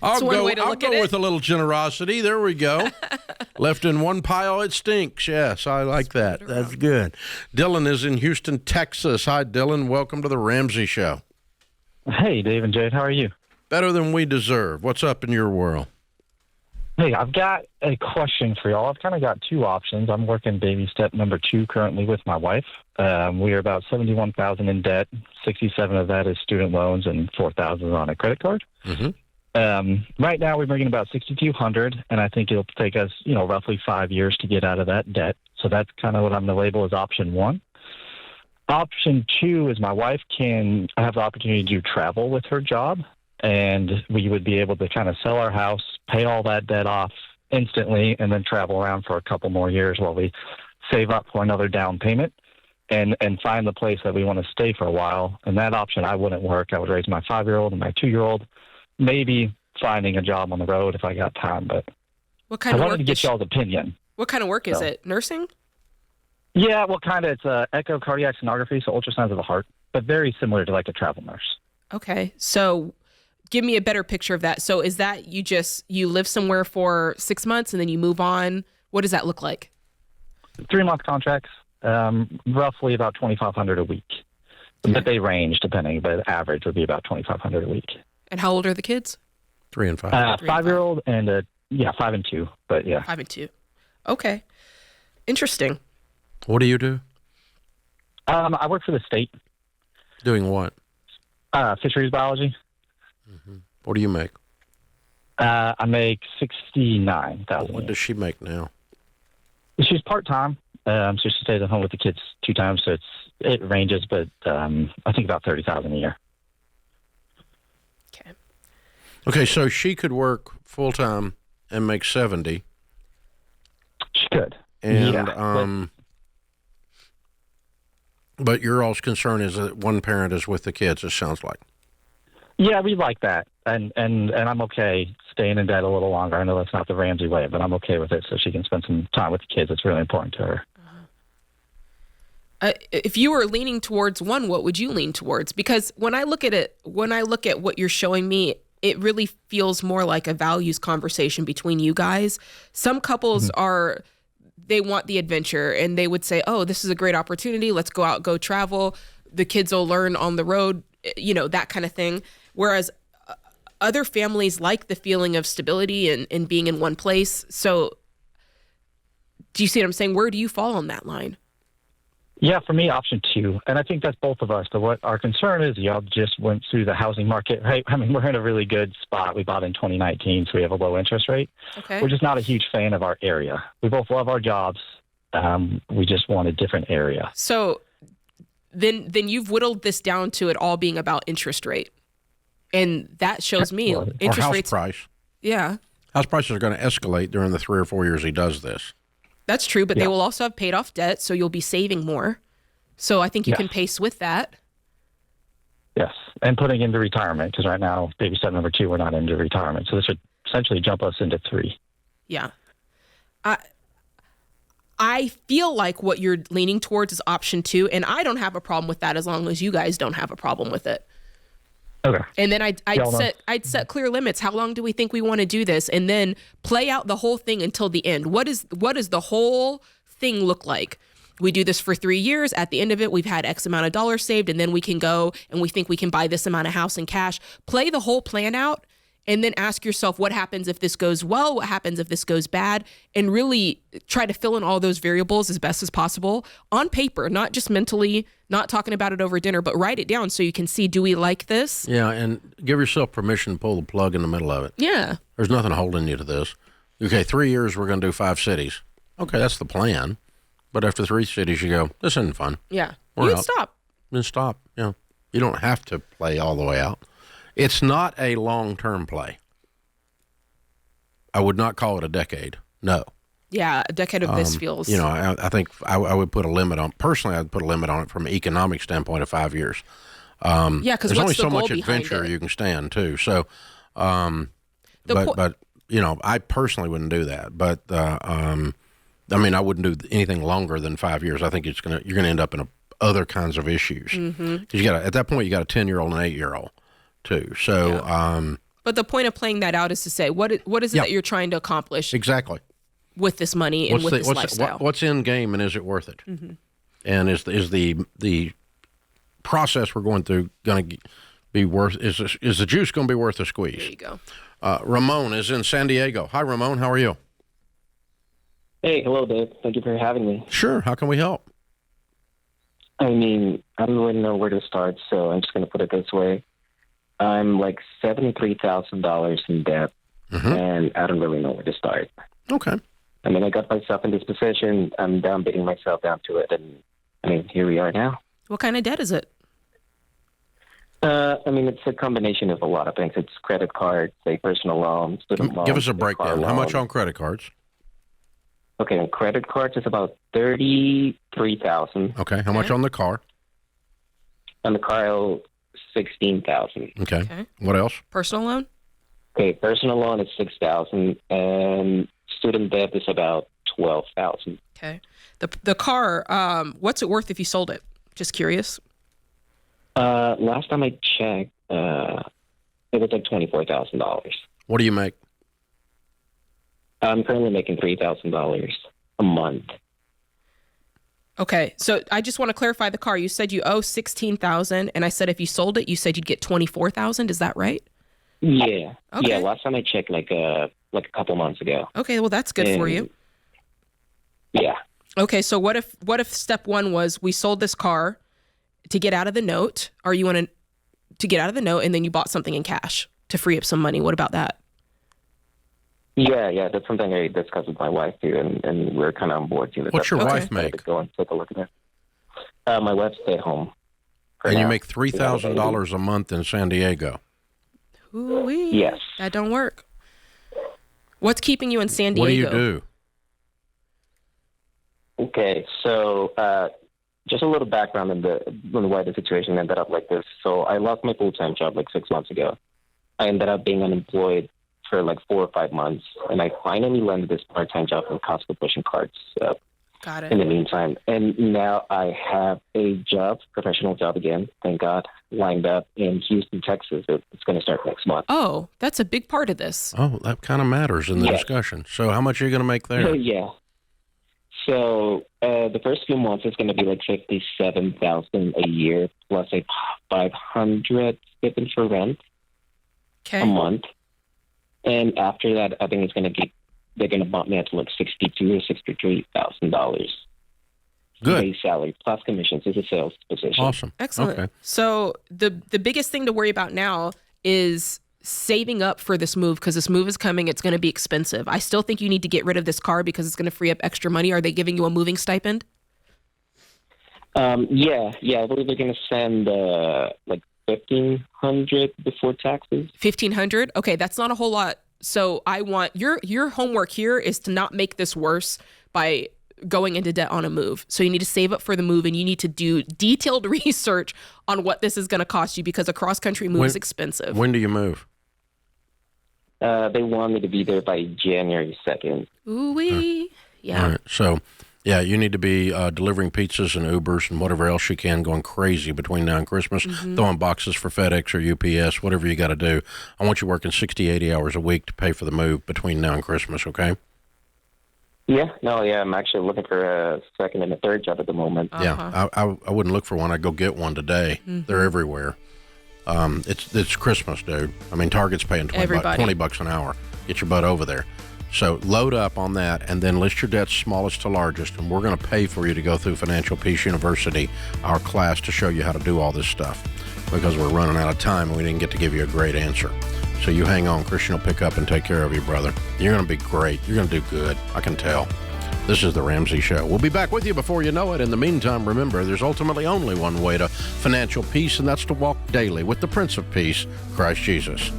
I'll go with a little generosity. There we go. Left in one pile, it stinks. Yes, I like that. That's good. Dylan is in Houston, Texas. Hi, Dylan. Welcome to the Ramsey Show. Hey, Dave and Jade. How are you? Better than we deserve. What's up in your world? Hey, I've got a question for y'all. I've kind of got two options. I'm working baby step number 2 currently with my wife. We are about $71,000 in debt. 67 of that is student loans, and 4,000 is on a credit card. Right now, we're bringing about 6,200, and I think it'll take us, roughly 5 years to get out of that debt. So that's kind of what I'm going to label as option 1. Option 2 is my wife can have the opportunity to travel with her job, and we would be able to kind of sell our house, pay all that debt off instantly, and then travel around for a couple more years while we save up for another down payment and find the place that we want to stay for a while. And that option, I wouldn't work. I would raise my 5-year-old and my 2-year-old, maybe finding a job on the road if I got time. But what kind I of wanted work to get y'all's opinion. What kind of work is it? Nursing? Yeah, well, kind of. It's echocardiac sonography, so ultrasounds of the heart, but very similar to like a travel nurse. Okay. So give me a better picture of that. So is that you live somewhere for 6 months and then you move on? What does that look like? 3-month contracts, roughly about $2,500 a week. Okay. But they range depending, but average would be about $2,500 a week. And how old are the kids? 3 and 5. 5-year-old and 5 and 2, but yeah. 5 and 2. Okay. Interesting. What do you do? I work for the state. Doing what? Fisheries biology. What do you make? I make $69,000. What does she make now? She's part-time, so she stays at home with the kids 2 times, so it ranges, but I think about $30,000 a year. Okay, so she could work full-time and make 70. She could. And, yeah, but your all's concern is that one parent is with the kids, it sounds like. Yeah, we like that, and I'm okay staying in debt a little longer. I know that's not the Ramsey way, but I'm okay with it, so she can spend some time with the kids. It's really important to her. If you were leaning towards one, what would you lean towards? Because when I look at what you're showing me, it really feels more like a values conversation between you guys. Some couples they want the adventure, and they would say, oh, this is a great opportunity. Let's go out, go travel. The kids will learn on the road, that kind of thing. Whereas other families like the feeling of stability and being in one place. So do you see what I'm saying? Where do you fall on that line? Yeah, for me, option 2. And I think that's both of us. But what our concern is, y'all just went through the housing market, right? I mean, we're in a really good spot. We bought in 2019, so we have a low interest rate. Okay. We're just not a huge fan of our area. We both love our jobs. We just want a different area. So then you've whittled this down to it all being about interest rate. And that shows me interest or house rates. Price. Yeah. House prices are going to escalate during the 3 or 4 years he does this. That's true, but they will also have paid off debt, so you'll be saving more. So I think you can pace with that. Yes, and putting into retirement, because right now, baby step number 2, we're not into retirement. So this would essentially jump us into 3. Yeah. I feel like what you're leaning towards is option 2, and I don't have a problem with that as long as you guys don't have a problem with it. Okay. And then I'd set clear limits. How long do we think we want to do this? And then play out the whole thing until the end. What does the whole thing look like? We do this for 3 years. At the end of it, we've had X amount of dollars saved, and then we can go and we think we can buy this amount of house in cash. Play the whole plan out, and then ask yourself, what happens if this goes well? What happens if this goes bad? And really try to fill in all those variables as best as possible on paper, not just mentally, not talking about it over dinner, but write it down so you can see, do we like this? Yeah, and give yourself permission to pull the plug in the middle of it. Yeah. There's nothing holding you to this. Okay, 3 years, we're going to do 5 cities. Okay, that's the plan. But after 3 cities, you go, this isn't fun. Yeah. We're You out. stop. Then stop. Yeah. You don't have to play all the way out. It's not a long-term play. I would not call it a decade. No. Yeah, a decade of this feels... I think I would put a limit on, personally, I'd put a limit on it from an economic standpoint of 5 years. Yeah, 'cause there's only what's the so goal much behind adventure it? you can stand too. So, but you know, I personally wouldn't do that. But I mean, I wouldn't do anything longer than 5 years. I think you're gonna end up in other kinds of issues. Mhm. 'Cause at that point you got a 10-year-old and an 8-year-old too. So, But the point of playing that out is to say, what is it that you're trying to accomplish exactly with this money and with this lifestyle? What's in game, and is it worth it? Mhm. And is the process we're going through going to be worth? Is the juice going to be worth the squeeze? There you go. Ramon is in San Diego. Hi, Ramon. How are you? Hey, hello, Dave. Thank you for having me. Sure. How can we help? I mean, I don't really know where to start, so I'm just going to put it this way. I'm like $73,000 in debt, and I don't really know where to start. Okay. I mean, I got myself in this position. I'm beating myself down to it, and I mean, here we are now. What kind of debt is it? I mean, it's a combination of a lot of things. It's credit cards, a personal loan, student loans. Give us a car breakdown. How much loan. on credit cards? Okay, on credit cards is about $33,000. Okay. How much on the car? On the car, $16,000. Okay. What else? Personal loan? Okay, personal loan is $6,000, and student debt is about $12,000. Okay. The car, what's it worth if you sold it? Just curious. Last time I checked, it was like $24,000. What do you make? I'm currently making $3,000 a month. Okay, so I just want to clarify the car. You said you owe $16,000, and I said if you sold it, you said you'd get $24,000. Is that right? Yeah. Okay. Yeah. Last time I checked, like a couple months ago. Okay, well that's good for you. Yeah. Okay, so what if step one was we sold this car to get out of the note, or you want to get out of the note and then you bought something in cash to free up some money? What about that? Yeah, that's something I discussed with my wife too, and we're kind of on board too. What's your wife make? Go and take a look at it. My wife stay at home. And you make $3,000 a month in San Diego. Ooh-wee. Yes. That don't work. What's keeping you in San Diego? What do you do? Okay, so just a little background on why the situation ended up like this. So I lost my full-time job like 6 months ago. I ended up being unemployed for like 4 or 5 months, and I finally landed this part-time job in Costco pushing carts. Got it. In the meantime, and now I have a job, professional job again, thank God, lined up in Houston, Texas. It's going to start next month. Oh, that's a big part of this. Oh, that kind of matters in the discussion. So how much are you going to make there? Yeah. So the first few months is going to be like $57,000 a year plus a $500 stipend for rent a month, and after that, I think they're going to bump me up to like $62,000 or $63,000. Good. Base salary plus commissions is a sales position. Awesome. Excellent. Okay. So the biggest thing to worry about now is saving up for this move, because this move is coming. It's going to be expensive. I still think you need to get rid of this car because it's going to free up extra money. Are they giving you a moving stipend? Yeah. I believe they're going to send like $1,500 before taxes. $1,500? Okay, that's not a whole lot. So I want your homework here is to not make this worse by going into debt on a move. So you need to save up for the move, and you need to do detailed research on what this is going to cost you, because a cross-country move is expensive. When do you move? They want me to be there by January 2nd. Ooh-wee. Yeah. All right. So, yeah, you need to be delivering pizzas and Ubers and whatever else you can, going crazy between now and Christmas, throwing boxes for FedEx or UPS, whatever you got to do. I want you working 60, 80 hours a week to pay for the move between now and Christmas, okay? Yeah. I'm actually looking for a second and a third job at the moment. Yeah, I wouldn't look for one. I'd go get one today. They're everywhere. It's Christmas, dude. I mean, Target's paying $20 an hour. Get your butt over there. So load up on that, and then list your debts smallest to largest, and we're going to pay for you to go through Financial Peace University, our class, to show you how to do all this stuff, because we're running out of time and we didn't get to give you a great answer. So you hang on. Christian will pick up and take care of you, brother. You're going to be great. You're going to do good. I can tell. This is The Ramsey Show. We'll be back with you before you know it. In the meantime, remember, there's ultimately only one way to financial peace, and that's to walk daily with the Prince of Peace, Christ Jesus.